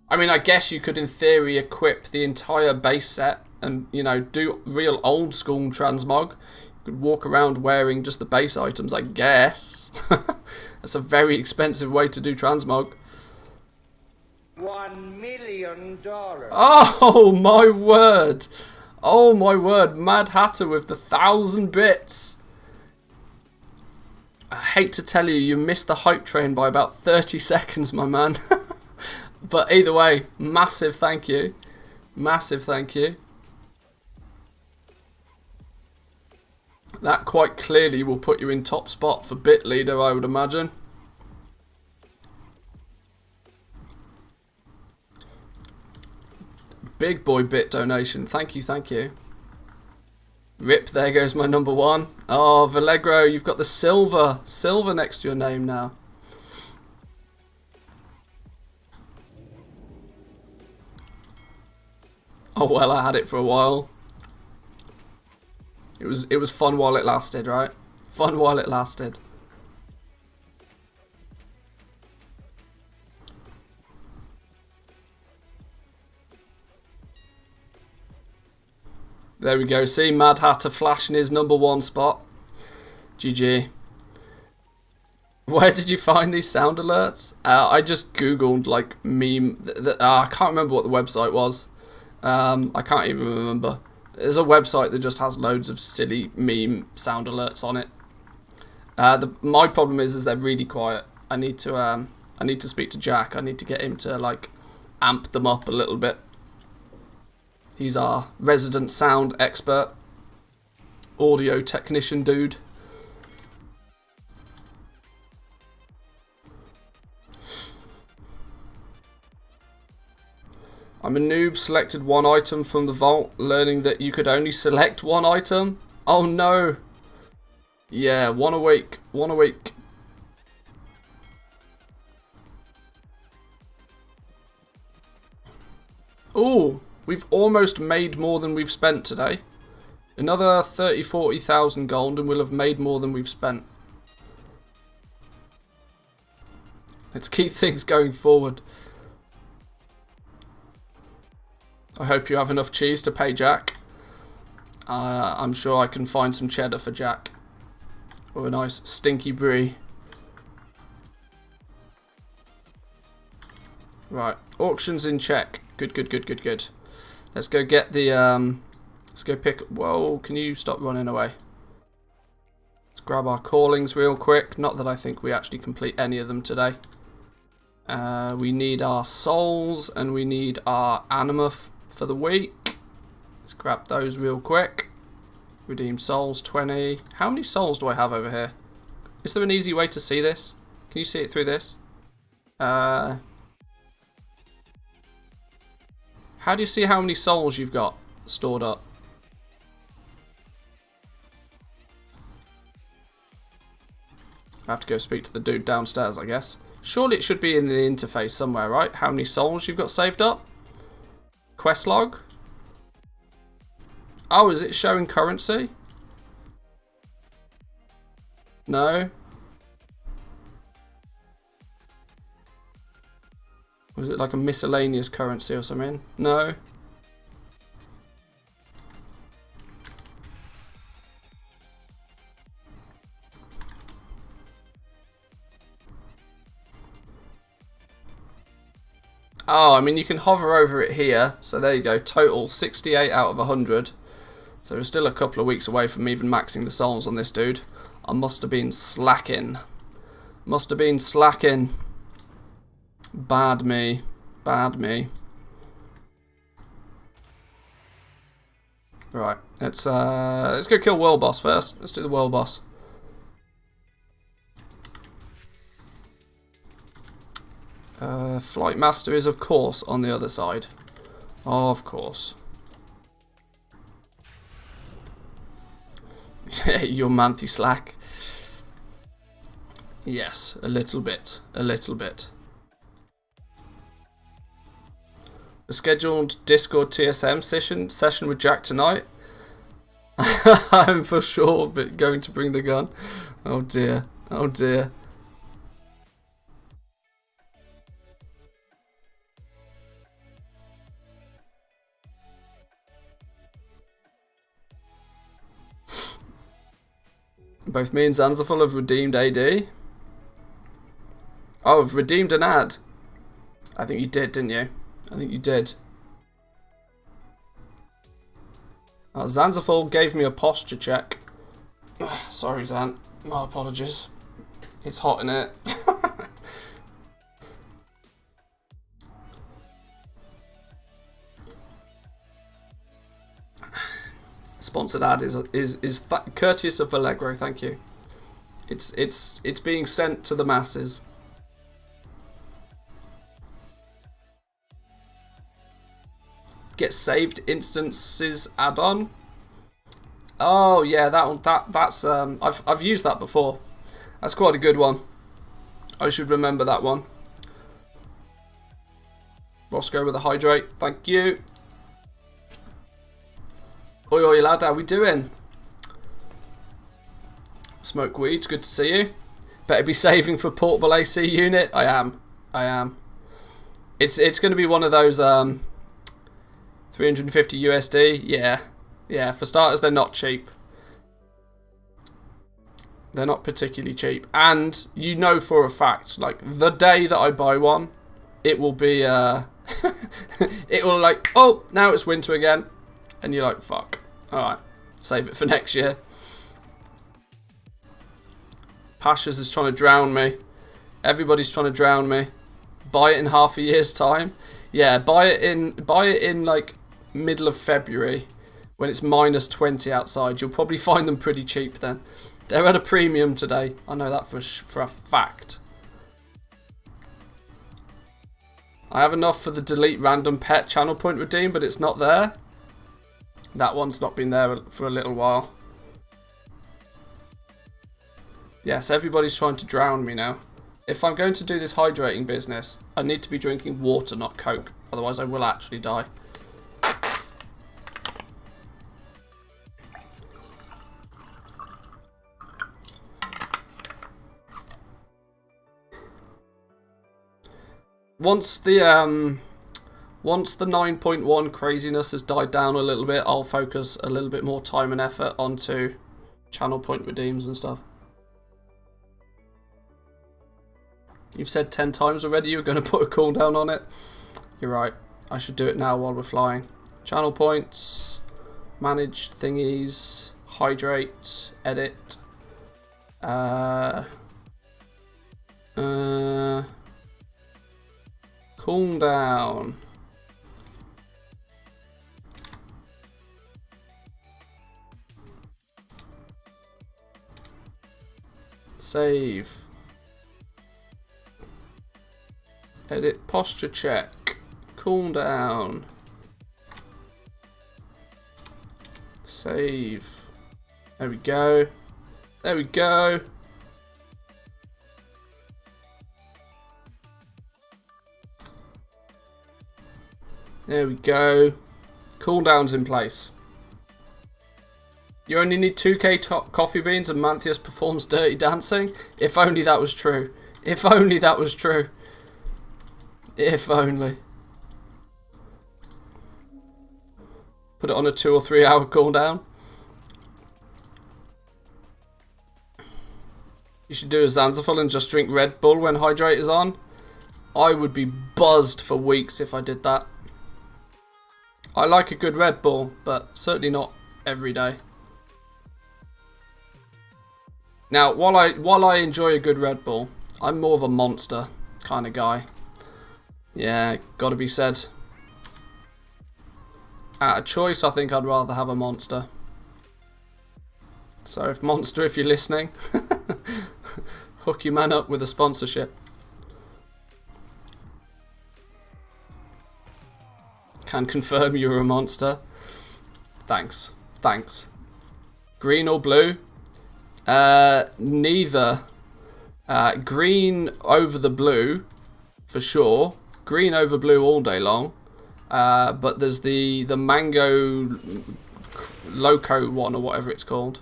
I mean, I guess you could, in theory, equip the entire base set and, you know, do real old school transmog. You could walk around wearing just the base items, I guess. That's a very expensive way to do transmog. $1 million. Oh, my word. Oh, my word. Mad Hatter with the 1,000 bits. I hate to tell you, you missed the hype train by about 30 seconds, my man. But either way, massive thank you. Massive thank you. That quite clearly will put you in top spot for bit leader, I would imagine. Big boy bit donation. Thank you, thank you. Rip, there goes my number 1. Oh, Vallegro, you've got the silver next to your name now. Oh well, I had it for a while. It was fun while it lasted, right? Fun while it lasted. There we go. See, Mad Hatter flashing his number 1 spot. GG. Where did you find these sound alerts? I just googled like meme. I can't remember what the website was. I can't even remember. There's a website that just has loads of silly meme sound alerts on it. My problem is they're really quiet. I need to speak to Jack. I need to get him to like amp them up a little bit. He's our resident sound expert, audio technician dude. I'm a noob, selected 1 item from the vault, learning that you could only select 1 item. Oh no. Yeah, 1 a week. 1 a week. Ooh, we've almost made more than we've spent today. Another 40,000 gold and we'll have made more than we've spent. Let's keep things going forward. I hope you have enough cheese to pay Jack. I'm sure I can find some cheddar for Jack. Or a nice stinky brie. Right, auctions in check. Good. Let's go get the, let's go pick, whoa, can you stop running away? Let's grab our callings real quick. Not that I think we actually complete any of them today. We need our souls and we need our anima for the week. Let's grab those real quick. Redeem souls 20. How many souls do I have over here? Is there an easy way to see this? Can you see it through this? How do you see how many souls you've got stored up? I have to go speak to the dude downstairs, I guess. Surely it should be in the interface somewhere, right? How many souls you've got saved up? Quest log? Oh, is it showing currency? No? Was it like a miscellaneous currency or something? No? Oh, I mean, you can hover over it here. So there you go. Total 68 out of 100. So we're still a couple of weeks away from even maxing the souls on this dude. I must have been slacking. Must have been slacking. Bad me. Bad me. Right, let's go kill world boss first. Let's do the world boss. Flight master is of course on the other side. Of course. Your Manthy slack. Yes, a little bit. A little bit. The scheduled Discord TSM session with Jack tonight. I'm for sure going to bring the gun. Oh dear. Oh dear. Both me and Zanzaful have redeemed AD. Oh, I've redeemed an ad. I think you did, didn't you? I think you did. Zanzaful gave me a posture check. Sorry, Zan. My apologies. It's hot in it. Sponsored ad is courteous of Allegro. Thank you. It's being sent to the masses. Get saved instances add-on. Oh yeah, that's I've used that before. That's quite a good one. I should remember that one. Roscoe with a hydrate. Thank you. Oi oi lad, how we doing? Smoke weed, good to see you. Better be saving for portable AC unit. I am. It's going to be one of those 350 USD. Yeah. For starters, they're not cheap. They're not particularly cheap, and you know for a fact, like the day that I buy one, it will be it will like, oh, now it's winter again, and you're like, fuck. All right, save it for next year. Pashas is trying to drown me. Everybody's trying to drown me. Buy it in half a year's time. Yeah, buy it in like middle of February when it's -20 outside. You'll probably find them pretty cheap then. They're at a premium today. I know that for a fact. I have enough for the delete random pet channel point redeem, but it's not there. That one's not been there for a little while. Yes, everybody's trying to drown me now. If I'm going to do this hydrating business, I need to be drinking water, not Coke. Otherwise I will actually die. Once the 9.1 craziness has died down a little bit, I'll focus a little bit more time and effort onto channel point redeems and stuff. You've said 10 times already you're going to put a cooldown on it. You're right. I should do it now while we're flying. Channel points, manage thingies, hydrate, edit. Cooldown. Save. Edit posture check. Cooldown. Save. There we go. There we go. There we go. Cooldown's in place. You only need 2k coffee beans and Manthias performs Dirty Dancing? If only that was true. If only that was true. If only. Put it on a 2 or 3 hour cooldown. You should do a Zanzaful and just drink Red Bull when hydrate is on. I would be buzzed for weeks if I did that. I like a good Red Bull, but certainly not every day. Now, while I enjoy a good Red Bull, I'm more of a Monster kind of guy. Yeah, gotta be said. Out of choice, I think I'd rather have a monster. So if Monster, if you're listening, hook your man up with a sponsorship. Can confirm you're a monster. Thanks. Thanks. Green or blue? Neither. Green over the blue, for sure. Green over blue all day long. But there's the mango loco one or whatever it's called.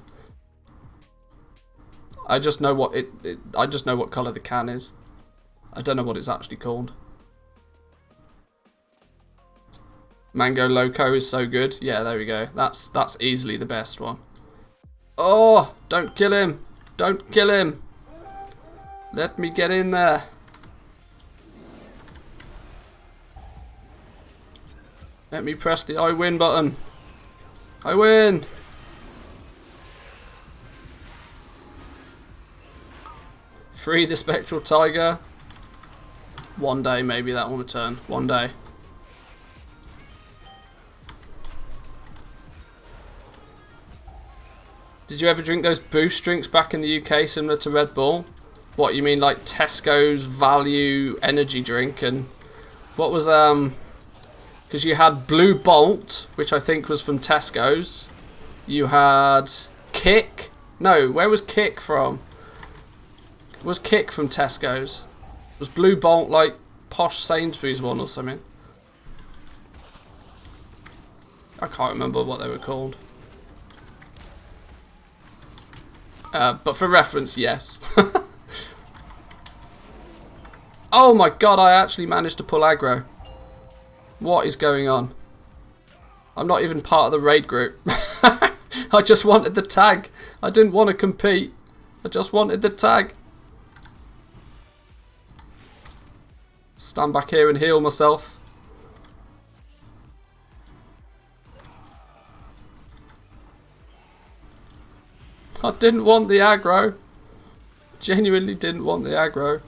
I just know what I just know what colour the can is. I don't know what it's actually called. Mango Loco is so good. Yeah, there we go. That's easily the best one. Oh, don't kill him. Don't kill him. Let me get in there. Let me press the I win button. I win. Free the spectral tiger. One day maybe that will return. One day. Did you ever drink those boost drinks back in the UK similar to Red Bull? What, you mean like Tesco's value energy drink? And what was because you had Blue Bolt, which I think was from Tesco's. You had Kick. No, where was Kick from? Was Kick from Tesco's? Was Blue Bolt like posh Sainsbury's one or something? I can't remember what they were called. But for reference, yes. Oh my god, I actually managed to pull aggro. What is going on? I'm not even part of the raid group. I just wanted the tag. I didn't want to compete. I just wanted the tag. Stand back here and heal myself. I didn't want the aggro. Genuinely didn't want the aggro.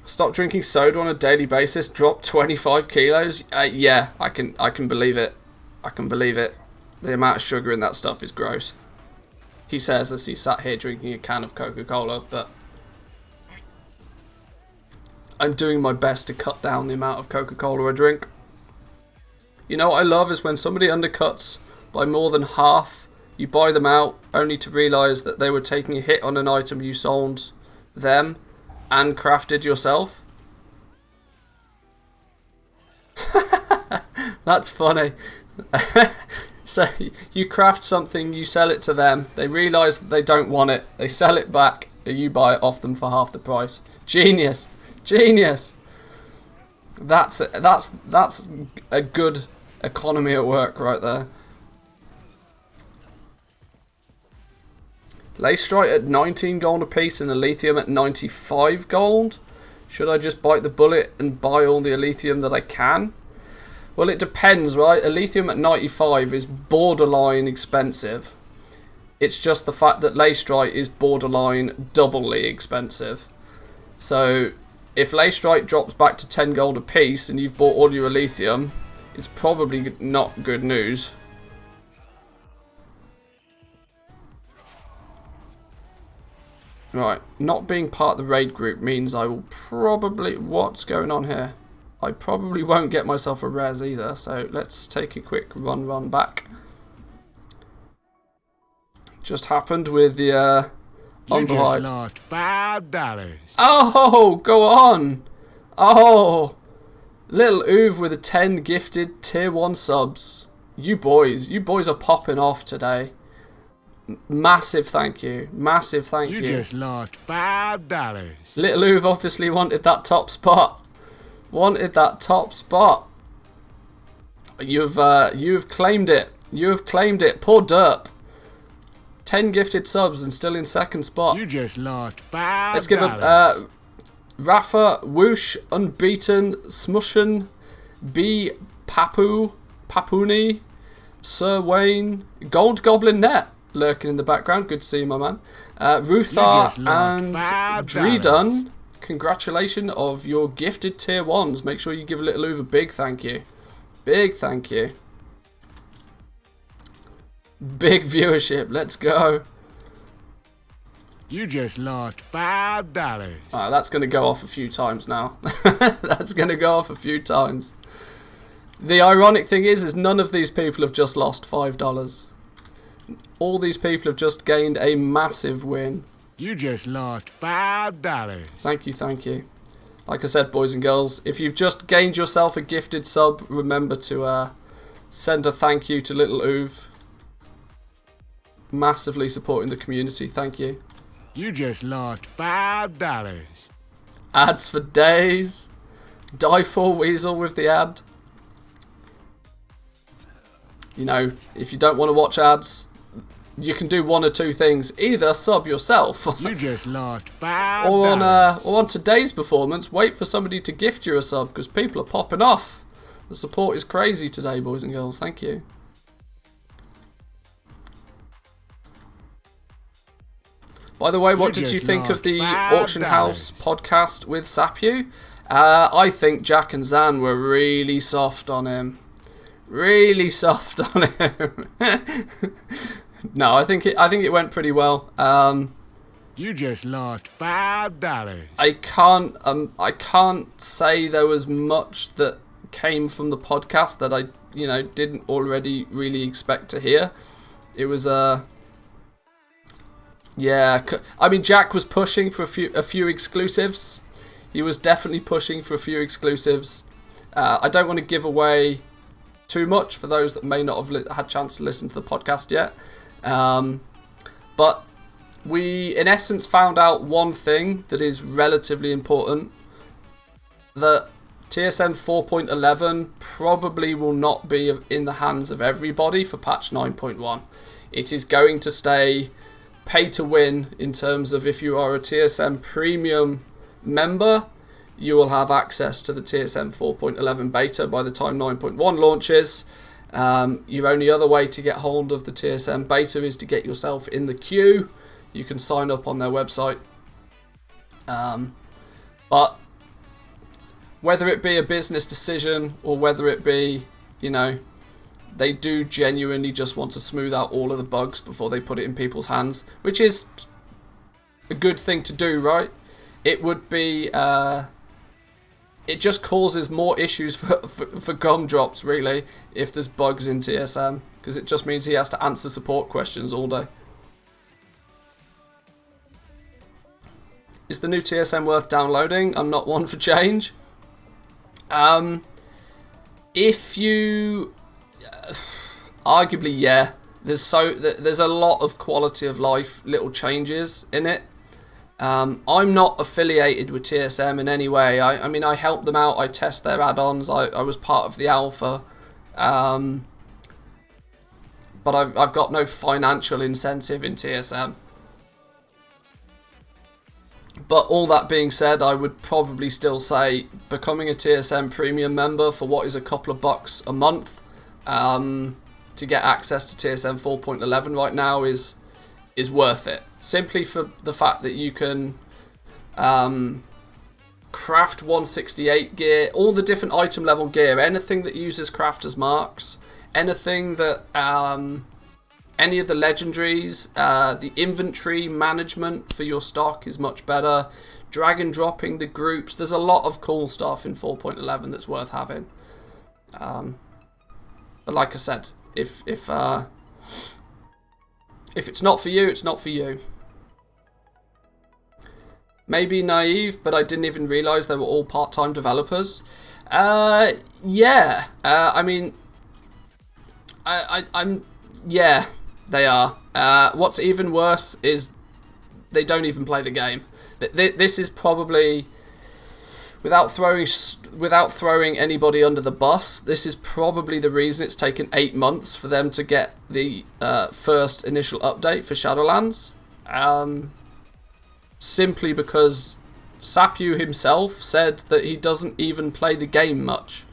Stop drinking soda on a daily basis. Drop 25 kilos. Yeah, I can believe it. I can believe it. The amount of sugar in that stuff is gross. He says as he sat here drinking a can of Coca-Cola, but I'm doing my best to cut down the amount of Coca-Cola I drink. You know what I love is when somebody undercuts by more than half, you buy them out only to realise that they were taking a hit on an item you sold them and crafted yourself. That's funny. So you craft something, you sell it to them, they realise that they don't want it, they sell it back, and you buy it off them for half the price. Genius. Genius. That's a good economy at work right there. Lacestrite at 19 gold a piece and Elithium at 95 gold. Should I just bite the bullet and buy all the Elithium that I can? Well, it depends, right? Elithium at 95 is borderline expensive. It's just the fact that Lacestrite is borderline doubly expensive. So if Lacestrite drops back to 10 gold a piece and you've bought all your Elithium, it's probably not good news. Right, not being part of the raid group means I will probably... What's going on here? I probably won't get myself a res either, so let's take a quick run back. Just happened with the You just lost $5. Oh, go on. Oh, little Uve with a 10 gifted tier 1 subs. You boys are popping off today. Massive thank you. Massive thank you. You just lost $5. Little Uve obviously wanted that top spot. Wanted that top spot. You've claimed it. You have claimed it. Poor Derp. 10 gifted subs and still in second spot. You just lost $5. Let's give a Rafa, Whoosh, Unbeaten, Smushin, B, Papuni, Sir Wayne, Gold Goblin Net lurking in the background. Good to see you, my man. Ruthar and Dredun. congratulations of your gifted tier 1s. Make sure you give Little Uve a big thank you. Big thank you. Big viewership. Let's go. You just lost $5. Alright, that's going to go off a few times now. That's going to go off a few times. The ironic thing is none of these people have just lost $5. All these people have just gained a massive win. You just lost $5. Thank you, thank you. Like I said, boys and girls, if you've just gained yourself a gifted sub, remember to send a thank you to Little Uve. Massively supporting the community, thank you. You just lost $5. Ads for days. Die for Weasel with the ad. You know, if you don't want to watch ads, you can do one or two things. Either sub yourself. You just lost $5. or on today's performance, wait for somebody to gift you a sub, because people are popping off. The support is crazy today, boys and girls. Thank you. By the way, what did you think of the Auction House podcast with Sapyu? I think Jack and Zan were really soft on him. Really soft on him. No, I think it went pretty well. You just lost $5. I can't say there was much that came from the podcast that I didn't already really expect to hear. It was yeah, I mean, Jack was pushing for a few exclusives. He was definitely pushing for a few exclusives. I don't want to give away too much for those that may not have had a chance to listen to the podcast yet. But we, in essence, found out one thing that is relatively important. That TSM 4.11 probably will not be in the hands of everybody for patch 9.1. It is going to stay pay to win in terms of if you are a TSM premium member, you will have access to the TSM 4.11 beta by the time 9.1 launches. Your only other way to get hold of the TSM beta is to get yourself in the queue. You can sign up on their website. But whether it be a business decision or whether it be, they do genuinely just want to smooth out all of the bugs before they put it in people's hands, which is a good thing to do, right? It would be, it just causes more issues for Gumdrops, really, if there's bugs in TSM, because it just means he has to answer support questions all day. Is the new TSM worth downloading? I'm not one for change. If you... arguably, yeah. There's a lot of quality of life little changes in it. I'm not affiliated with TSM in any way. I mean, I help them out. I test their add-ons. I was part of the alpha. But I've got no financial incentive in TSM. But all that being said, I would probably still say becoming a TSM premium member for what is a couple of bucks a month to get access to TSM 4.11 right now is worth it. Simply for the fact that you can craft 168 gear, all the different item level gear, anything that uses crafters marks, anything that any of the legendaries, the inventory management for your stock is much better. Drag and dropping the groups, there's a lot of cool stuff in 4.11 that's worth having. But like I said, if it's not for you, it's not for you. Maybe naive, but I didn't even realise they were all part-time developers. Yeah. I mean, I'm yeah, they are. What's even worse is they don't even play the game. This is probably, without throwing anybody under the bus, this is probably the reason it's taken 8 months for them to get the first initial update for Shadowlands. Simply because Sapyu himself said that he doesn't even play the game much.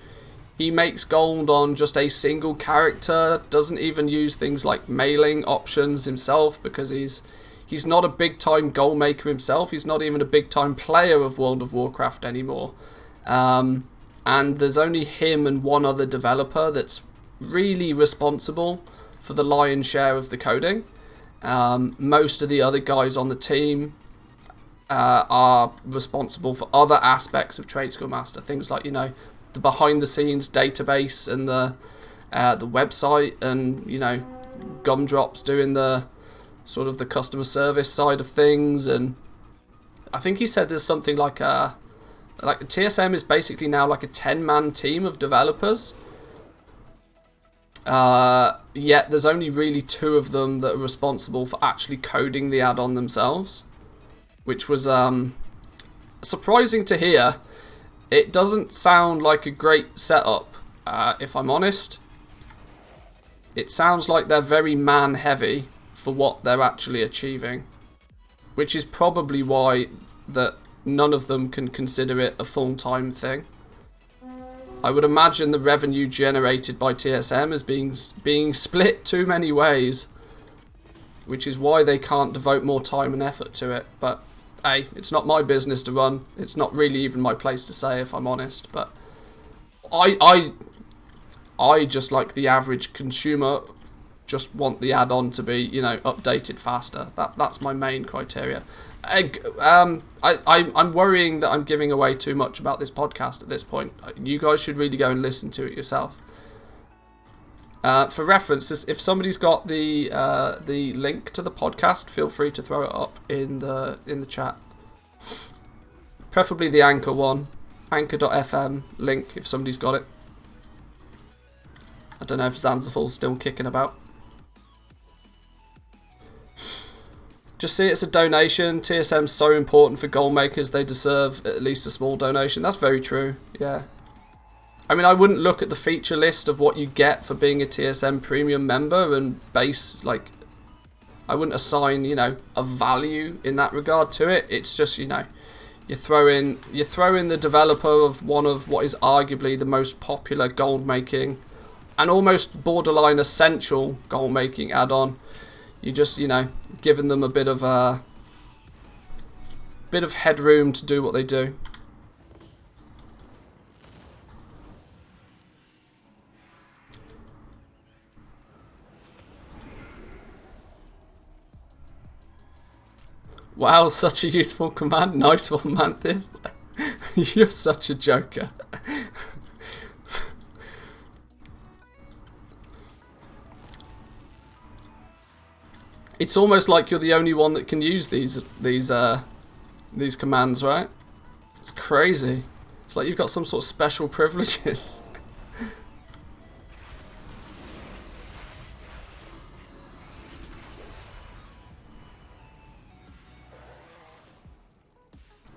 He makes gold on just a single character, doesn't even use things like mailing options himself because he's He's not a big-time goal maker himself. He's not even a big-time player of World of Warcraft anymore. And there's only him and one other developer that's really responsible for the lion's share of the coding. Most of the other guys on the team are responsible for other aspects of Tradescore Master. Things like, the behind-the-scenes database and the website, and, Gumdrop's doing the sort of the customer service side of things. And I think he said there's something like TSM is basically now like a 10-man team of developers. Yet there's only really 2 of them that are responsible for actually coding the add-on themselves, which was surprising to hear. It doesn't sound like a great setup, if I'm honest. It sounds like they're very man-heavy for what they're actually achieving, which is probably why that none of them can consider it a full-time thing. I would imagine the revenue generated by TSM is being split too many ways, which is why they can't devote more time and effort to it. But hey, it's not my business to run. It's not really even my place to say, if I'm honest. But I just, like the average consumer, just want the add-on to be, updated faster. That's my main criteria. I'm worrying that I'm giving away too much about this podcast at this point. You guys should really go and listen to it yourself. For reference, if somebody's got the link to the podcast, feel free to throw it up in the chat. Preferably the Anchor one, anchor.fm link, if somebody's got it. I don't know if Zanzaful's still kicking about. Just see it as a donation. TSM's so important for goal makers, they deserve at least a small donation. That's very true, yeah. I mean, I wouldn't look at the feature list of what you get for being a TSM premium member and base, I wouldn't assign, a value in that regard to it. It's just, you throw in the developer of one of what is arguably the most popular gold making and almost borderline essential goal making add-on. You just, giving them a bit of headroom to do what they do. Wow, such a useful command. Nice one, Mantis. You're such a joker. It's almost like you're the only one that can use these commands, right? It's crazy. It's like you've got some sort of special privileges.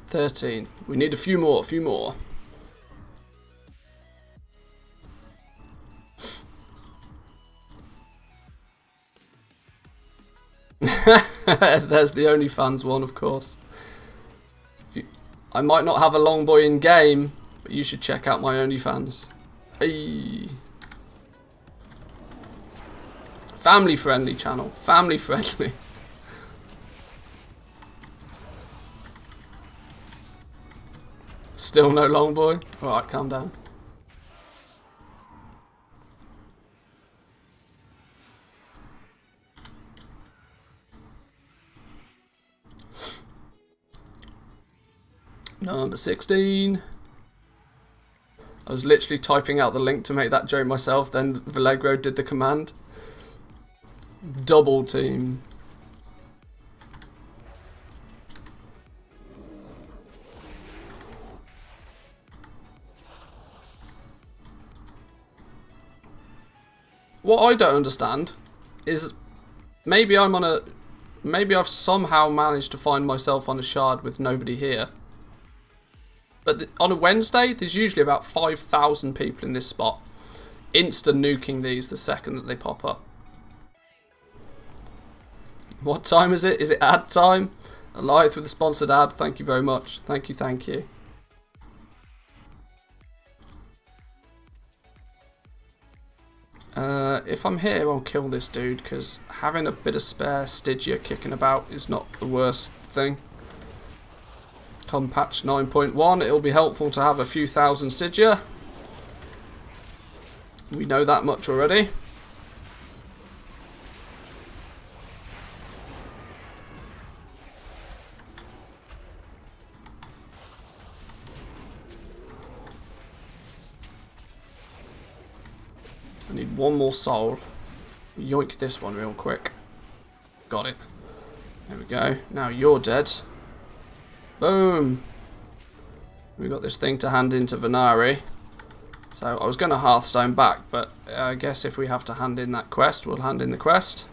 $13. We need a few more. There's the OnlyFans one, of course. I might not have a long boy in game, but you should check out my OnlyFans. Hey. Family friendly channel. Family friendly. Still no long boy? Alright, calm down. Number 16. I was literally typing out the link to make that joke myself, then Vallegro did the command. Double team. What I don't understand is maybe I've somehow managed to find myself on a shard with nobody here. But on a Wednesday, there's usually about 5,000 people in this spot. Insta-nuking these the second that they pop up. What time is it? Is it ad time? Alive with the sponsored ad. Thank you very much. Thank you. if I'm here, I'll kill this dude, because having a bit of spare Stygia kicking about is not the worst thing. Come patch 9.1, it'll be helpful to have a few thousand Stygia. We know that much already. I need one more soul. Yoink this one real quick. Got it. There we go. Now you're dead. Boom. We got this thing to hand into Venari. So I was going to Hearthstone back, but I guess if we have to hand in that quest, we'll hand in the quest.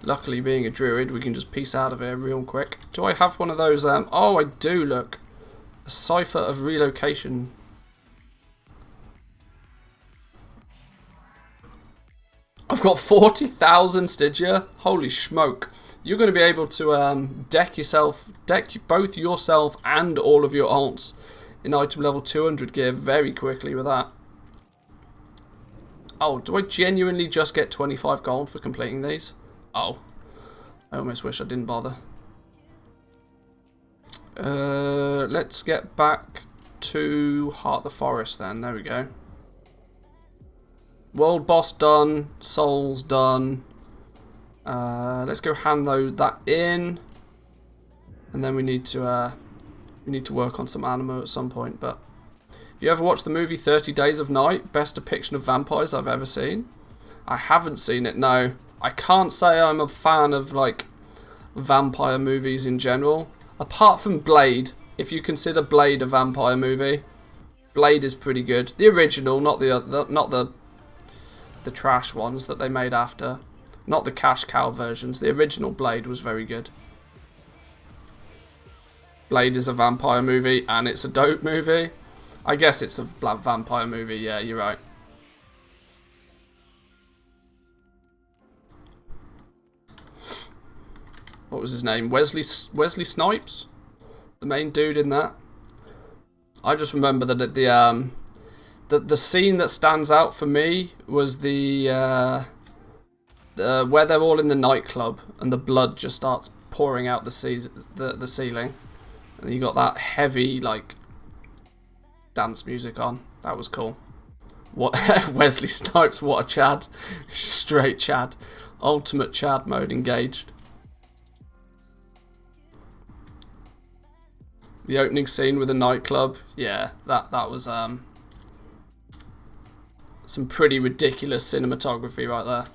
Luckily, being a druid, we can just piece out of here real quick. Do I have one of those? Oh, I do, look. A cipher of relocation. I've got 40,000 Stygia. Holy smoke. You're going to be able to deck both yourself and all of your alts in item level 200 gear very quickly with that. Oh, do I genuinely just get 25 gold for completing these? Oh, I almost wish I didn't bother. Let's get back to Heart of the Forest then. There we go. World boss done. Souls done. Let's go hand that in, and then we need to work on some animo at some point. But if you ever watched the movie 30 Days of Night, best depiction of vampires I've ever seen. I haven't seen it, no. I can't say I'm a fan of like vampire movies in general, apart from Blade. If you consider Blade a vampire movie, Blade is pretty good. The original, not the trash ones that they made after. Not the cash cow versions. The original Blade was very good. Blade is a vampire movie, and it's a dope movie. I guess it's a vampire movie, yeah, you're right. What was his name? Wesley Snipes? The main dude in that? I just remember that the scene that stands out for me was the where they're all in the nightclub and the blood just starts pouring out the ceiling, and you got that heavy like dance music on. That was cool. What Wesley Snipes? What a Chad! Straight Chad, ultimate Chad mode engaged. The opening scene with the nightclub, yeah, that was some pretty ridiculous cinematography right there.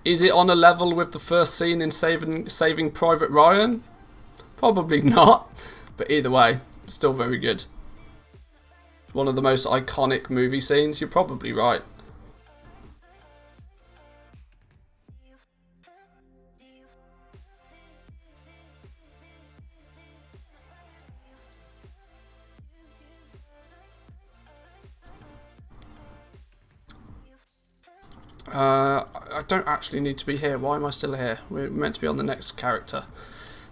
Is it on a level with the first scene in Saving Private Ryan? Probably not, but either way, still very good. One of the most iconic movie scenes, you're probably right. I don't actually need to be here. Why am I still here? We're meant to be on the next character.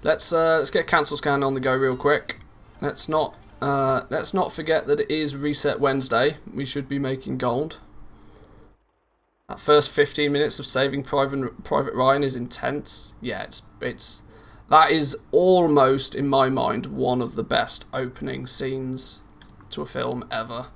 Let's get cancel scan on the go real quick. Let's not forget that it is Reset Wednesday. We should be making gold. That first 15 minutes of Saving Private Ryan is intense. Yeah, that is almost, in my mind, one of the best opening scenes to a film ever.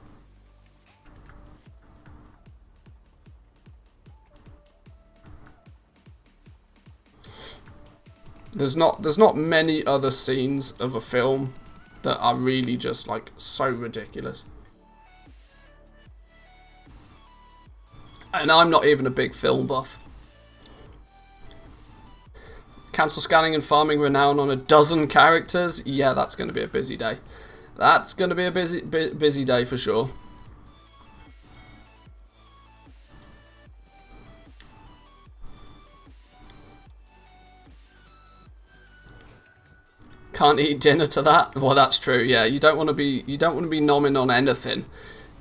There's not many other scenes of a film that are really just like so ridiculous. And I'm not even a big film buff. Cancel scanning and farming renown on a dozen characters. Yeah, that's going to be a busy day. That's going to be a busy day for sure. Can't eat dinner to that. Well, that's true. Yeah, you don't want to be nomming on anything,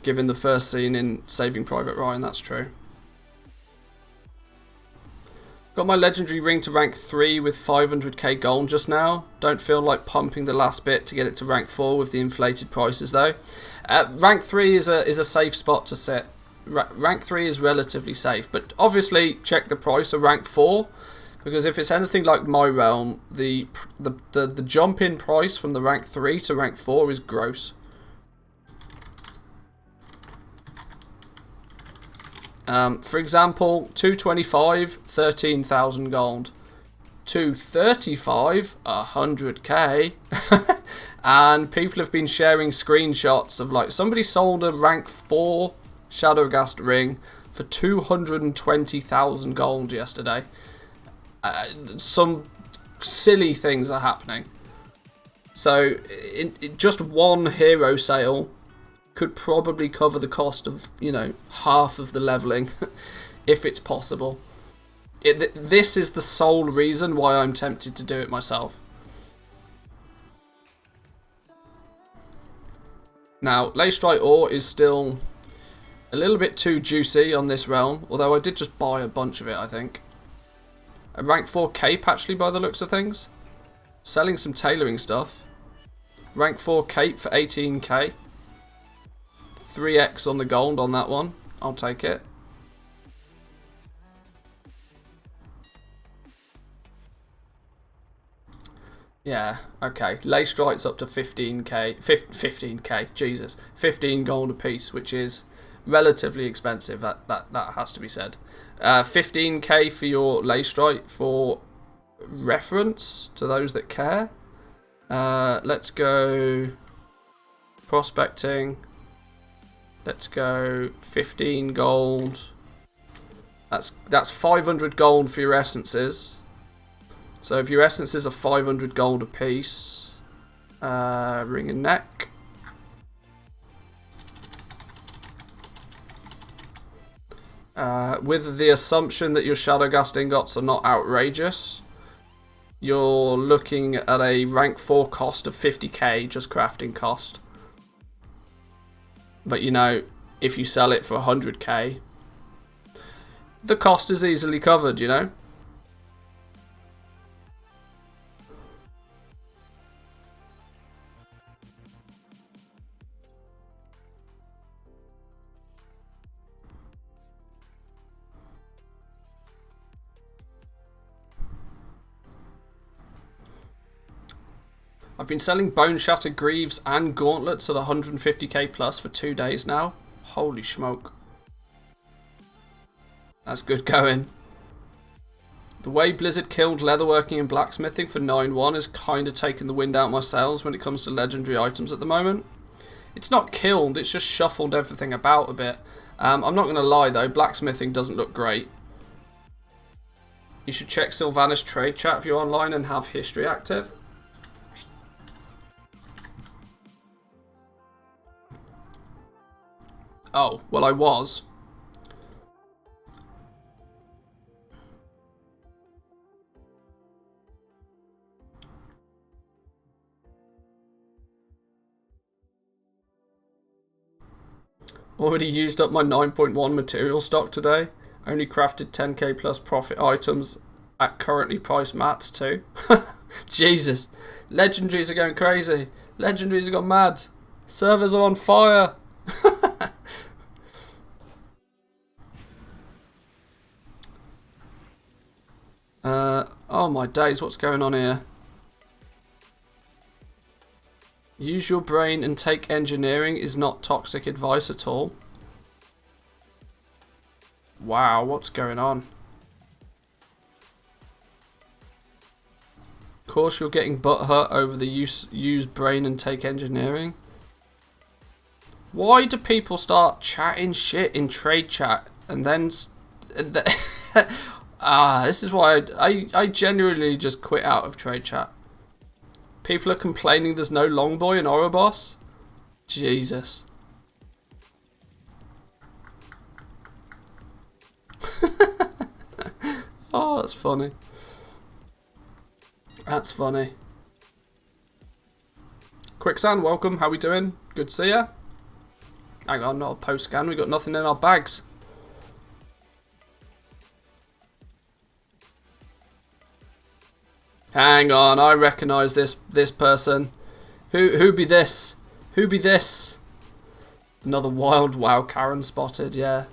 given the first scene in Saving Private Ryan. That's true. Got my legendary ring to rank 3 with 500k gold just now. Don't feel like pumping the last bit to get it to rank 4 with the inflated prices though. Rank 3 is a safe spot to sit. Rank 3 is relatively safe, but obviously check the price of rank 4, because if it's anything like my realm, the jump in price from the rank 3 to rank 4 is gross. For example, 225, 13,000 gold. 235, 100k. And people have been sharing screenshots of like somebody sold a rank 4 Shadowgast ring for 220,000 gold yesterday. Some silly things are happening. So in just one hero sale could probably cover the cost of, you know, half of the leveling if it's possible. This is the sole reason why I'm tempted to do it myself. Now, Leystrite ore is still a little bit too juicy on this realm, although I did just buy a bunch of it, I think. A rank 4 cape, actually, by the looks of things. Selling some tailoring stuff. Rank 4 cape for 18k. 3x on the gold on that one. I'll take it. Yeah, okay. Leystrite's up to 15k. 15k, Jesus. 15 gold a piece, which is relatively expensive. That has to be said. 15k for your Leystrite for reference to those that care. Let's go prospecting. Let's go 15 gold. That's 500 gold for your essences. So if your essences are 500 gold a piece, ring and neck. With the assumption that your Shadowgast ingots are not outrageous, you're looking at a rank 4 cost of 50k, just crafting cost. But you know, if you sell it for 100k, the cost is easily covered, you know? I've been selling Bone Shatter Greaves and Gauntlets at 150k plus for 2 days now. Holy smoke. That's good going. The way Blizzard killed leatherworking and blacksmithing for 9-1 is kind of taking the wind out my sails when it comes to legendary items at the moment. It's not killed, it's just shuffled everything about a bit. I'm not going to lie though, blacksmithing doesn't look great. You should check Sylvanas trade chat if you're online and have history active. Oh, well I was. Already used up my 9.1 material stock today. Only crafted 10k plus profit items at currently priced mats too. Jesus. Legendaries are going crazy. Legendaries have gone mad. Servers are on fire. Oh my days, what's going on here? Use your brain and take engineering is not toxic advice at all. Wow, what's going on? Of course you're getting butthurt over the use brain and take engineering. Why do people start chatting shit in trade chat and then... this is why I genuinely just quit out of trade chat. People are complaining there's no Longboy in Ouroboros. Jesus. Oh, that's funny. That's funny. Quicksand, welcome. How we doing? Good to see ya. Hang on, not a post scan. We got nothing in our bags. Hang on, I recognise this person. Who be this? Who be this? Another wild wow Karen spotted, yeah.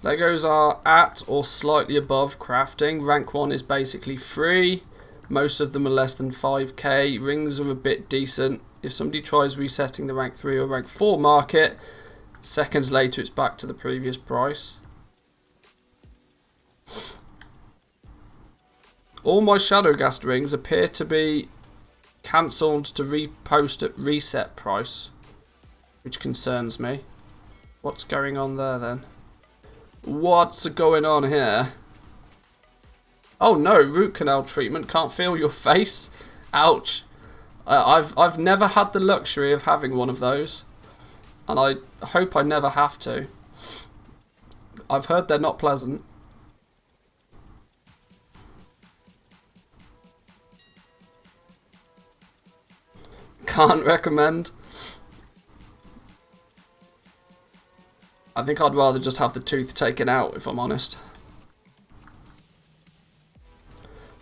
Legos are at or slightly above crafting. Rank 1 is basically free. Most of them are less than 5k. Rings are a bit decent. If somebody tries resetting the rank 3 or rank 4 market, seconds later it's back to the previous price. All my Shadowgast rings appear to be cancelled to repost at reset price, which concerns me. What's going on there then? What's going on here? Oh no, root canal treatment, can't feel your face. Ouch. I've never had the luxury of having one of those, and I hope I never have to. I've heard they're not pleasant. Can't recommend. I think I'd rather just have the tooth taken out, if I'm honest.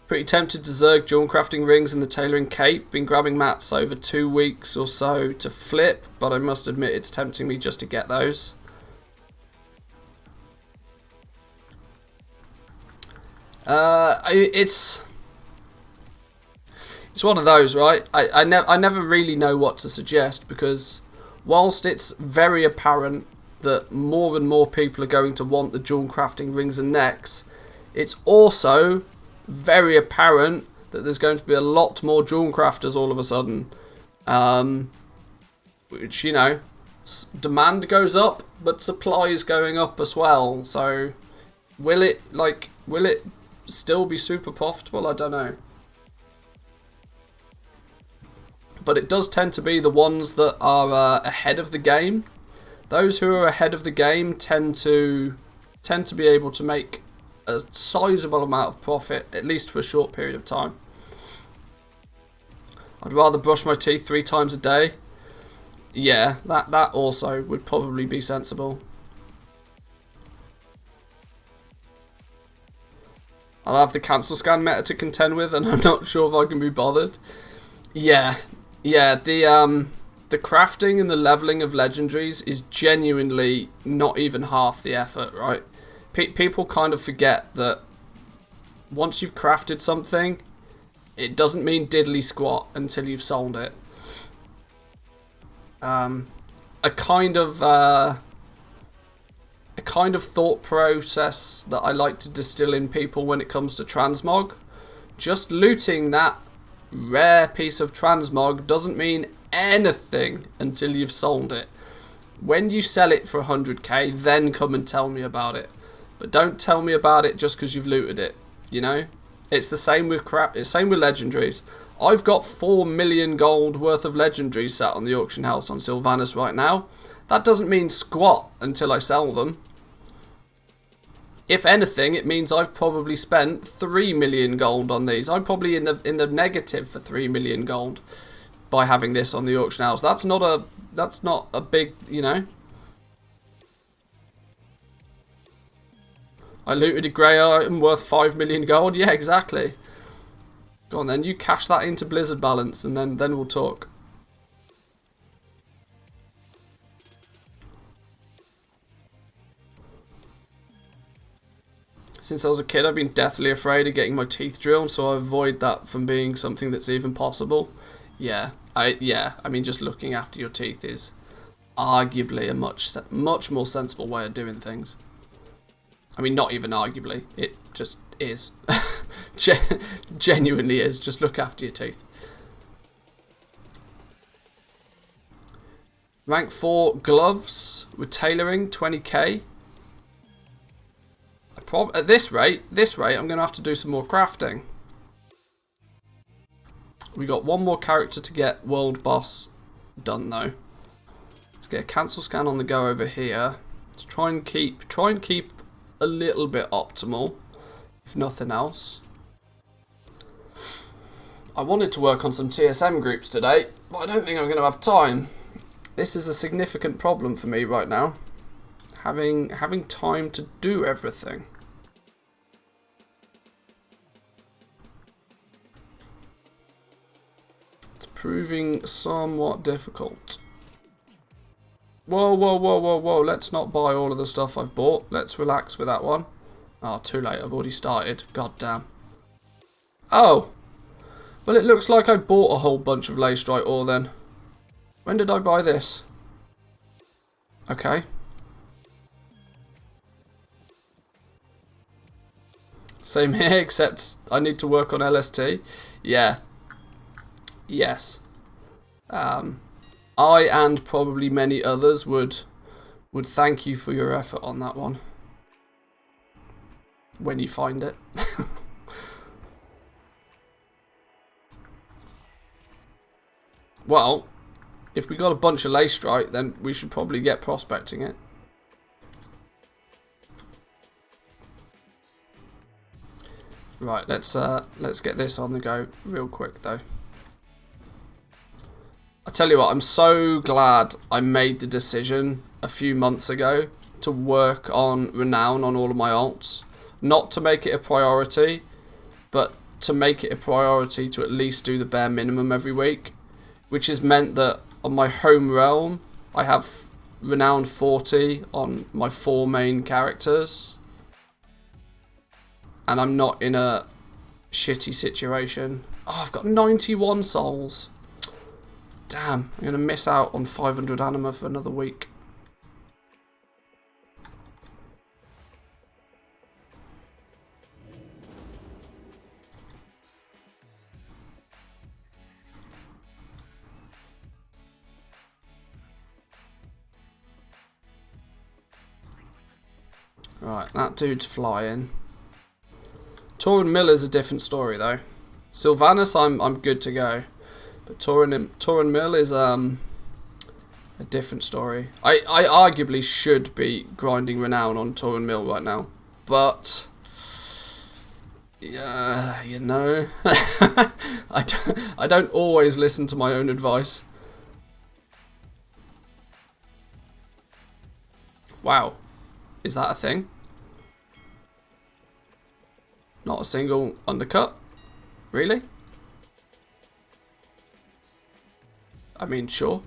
Pretty tempted to zerg Jawn crafting rings and the tailoring cape. Been grabbing mats over 2 weeks or so to flip, but I must admit it's tempting me just to get those. It's one of those, right? I never really know what to suggest, because whilst it's very apparent that more and more people are going to want the Jawn crafting rings and necks, it's also very apparent that there's going to be a lot more Jawn crafters all of a sudden. Which, you know, demand goes up, but supply is going up as well. So, will it still be super profitable? I don't know. But it does tend to be the ones that are ahead of the game. Those who are ahead of the game tend to be able to make a sizable amount of profit, at least for a short period of time. I'd rather brush my teeth 3 times a day. Yeah, that also would probably be sensible. I'll have the cancel scan meta to contend with, and I'm not sure if I can be bothered. Yeah, the crafting and the leveling of legendaries is genuinely not even half the effort, right? People kind of forget that once you've crafted something, it doesn't mean diddly squat until you've sold it. A kind of thought process that I like to distill in people when it comes to transmog. Just looting that rare piece of transmog doesn't mean anything until you've sold it. When you sell it for 100k, then come and tell me about it. But don't tell me about it just because you've looted it, you know? It's the same with it's same with legendaries. I've got 4 million gold worth of legendaries sat on the auction house on Sylvanas right now. That doesn't mean squat until I sell them. If anything, it means I've probably spent 3 million gold on these. I'm probably in the negative for 3 million gold by having this on the auction house. That's not a big, you know. I looted a grey item worth 5 million gold. Yeah, exactly. Go on then, you cash that into Blizzard balance, and then we'll talk. Since I was a kid, I've been deathly afraid of getting my teeth drilled, so I avoid that from being something that's even possible. Yeah, I mean, just looking after your teeth is arguably a much more sensible way of doing things. I mean, not even arguably, it just is. Genuinely is. Just look after your teeth. Rank 4 gloves with tailoring, 20k. At this rate, I'm going to have to do some more crafting. We got one more character to get world boss done though. Let's get a cancel scan on the go over here. Let's try and keep a little bit optimal, if nothing else. I wanted to work on some TSM groups today, but I don't think I'm going to have time. This is a significant problem for me right now. Having time to do everything. It's proving somewhat difficult. Whoa, whoa, whoa, whoa, whoa. Let's not buy all of the stuff I've bought. Let's relax with that one. Oh, too late. I've already started. God damn. Oh. Well, it looks like I bought a whole bunch of Leystrite ore then. When did I buy this? Okay. Same here, except I need to work on LST. Yeah. Yes. I and probably many others would thank you for your effort on that one. When you find it. Well, if we got a bunch of Leystrite, then we should probably get prospecting it. Right, let's get this on the go real quick though. I tell you what, I'm so glad I made the decision a few months ago to work on Renown on all of my alts. Not to make it a priority, but to make it a priority to at least do the bare minimum every week. Which has meant that on my home realm, I have Renown 40 on my 4 main characters. And I'm not in a shitty situation. Oh, I've got 91 souls. Damn, I'm going to miss out on 500 anima for another week. Right, that dude's flying. Torin Mill is a different story though. Sylvanas, I'm good to go, but Torin Mill is a different story. I arguably should be grinding Renown on Torin Mill right now, but yeah, you know, I don't always listen to my own advice. Wow, is that a thing? Not a single undercut? Really? I mean, sure.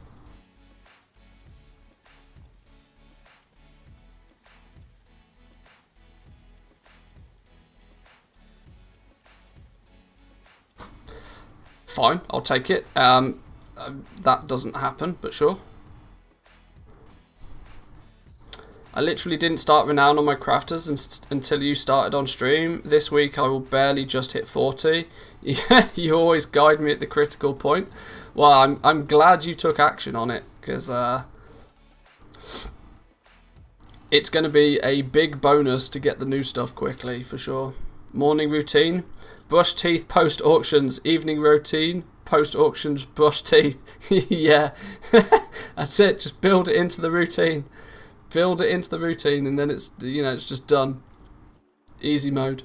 Fine, I'll take it. That doesn't happen, but sure. I literally didn't start Renown on my crafters until you started on stream. This week I will barely just hit 40. Yeah, you always guide me at the critical point. Well, I'm glad you took action on it, because it's going to be a big bonus to get the new stuff quickly, for sure. Morning routine, brush teeth post auctions. Evening routine, post auctions, brush teeth. Yeah, that's it. Just build it into the routine. Build it into the routine, and then it's, you know, it's just done. Easy mode.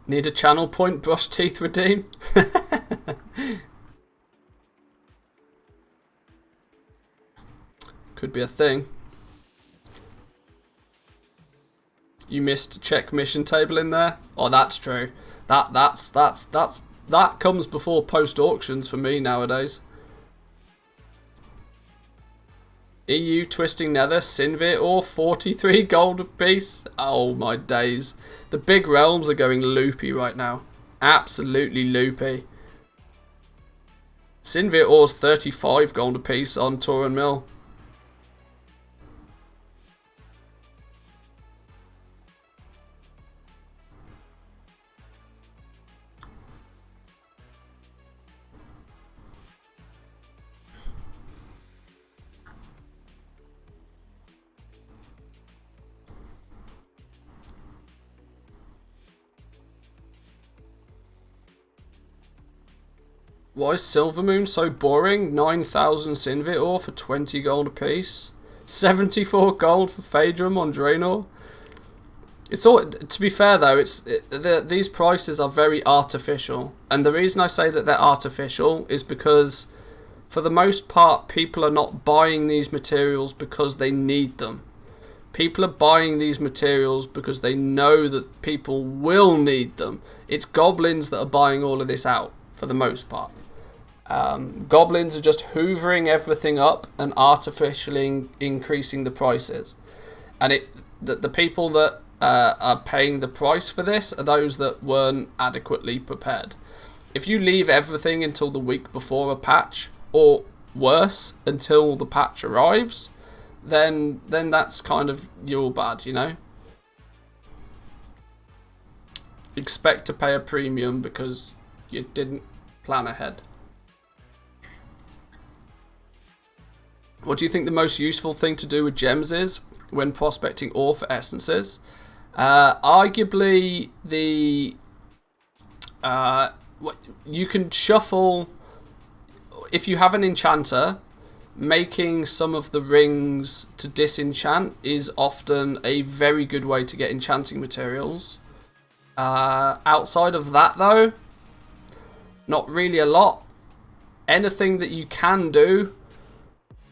Need a channel point, brush teeth, redeem. Could be a thing. You missed check mission table in there. Oh, that's true. That comes before post auctions for me nowadays. EU twisting nether, Sinvir ore, 43 gold apiece. Oh my days. The big realms are going loopy right now. Absolutely loopy. Sinvir ore's 35 gold apiece on Torin Mill. Why is Silvermoon so boring? 9,000 Sinvit ore for 20 gold apiece. 74 gold for Phaedrum on Draenor. It's all, to be fair though, these prices are very artificial. And the reason I say that they're artificial is because for the most part people are not buying these materials because they need them. People are buying these materials because they know that people will need them. It's goblins that are buying all of this out for the most part. Goblins are just hoovering everything up and artificially increasing the prices. And the people that are paying the price for this are those that weren't adequately prepared. If you leave everything until the week before a patch, or worse, until the patch arrives, then that's kind of your bad, you know? Expect to pay a premium because you didn't plan ahead. What do you think the most useful thing to do with gems is when prospecting ore for essences? Arguably you can shuffle, if you have an enchanter, making some of the rings to disenchant is often a very good way to get enchanting materials. Outside of that though, not really a lot. Anything that you can do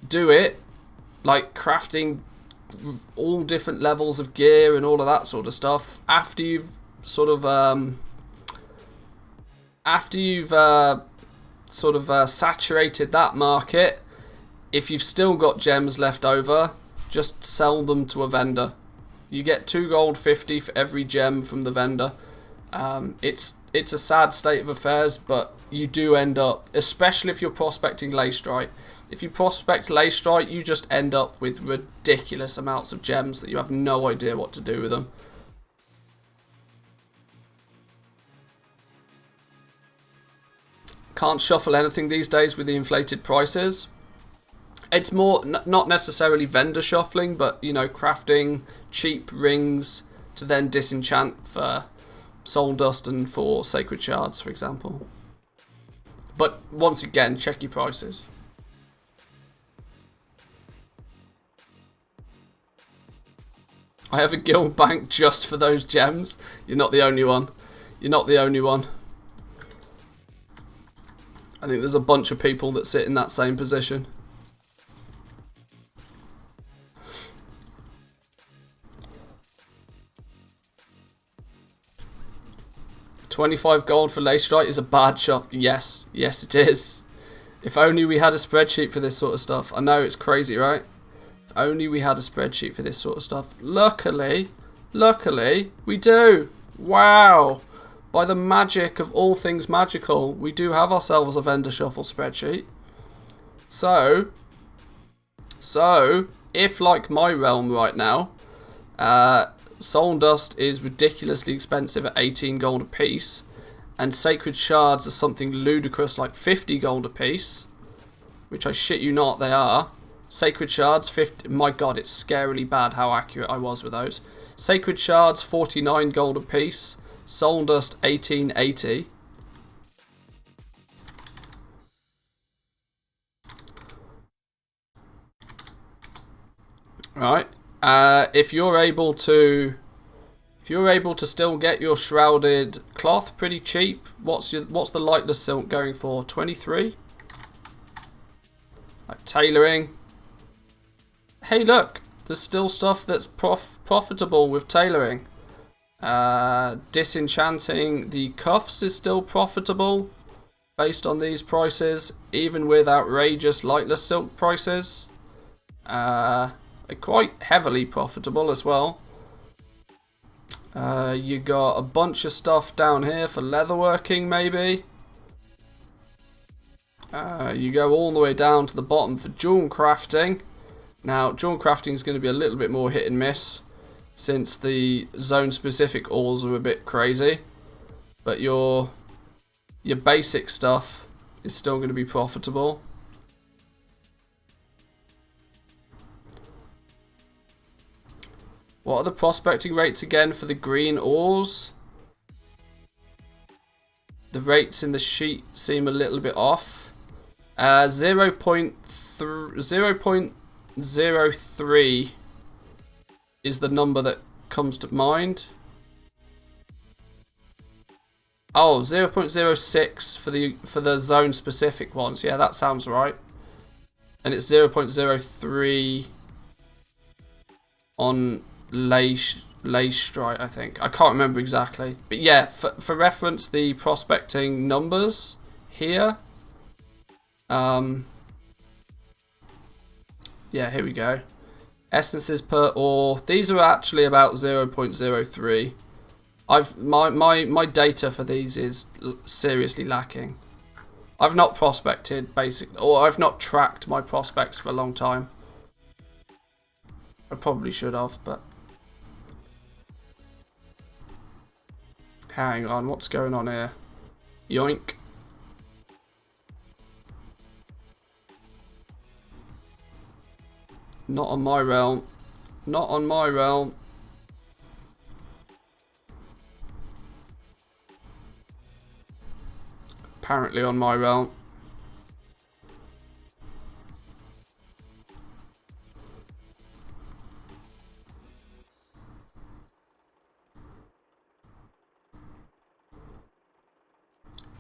it, like crafting all different levels of gear and all of that sort of stuff after you've sort of saturated that market. If you've still got gems left over, just sell them to a vendor. You get 2 gold 50 for every gem from the vendor. It's a sad state of affairs, but you do end up, especially if you're prospecting Leystrite. If you prospect Leystrite, you just end up with ridiculous amounts of gems that you have no idea what to do with them. Can't shuffle anything these days with the inflated prices. It's more, not necessarily vendor shuffling, but, you know, crafting cheap rings to then disenchant for soul dust and for sacred shards, for example. But once again, check your prices. I have a guild bank just for those gems. You're not the only one. You're not the only one. I think there's a bunch of people that sit in that same position. $25 gold for Leystrite is a bad shop. Yes, yes it is. If only we had a spreadsheet for this sort of stuff. I know it's crazy, right? If only we had a spreadsheet for this sort of stuff. Luckily, we do. Wow. By the magic of all things magical, we do have ourselves a vendor shuffle spreadsheet. So if like my realm right now, soul dust is ridiculously expensive at 18 gold a piece, and sacred shards are something ludicrous like 50 gold a piece, which I shit you not they are. Sacred shards 50, my god, it's scarily bad how accurate I was with those. Sacred shards 49 gold a piece, soul dust 1880. Right. If you're able to still get your shrouded cloth pretty cheap, what's the lightless silk going for? 23? Like tailoring. Hey look, there's still stuff that's profitable with tailoring. Disenchanting the cuffs is still profitable based on these prices, even with outrageous lightless silk prices. They're quite heavily profitable as well. You got a bunch of stuff down here for leatherworking maybe. You go all the way down to the bottom for jewel crafting. Now, jewel crafting is going to be a little bit more hit and miss, since the zone-specific ores are a bit crazy. But your basic stuff is still going to be profitable. What are the prospecting rates again for the green ores? The rates in the sheet seem a little bit off. 0.03 is the number that comes to mind. Oh, 0.06 for the zone specific ones. Yeah, that sounds right. And it's 0.03 on lay strike, I think. I can't remember exactly. But yeah, for reference, the prospecting numbers here. Yeah, here we go. Essences per ore. These are actually about 0.03. My data for these is seriously lacking. I've not prospected or I've not tracked my prospects for a long time. I probably should have, but hang on, what's going on here? Yoink. Not on my realm. Not on my realm. Apparently on my realm.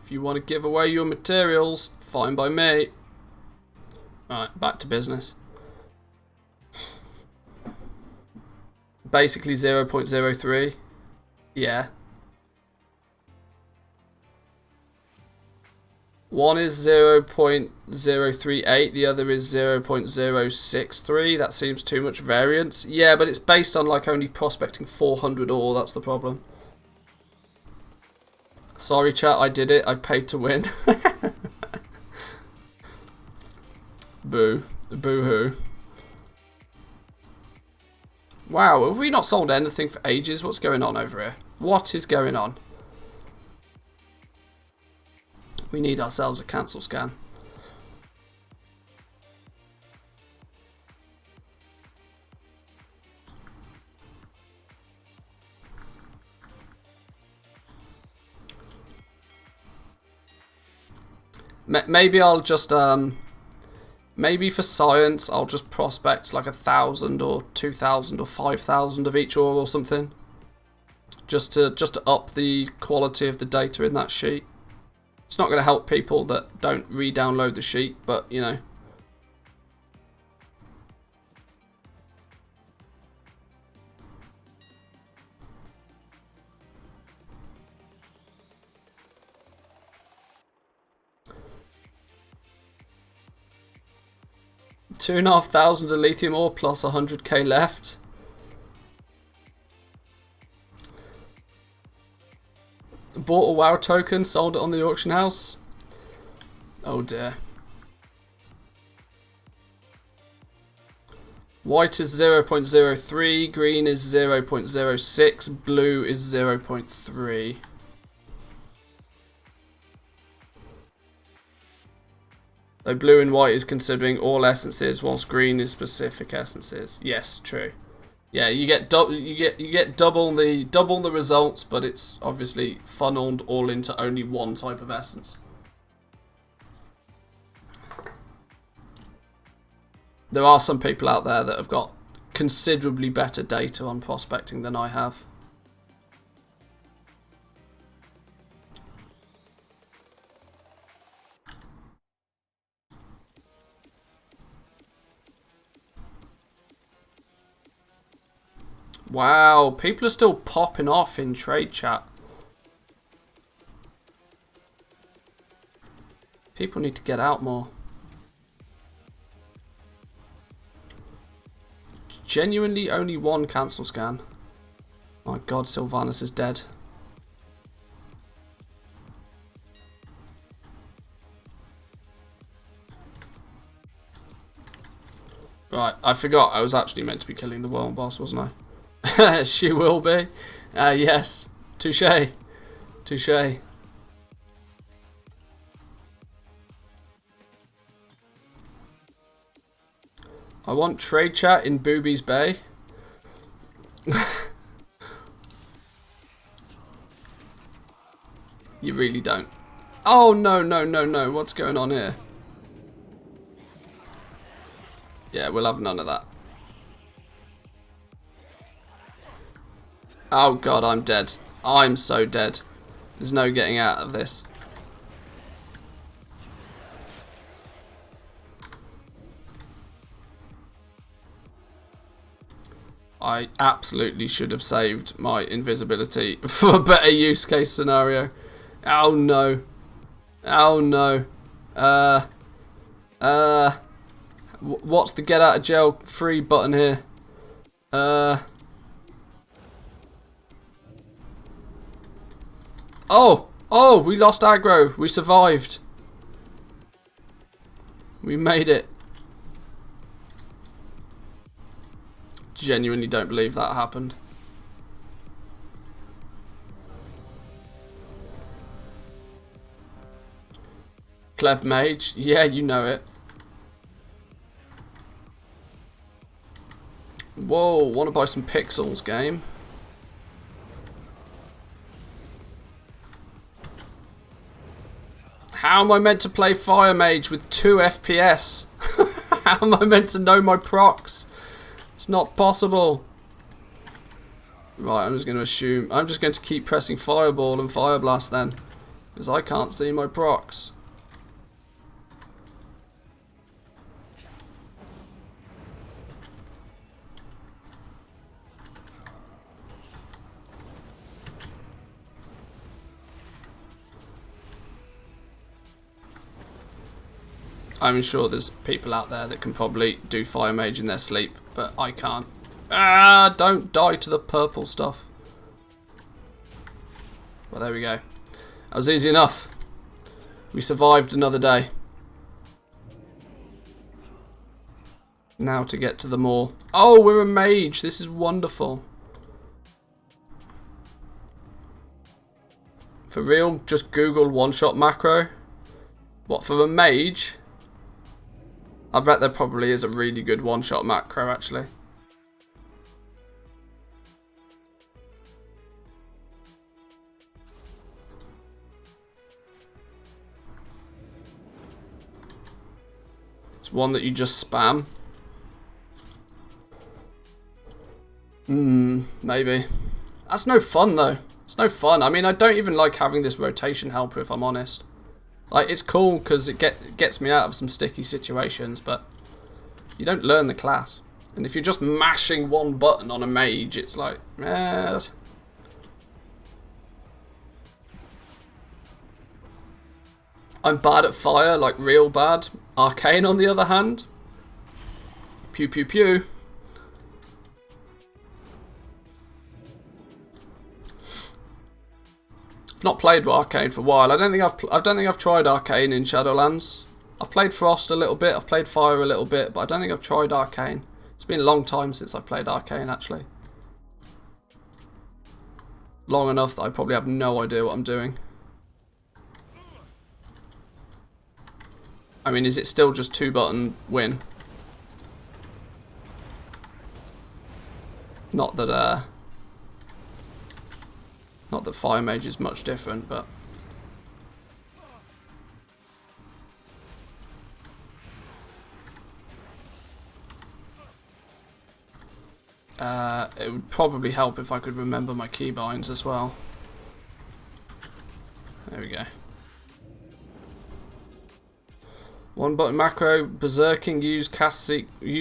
If you want to give away your materials, fine by me. Alright, back to business. Basically 0.03. Yeah. One is 0.038, the other is 0.063. That seems too much variance. Yeah, but it's based on like only prospecting 400 ore, that's the problem. Sorry chat, I did it. I paid to win. Boo. Boo-hoo. Wow, have we not sold anything for ages? What's going on over here? What is going on? We need ourselves a cancel scan. Maybe I'll just maybe for science I'll just prospect like 1,000 or 2,000 or 5,000 of each ore or something, just to up the quality of the data in that sheet. It's not going to help people that don't re-download the sheet, but you know. $2,500 of lithium ore plus 100k left. Bought a WoW token, sold it on the auction house. Oh dear. White is 0.03, green is 0.06, blue is 0.3. Though blue and white is considering all essences, whilst green is specific essences. Yes, true. Yeah, you get double the results, but it's obviously funneled all into only one type of essence. There are some people out there that have got considerably better data on prospecting than I have. Wow, people are still popping off in trade chat. People need to get out more. Genuinely only one cancel scan. My god, Sylvanas is dead. Right, I forgot I was actually meant to be killing the world boss, wasn't I? She will be. Yes. Touche. Touche. I want trade chat in Boobies Bay. You really don't. Oh, no, no, no, no. What's going on here? Yeah, we'll have none of that. Oh, God, I'm dead. I'm so dead. There's no getting out of this. I absolutely should have saved my invisibility for a better use case scenario. Oh no. Oh no. What's the get out of jail free button here? Oh, we lost aggro. We survived. We made it. Genuinely don't believe that happened. Kleb Mage, yeah, you know it. Whoa, want to buy some pixels, game? How am I meant to play Fire Mage with 2 FPS? How am I meant to know my procs? It's not possible. Right, I'm just going to assume. I'm just going to keep pressing Fireball and Fire Blast then. Because I can't see my procs. I'm sure there's people out there that can probably do Fire Mage in their sleep, but I can't. Ah, don't die to the purple stuff. Well, there we go. That was easy enough. We survived another day. Now to get to the more... Oh, we're a mage. This is wonderful. For real, just Google one-shot macro. What, for a mage? I bet there probably is a really good one-shot macro, actually. It's one that you just spam. Maybe. That's no fun, though. It's no fun. I mean, I don't even like having this rotation helper, if I'm honest. Like, it's cool because it gets me out of some sticky situations, but you don't learn the class. And if you're just mashing one button on a mage, it's like, I'm bad at fire, like real bad. Arcane, on the other hand, pew pew pew. Not played with Arcane for a while. I don't think I've tried Arcane in Shadowlands. I've played Frost a little bit. I've played Fire a little bit, but I don't think I've tried Arcane. It's been a long time since I've played Arcane, actually. Long enough that I probably have no idea what I'm doing. I mean, is it still just 2-button win? Not that Fire Mage is much different, but it would probably help if I could remember my keybinds as well. There we go. 1-button macro, berserking, use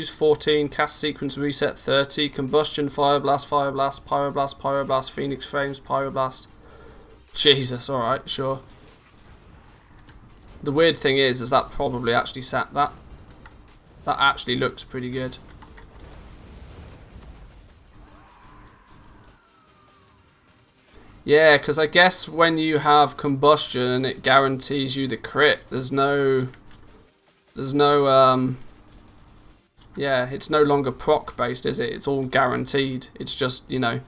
14, cast sequence reset 30, combustion, fire blast, pyroblast, phoenix frames, pyroblast. Jesus, alright, sure. The weird thing is that probably actually that actually looks pretty good. Yeah, because I guess when you have combustion, it guarantees you the crit. There's no, yeah, it's no longer proc based, is it? It's all guaranteed. It's just, you know,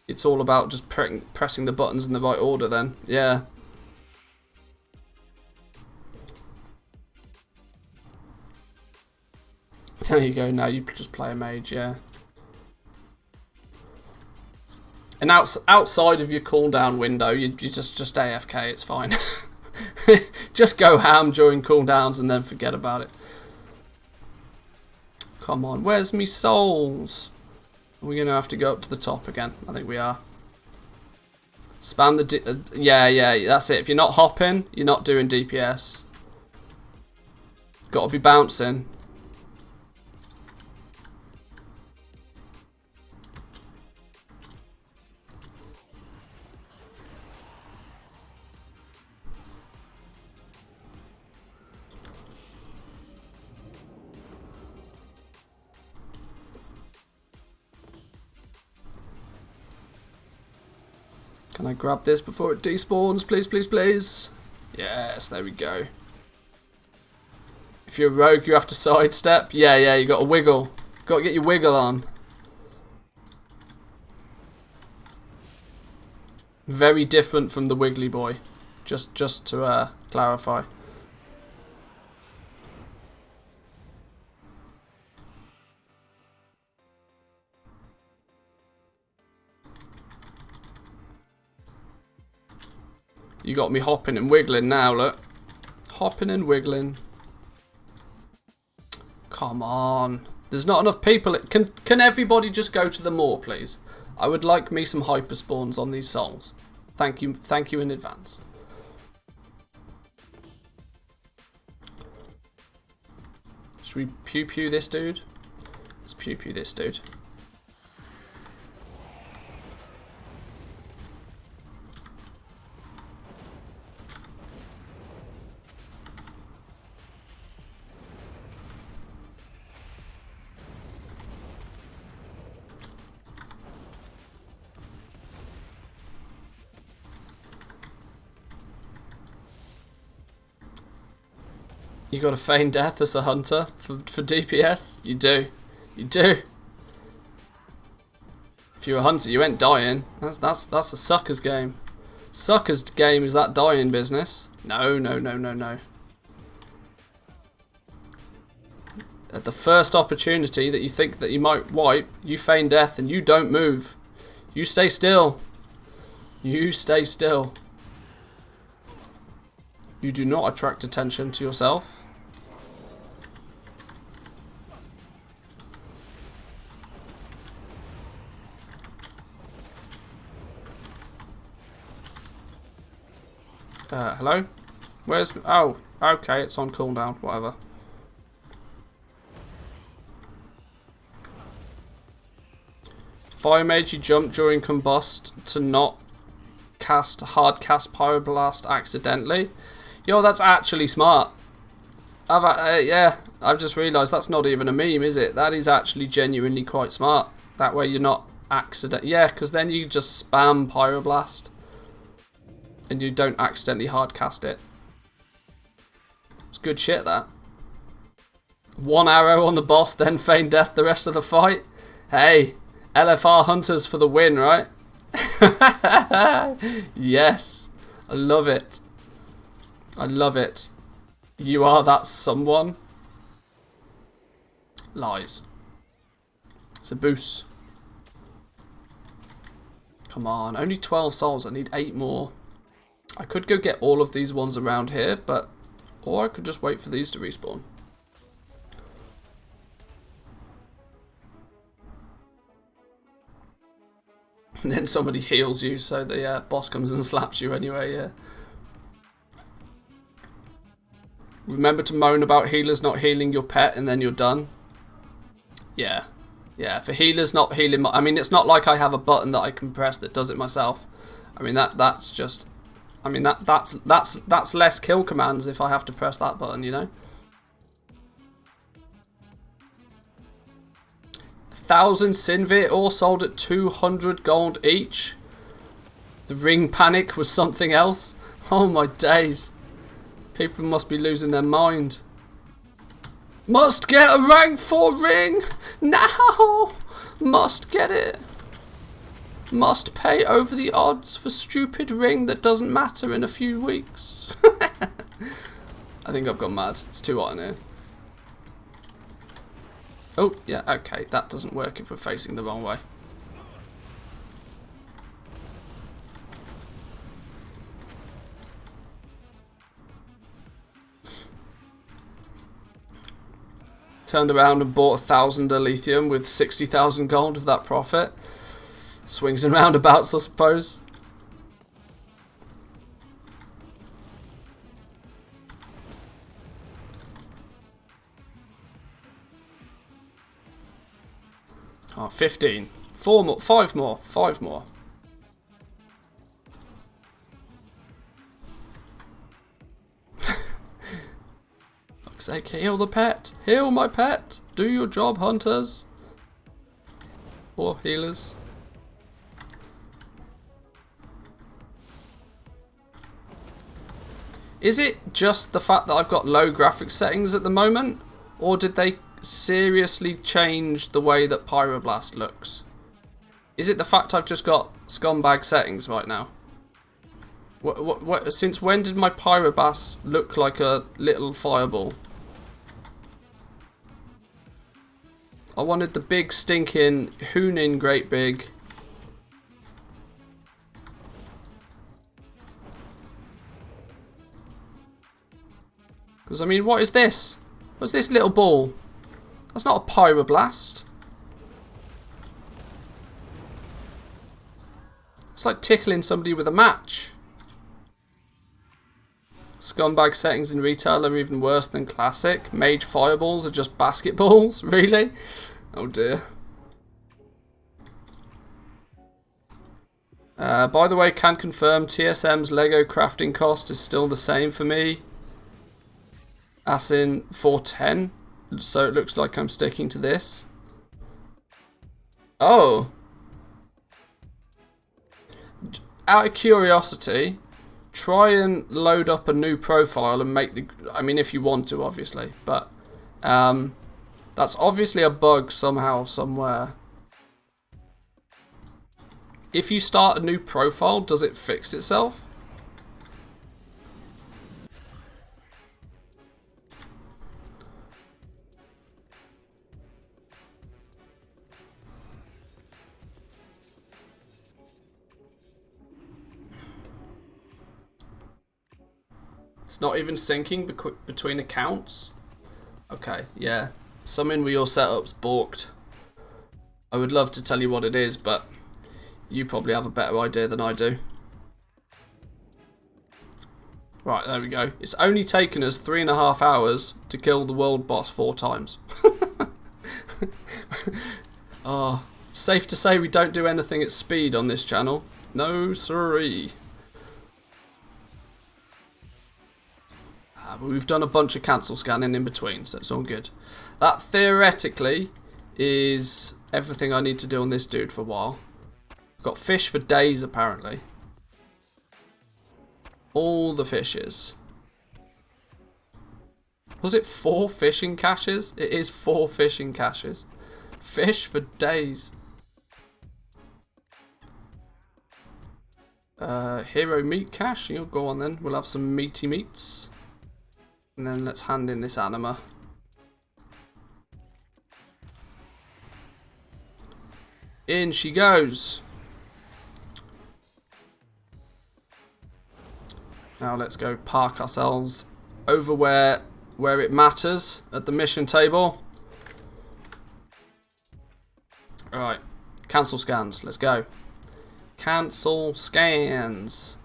it's all about just pressing the buttons in the right order then. Yeah. There you go, now you just play a mage, yeah. And outside of your cooldown window, you just AFK, it's fine. Just go ham during cooldowns and then forget about it. Come on, where's me souls? Are we going to have to go up to the top again? I think we are. Spam the... yeah, that's it. If you're not hopping, you're not doing DPS. Got to be bouncing. Can I grab this before it despawns? Please, please, please. Yes, there we go. If you're a rogue, you have to sidestep. Yeah, you got to wiggle. Got to get your wiggle on. Very different from the Wiggly Boy. Just to clarify. You got me hopping and wiggling now, look. Hopping and wiggling. Come on. There's not enough people. Can everybody just go to the moor, please? I would like me some hyper spawns on these souls. Thank you in advance. Should we pew this dude? Let's pew this dude. You got to feign death as a hunter for DPS? You do. You do. If you're a hunter, you ain't dying. That's a sucker's game. Sucker's game is that dying business. No. At the first opportunity that you think that you might wipe, you feign death and you don't move. You stay still. You stay still. You do not attract attention to yourself. Hello? Where's... Oh, okay, it's on cooldown, whatever. Fire Mage, you jump during combust to not hard cast Pyroblast accidentally. Yo, that's actually smart. Yeah, I've just realised that's not even a meme, is it? That is actually genuinely quite smart. That way you're not yeah, because then you just spam Pyroblast. And you don't accidentally hard cast it. It's good shit, that. One arrow on the boss, then feign death the rest of the fight. Hey, LFR hunters for the win, right? Yes, I love it. I love it. You are that someone. Lies. It's a boost. Come on, only 12 souls. I need 8 more. I could go get all of these ones around here, but... Or I could just wait for these to respawn. And then somebody heals you, so the boss comes and slaps you anyway, yeah. Remember to moan about healers not healing your pet and then you're done. Yeah. Yeah, for healers not healing... I mean, it's not like I have a button that I can press that does it myself. I mean, that's just... I mean, that's less kill commands if I have to press that button, you know? 1,000 Sinvir all sold at 200 gold each. The ring panic was something else. Oh my days. People must be losing their mind. Must get a rank 4 ring now. Must get it. Must pay over the odds for stupid ring that doesn't matter in a few weeks. I think I've gone mad. It's too hot in here. Oh, yeah, okay. That doesn't work if we're facing the wrong way. Turned around and bought 1,000 lithium with 60,000 gold of that profit. Swings and roundabouts, I suppose. Oh, 15. 4 more. 5 more. 5 more. Fuck's sake, heal the pet. Heal my pet. Do your job, hunters. Or healers. Is it just the fact that I've got low graphics settings at the moment? Or did they seriously change the way that Pyroblast looks? Is it the fact I've just got scumbag settings right now? Since when did my Pyroblast look like a little fireball? I wanted the big stinking Hoonin great big. Because I mean, what is this? What's this little ball? That's not a Pyroblast. It's like tickling somebody with a match. Scumbag settings in retail are even worse than classic. Mage fireballs are just basketballs. Really? Oh dear. By the way, can confirm TSM's Lego crafting cost is still the same for me. As in 410. So it looks like I'm sticking to this. Oh. Out of curiosity, try and load up a new profile and make the... I mean, if you want to, obviously. But that's obviously a bug somehow, somewhere. If you start a new profile, does it fix itself? It's not even syncing between accounts? Okay, yeah. Something with your setup's balked. I would love to tell you what it is, but you probably have a better idea than I do. Right, there we go. It's only taken us 3.5 hours to kill the world boss 4 times. Oh, it's safe to say we don't do anything at speed on this channel. No siree. But we've done a bunch of cancel scanning in between, so it's all good. That theoretically is everything I need to do on this dude for a while. I've got fish for days apparently. All the fishes. Was it 4 fishing caches? It is 4 fishing caches. Fish for days. Hero meat cache. You'll go on then. We'll have some meaty meats. And then let's hand in this anima. In she goes. Now let's go park ourselves over where it matters at the mission table. Alright, cancel scans, let's go. Cancel scans.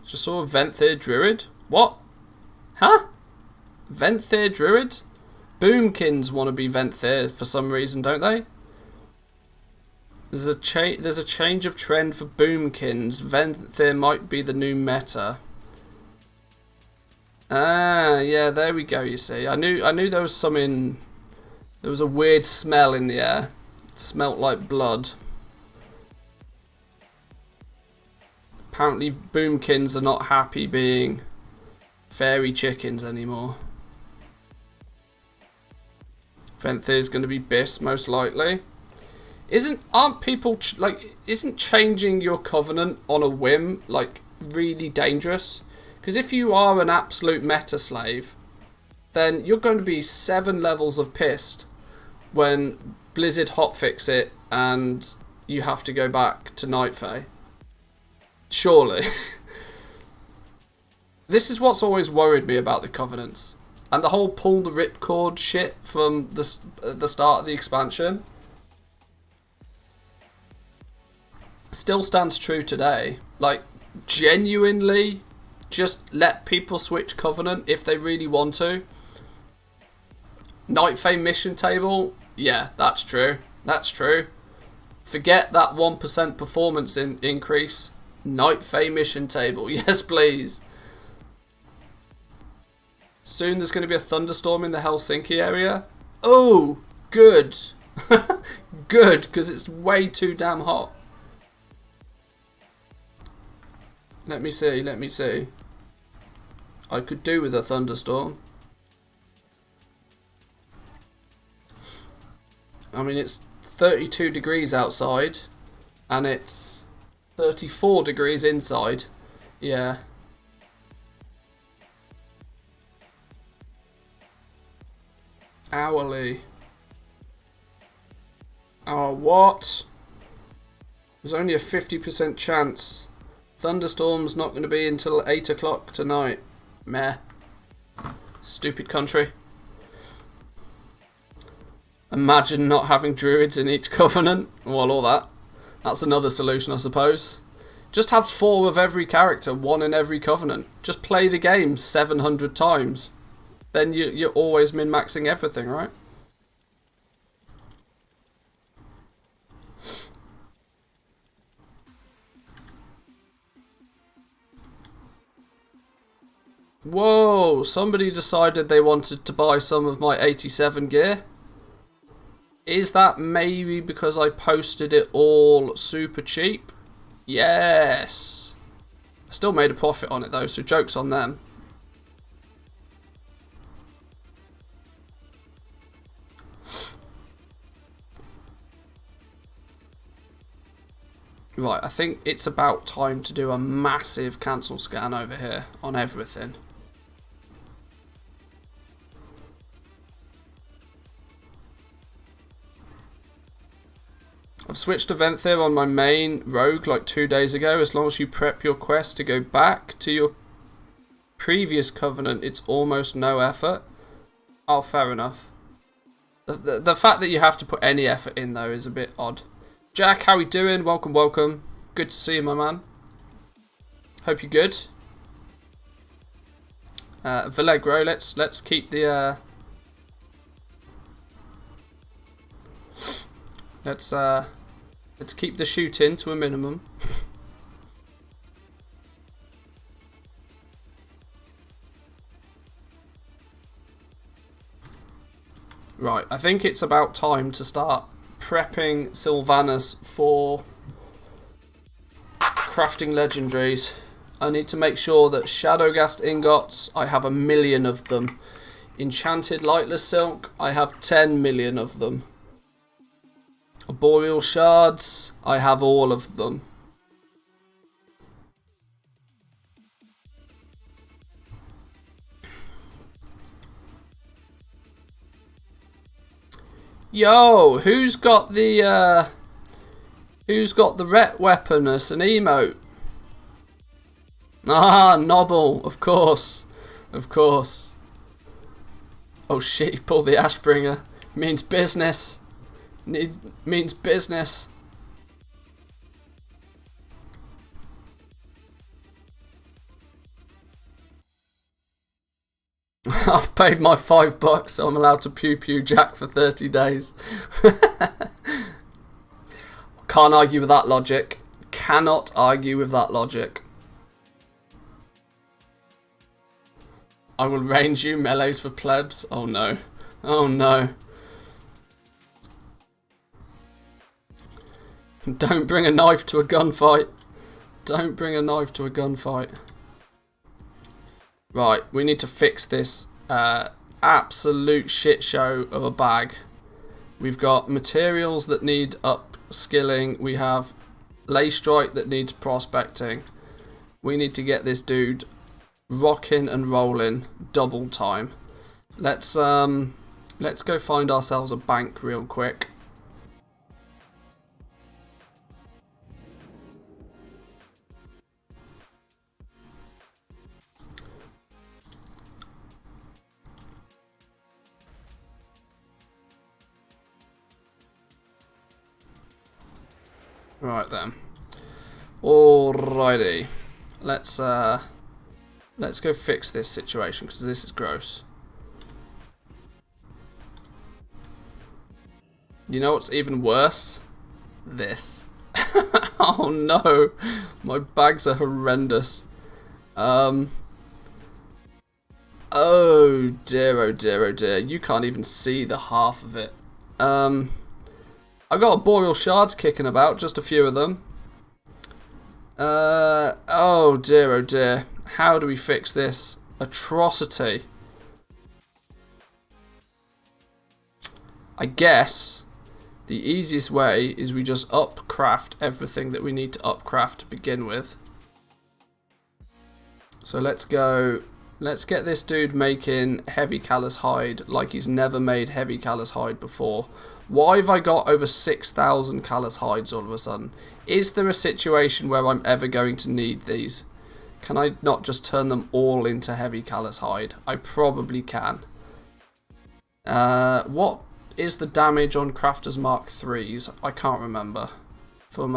Just saw a Venthyr Druid. What? Huh? Venthyr Druid? Boomkins want to be Venthyr for some reason, don't they? There's a change of trend for Boomkins. Venthyr might be the new meta. Ah, yeah, there we go, you see. I knew there was something... There was a weird smell in the air. It smelt like blood. Apparently Boomkins are not happy being fairy chickens anymore. Venthyr's going to be Biss most likely. Aren't people isn't changing your covenant on a whim like really dangerous? Because if you are an absolute meta slave, then you're going to be 7 levels of pissed when Blizzard hotfix it and you have to go back to Night Fae. Surely. This is what's always worried me about the Covenants. And the whole pull the ripcord shit from the start of the expansion still stands true today. Like, genuinely, just let people switch Covenant if they really want to. Night Fame mission table, yeah, that's true. That's true. Forget that 1% performance increase. Night Fame mission table, yes please. Soon there's going to be a thunderstorm in the Helsinki area. Oh, good. Good, because it's way too damn hot. Let me see, let me see. I could do with a thunderstorm. I mean, it's 32 degrees outside, and it's 34 degrees inside. Yeah. Hourly. Oh, what? There's only a 50% chance. Thunderstorm's not going to be until 8 o'clock tonight. Meh. Stupid country. Imagine not having druids in each covenant. Well, all that. That's another solution, I suppose. Just have 4 of every character, 1 in every covenant. Just play the game 700 times. Then you're always min-maxing everything, right? Whoa, somebody decided they wanted to buy some of my 87 gear. Is that maybe because I posted it all super cheap? Yes. I still made a profit on it though, so joke's on them. Right, I think it's about time to do a massive cancel scan over here on everything. I've switched event there on my main rogue like 2 days ago. As long as you prep your quest to go back to your previous covenant, it's almost no effort. Oh, fair enough. The fact that you have to put any effort in though is a bit odd. Jack, how we doing? Welcome, welcome. Good to see you, my man. Hope you're good. Vallegro, let's keep the let's keep the shooting to a minimum. Right, I think it's about time to start prepping Sylvanus for crafting legendaries. I need to make sure that Shadowgast ingots, I have 1 million of them. Enchanted Lightless Silk, I have 10 million of them. Boreal Shards, I have all of them. Yo, who's got the ret weapon as an emote? Ah, Nobble, of course. Of course. Oh shit, he pulled the Ashbringer. Means business. Means business. I've paid my $5, so I'm allowed to pew pew Jack for 30 days. Can't argue with that logic. Cannot argue with that logic. I will range you melees for plebs. Oh no. Oh no. Don't bring a knife to a gunfight. Don't bring a knife to a gunfight. Right, we need to fix this absolute shit show of a bag. We've got materials that need upskilling. We have lay strike that needs prospecting. We need to get this dude rocking and rolling double time. Let's go find ourselves a bank real quick. Right then. Alrighty. Let's go fix this situation because this is gross. You know what's even worse? This. Oh no, my bags are horrendous. Oh dear, oh dear, oh dear. You can't even see the half of it. I got boreal shards kicking about, just a few of them. Oh dear, oh dear. How do we fix this atrocity? I guess the easiest way is we just upcraft everything that we need to upcraft to begin with. So let's go. Let's get this dude making heavy callous hide like he's never made heavy callous hide before. Why have I got over 6,000 callous hides all of a sudden? Is there a situation where I'm ever going to need these? Can I not just turn them all into heavy callous hide? I probably can. What is the damage on Crafter's Mark 3s? I can't remember. From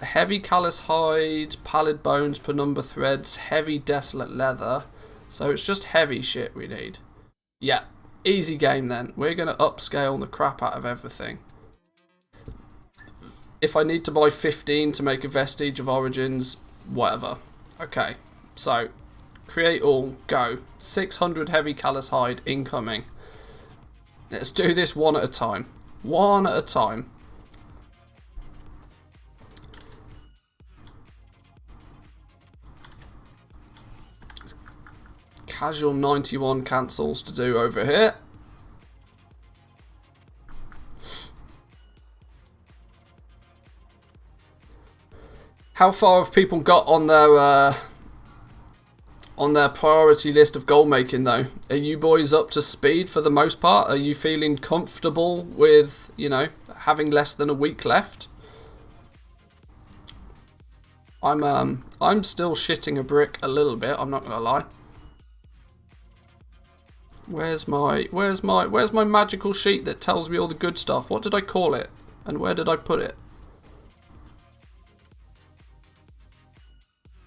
heavy callous hide, pallid bones, penumbra threads, heavy desolate leather. So it's just heavy shit we need. Yeah, easy game then. We're going to upscale the crap out of everything. If I need to buy 15 to make a Vestige of Origins, whatever. Okay, so create all, go. 600 heavy callous hide incoming. Let's do this one at a time. One at a time. Casual 91 cancels to do over here. How far have people got on their priority list of goal making though? Are you boys up to speed for the most part? Are you feeling comfortable with, you know, having less than a week left? I'm still shitting a brick a little bit, I'm not gonna lie. Where's my magical sheet that tells me all the good stuff? What did I call it? And where did I put it?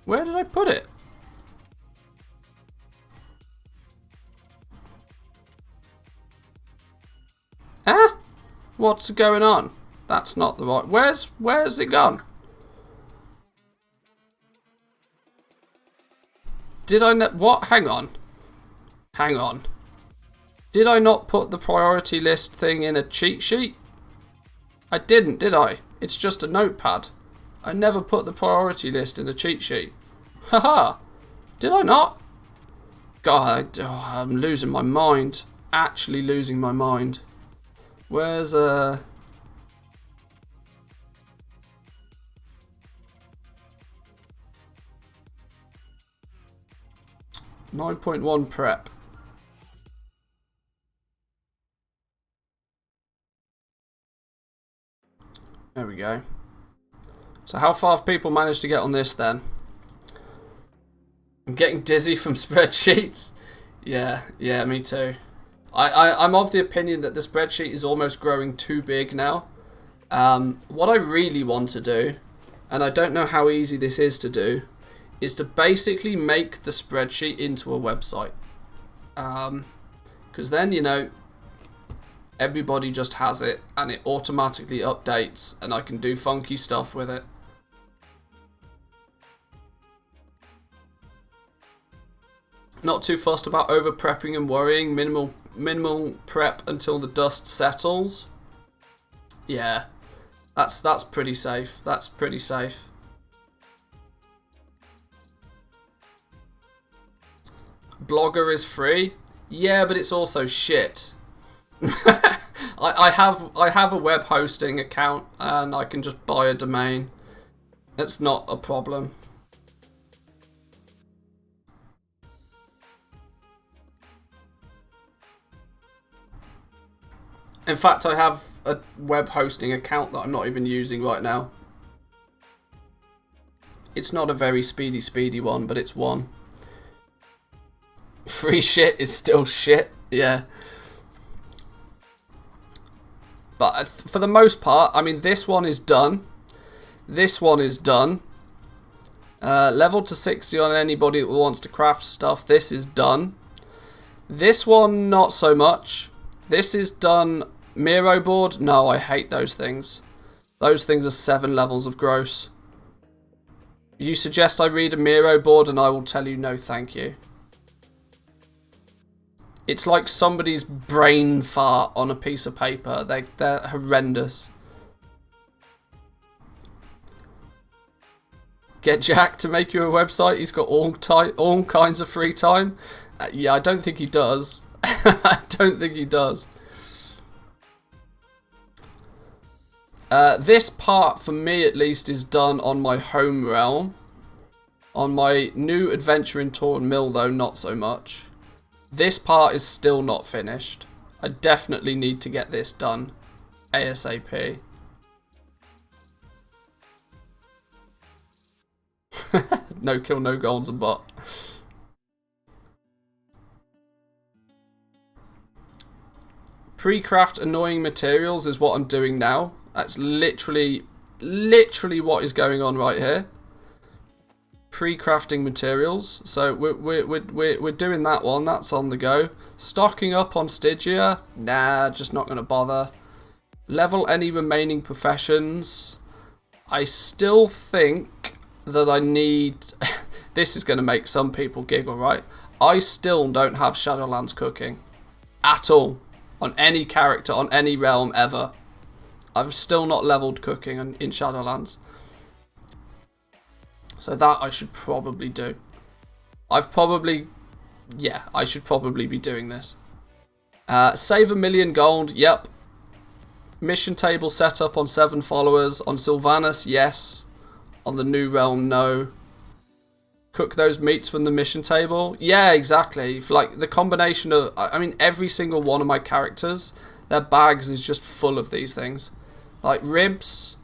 Where did I put it? Huh? What's going on? That's not the right. Where's it gone? Did I not? What? Hang on. Hang on. Did I not put the priority list thing in a cheat sheet? I didn't, did I? It's just a notepad. I never put the priority list in a cheat sheet. Haha. Did I not? God, I'm losing my mind. Actually losing my mind. Where's 9.1 prep. There we go. So how far have people managed to get on this then? I'm getting dizzy from spreadsheets. Yeah, me too. I'm of the opinion that the spreadsheet is almost growing too big now. What I really want to do, and I don't know how easy this is to do, is to basically make the spreadsheet into a website. Because then, you know, everybody just has it and it automatically updates and I can do funky stuff with it. Not too fussed about over prepping and worrying. Minimal prep until the dust settles. Yeah, that's pretty safe. That's pretty safe. Blogger is free. Yeah, but it's also shit. I have a web hosting account and I can just buy a domain. It's not a problem. In fact, I have a web hosting account that I'm not even using right now. It's not a very speedy one, but it's one. Free shit is still shit. Yeah. But for the most part, I mean, this one is done. This one is done. Level to 60 on anybody that wants to craft stuff. This is done. This one, not so much. This is done. Miro board? No, I hate those things. Those things are 7 levels of gross. You suggest I read a Miro board and I will tell you no thank you. It's like somebody's brain fart on a piece of paper. They're horrendous. Get Jack to make you a website. He's got all kinds of free time. Yeah, I don't think he does. I don't think he does. This part, for me at least, is done on my home realm. On my new adventure in Torn Mill, though, not so much. This part is still not finished. I definitely need to get this done ASAP. No kill, no goals and bot. Pre-craft annoying materials is what I'm doing now. That's literally what is going on right here. Pre-crafting materials. So we're doing that one. That's on the go. Stocking up on Stygia. Nah, just not going to bother. Level any remaining professions. I still think that I need... This is going to make some people giggle, right? I still don't have Shadowlands cooking. At all. On any character, on any realm, ever. I've still not leveled cooking in Shadowlands. So that I should probably do. Yeah, I should probably be doing this. Save 1 million gold, yep. Mission table set up on 7 followers. On Sylvanas, yes. On the new realm, no. Cook those meats from the mission table. Yeah, exactly. Like the combination of, I mean, every single one of my characters, their bags is just full of these things. Like ribs.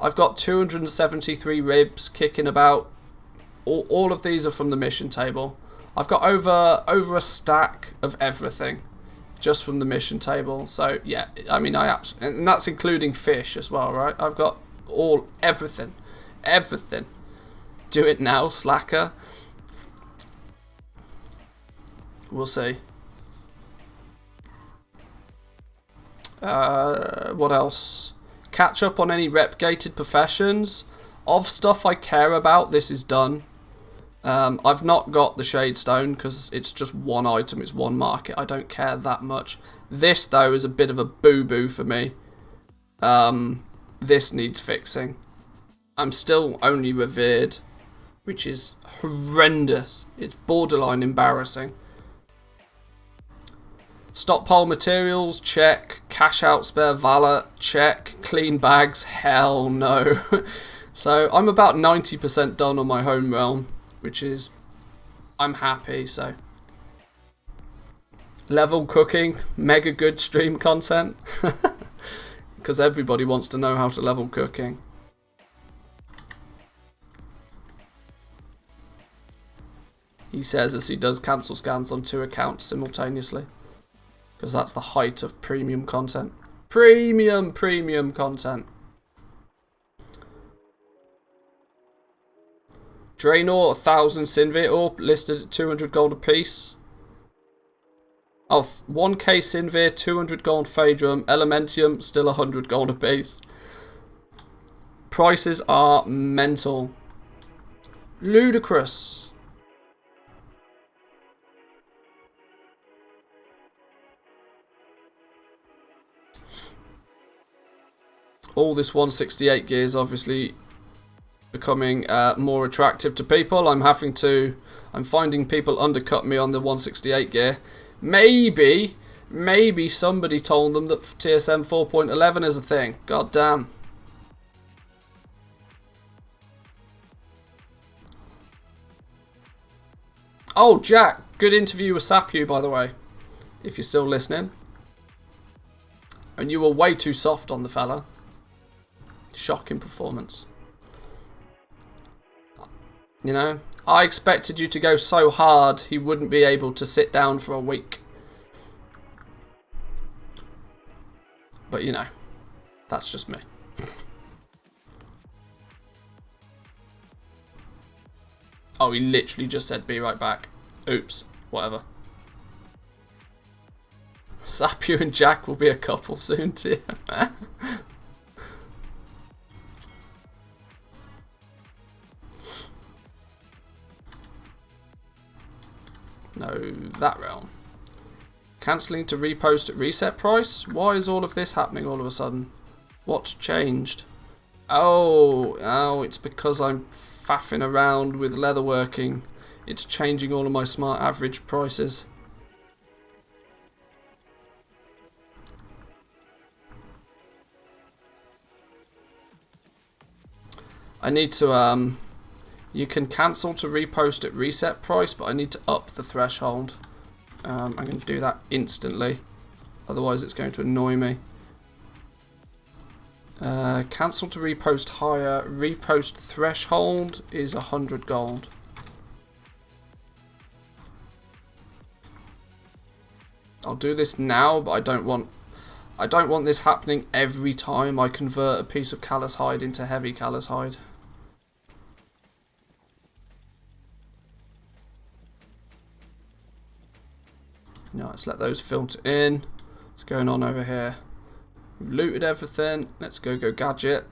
I've got 273 ribs kicking about. All of these are from the mission table. I've got over a stack of everything just from the mission table. So yeah, I mean, and that's including fish as well, right? I've got everything. Do it now, slacker. We'll see. What else? Catch up on any rep-gated professions. Of stuff I care about, this is done. I've not got the Shadestone because it's just one item, it's one market. I don't care that much. This, though, is a bit of a boo-boo for me. This needs fixing. I'm still only revered, which is horrendous. It's borderline embarrassing. Stockpile materials, check. Cash out spare valor, check. Clean bags, hell no. So I'm about 90% done on my home realm, which is, I'm happy, so. Level cooking, mega good stream content. Because everybody wants to know how to level cooking. He says as he does cancel scans on 2 accounts simultaneously. Because that's the height of premium content. Premium content. Draenor, 1,000 Sinvir Orb, listed at 200 gold apiece. Oh, 1k Sinvir, 200 gold Phaedrum, Elementium, still 100 gold apiece. Prices are mental. Ludicrous. All this 168 gear is obviously becoming more attractive to people. I'm finding people undercut me on the 168 gear. Maybe somebody told them that TSM 4.11 is a thing. God damn. Oh, Jack, good interview with Sapu, by the way, if you're still listening. And you were way too soft on the fella. Shocking performance. You know, I expected you to go so hard he wouldn't be able to sit down for a week. But you know, That's just me. Oh, he literally just said be right back. Oops. Whatever. Sapu and Jack will be a couple soon too. No, that realm. Cancelling to repost at reset price? Why is all of this happening all of a sudden? What's changed? Oh, it's because I'm faffing around with leatherworking. It's changing all of my smart average prices. I need to, you can cancel to repost at reset price, but I need to up the threshold. I'm going to do that instantly. Otherwise it's going to annoy me. Cancel to repost higher. Repost threshold is 100 gold. I'll do this now, but I don't want this happening every time I convert a piece of callous hide into heavy callous hide. Now let's let those filter in. What's going on over here? We've looted everything. Let's go gadget.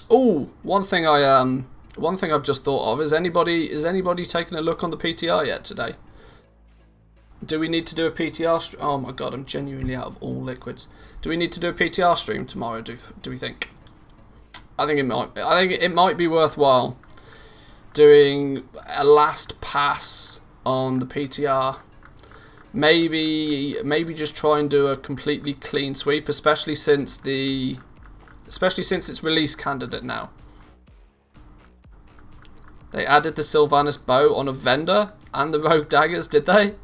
Oh, one thing I've just thought of is anybody taking a look on the PTR yet today? Do we need to do a PTR stream? Oh my god, I'm genuinely out of all liquids. Do we need to do a PTR stream tomorrow? Do we think? I think it might be worthwhile doing a last pass on the PTR. Maybe just try and do a completely clean sweep, especially since it's release candidate now. They added the Sylvanas bow on a vendor and the rogue daggers, did they?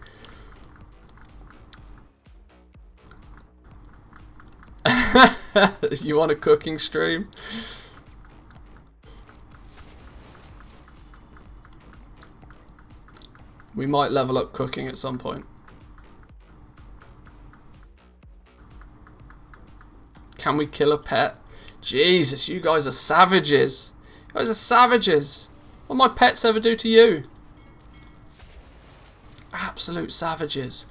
You want a cooking stream? We might level up cooking at some point. Can we kill a pet? Jesus, you guys are savages. You guys are savages. What my pets ever do to you? Absolute savages.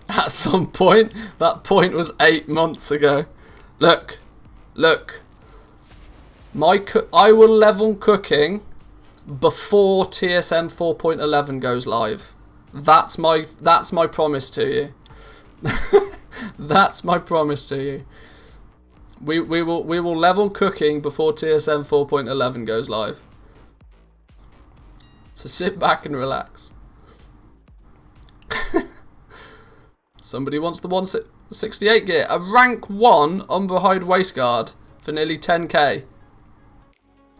At some point, that point was 8 months ago. Look. I will level cooking before TSM 4.11 goes live. That's my promise to you. That's my promise to you. We will level cooking before TSM 4.11 goes live. So sit back and relax. Somebody wants the 168 gear. A rank 1 Umberhide waistguard for nearly 10k.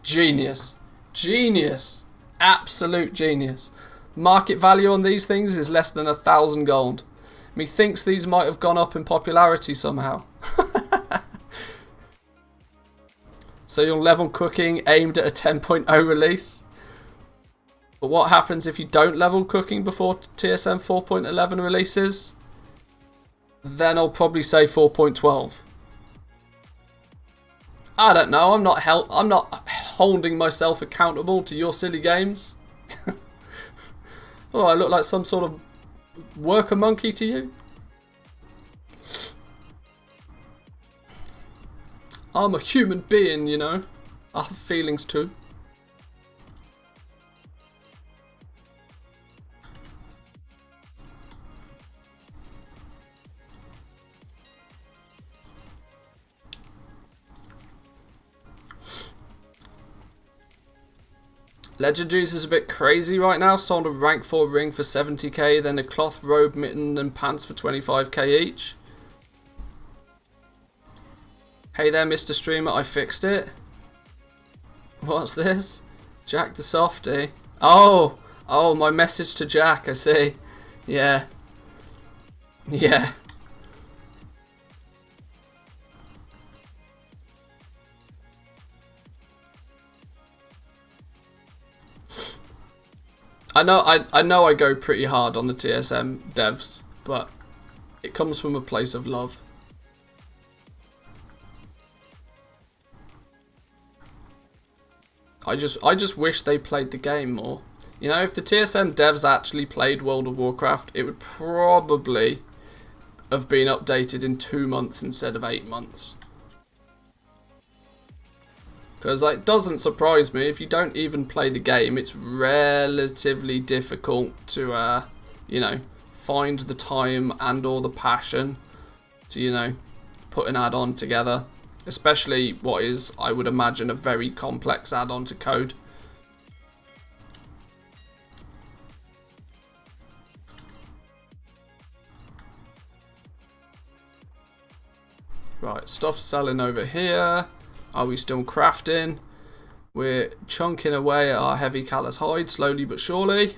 Genius. Genius. Absolute genius. Market value on these things is less than 1,000 gold. Methinks these might have gone up in popularity somehow. So you'll level cooking aimed at a 10.0 release. But what happens if you don't level cooking before TSM 4.11 releases? Then I'll probably say 4.12. I don't know. I'm not holding myself accountable to your silly games. Oh, I look like some sort of worker monkey to you. I'm a human being, you know. I have feelings too. Legendaries is a bit crazy right now. Sold a rank 4 ring for 70k, then a cloth robe, mitten and pants for 25k each. Hey there, Mr. Streamer, I fixed it. What's this? Jack the Softy. Oh, Oh, my message to Jack, I see. Yeah. Yeah. I know I go pretty hard on the TSM devs, but it comes from a place of love. I just wish they played the game more. You know, if the TSM devs actually played World of Warcraft, it would probably have been updated in 2 months instead of 8 months. Because it doesn't surprise me, if you don't even play the game, it's relatively difficult to, you know, find the time and or the passion to, you know, put an add-on together. Especially what is, I would imagine, a very complex add-on to code. Right, stuff selling over here. Are we still crafting? We're chunking away at our heavy callous hide slowly but surely.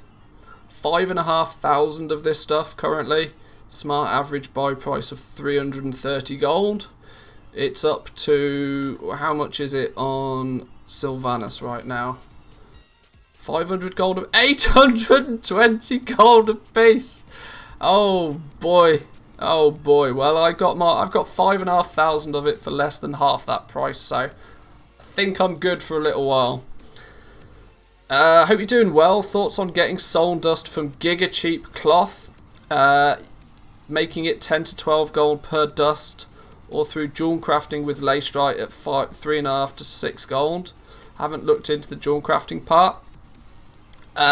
5,500 of this stuff currently. Smart average buy price of 330 gold. It's up to, how much is it on Sylvanas right now? 500 gold, 820 gold apiece. Oh boy. Oh boy, well I've got 5,500 of it for less than half that price, so I think I'm good for a little while. Hope you're doing well. Thoughts on getting soul dust from Giga Cheap Cloth, making it 10 to 12 gold per dust, or through jewel crafting with Lacerite at 3.5 to 6 gold. Haven't looked into the jewel crafting part.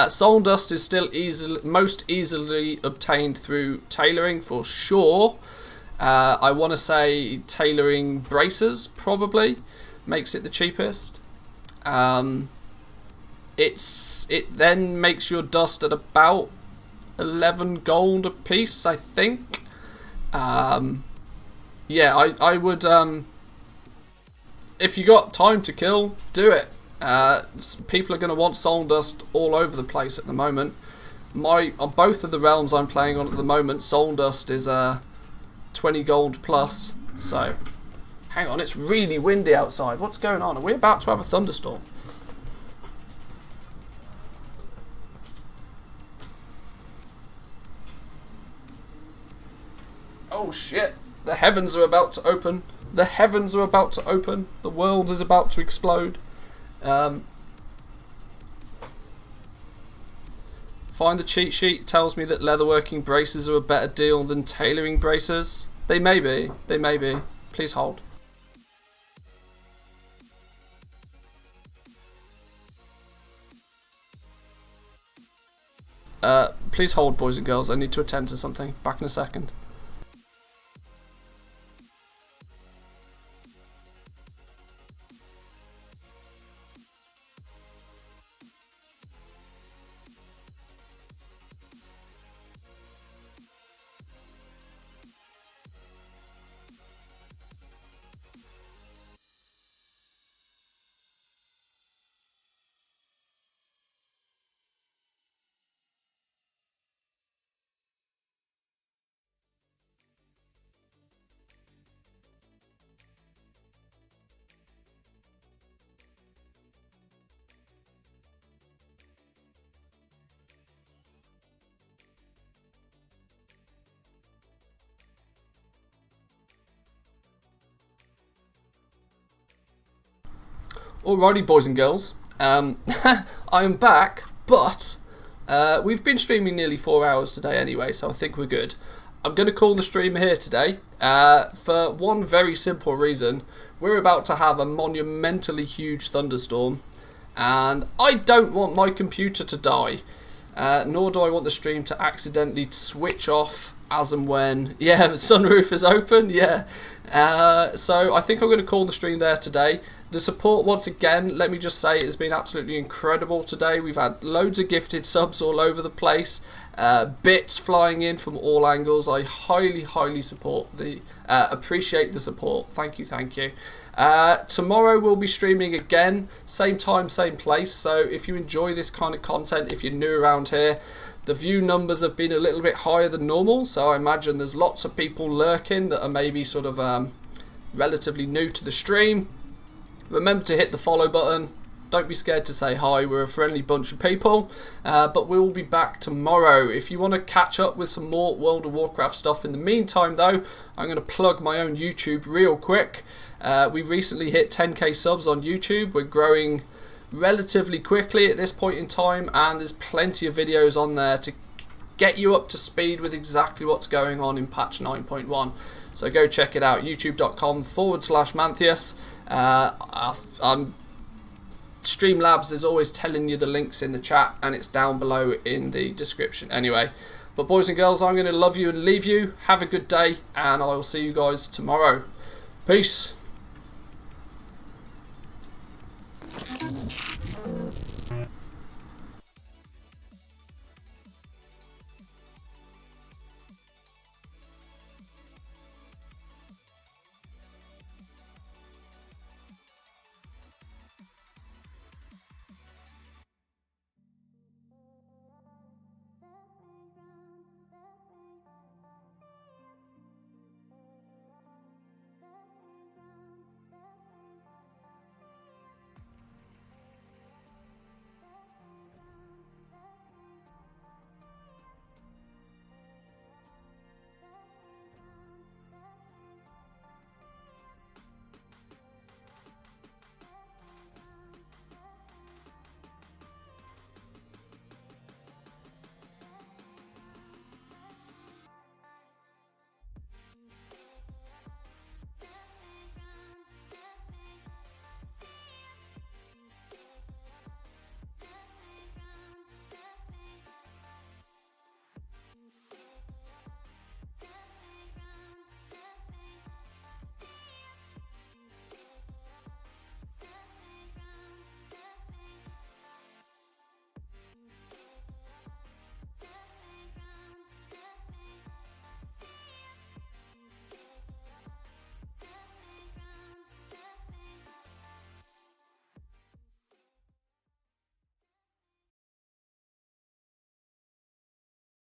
Soul dust is still most easily obtained through tailoring for sure. I want to say tailoring braces probably makes it the cheapest. It then makes your dust at about 11 gold a piece, I think. Yeah, I would, if you got time to kill, do it. People are going to want soul dust all over the place at the moment. On both of the realms I'm playing on at the moment, soul dust is 20 gold plus. So, hang on, it's really windy outside. What's going on? Are we about to have a thunderstorm? Oh shit, the heavens are about to open. The heavens are about to open. The world is about to explode. Find the cheat sheet tells me that leatherworking braces are a better deal than tailoring braces. They may be. They may be. Please hold. Please hold, boys and girls. I need to attend to something. Back in a second. Alrighty, boys and girls, I am back, but we've been streaming nearly 4 hours today anyway, so I think we're good. I'm going to call the stream here today for one very simple reason. We're about to have a monumentally huge thunderstorm, and I don't want my computer to die, nor do I want the stream to accidentally switch off as and when. Yeah, the sunroof is open, yeah. So I think I'm going to call the stream there today. The support, once again, let me just say, has been absolutely incredible today. We've had loads of gifted subs all over the place, bits flying in from all angles. I highly support the appreciate the support. Thank you, thank you. Tomorrow we'll be streaming again, same time, same place. So if you enjoy this kind of content, if you're new around here, the view numbers have been a little bit higher than normal, so I imagine there's lots of people lurking that are maybe sort of relatively new to the stream. Remember to hit the follow button. Don't be scared to say hi. We're a friendly bunch of people. But we'll be back tomorrow. If you want to catch up with some more World of Warcraft stuff in the meantime, though, I'm going to plug my own YouTube real quick. We recently hit 10k subs on YouTube. We're growing relatively quickly at this point in time, and there's plenty of videos on there to get you up to speed with exactly what's going on in patch 9.1. So go check it out, youtube.com/Manthius. Streamlabs is always telling you the links in the chat, and it's down below in the description anyway. But boys and girls, I'm going to love you and leave you. Have a good day, and I will see you guys tomorrow. Peace.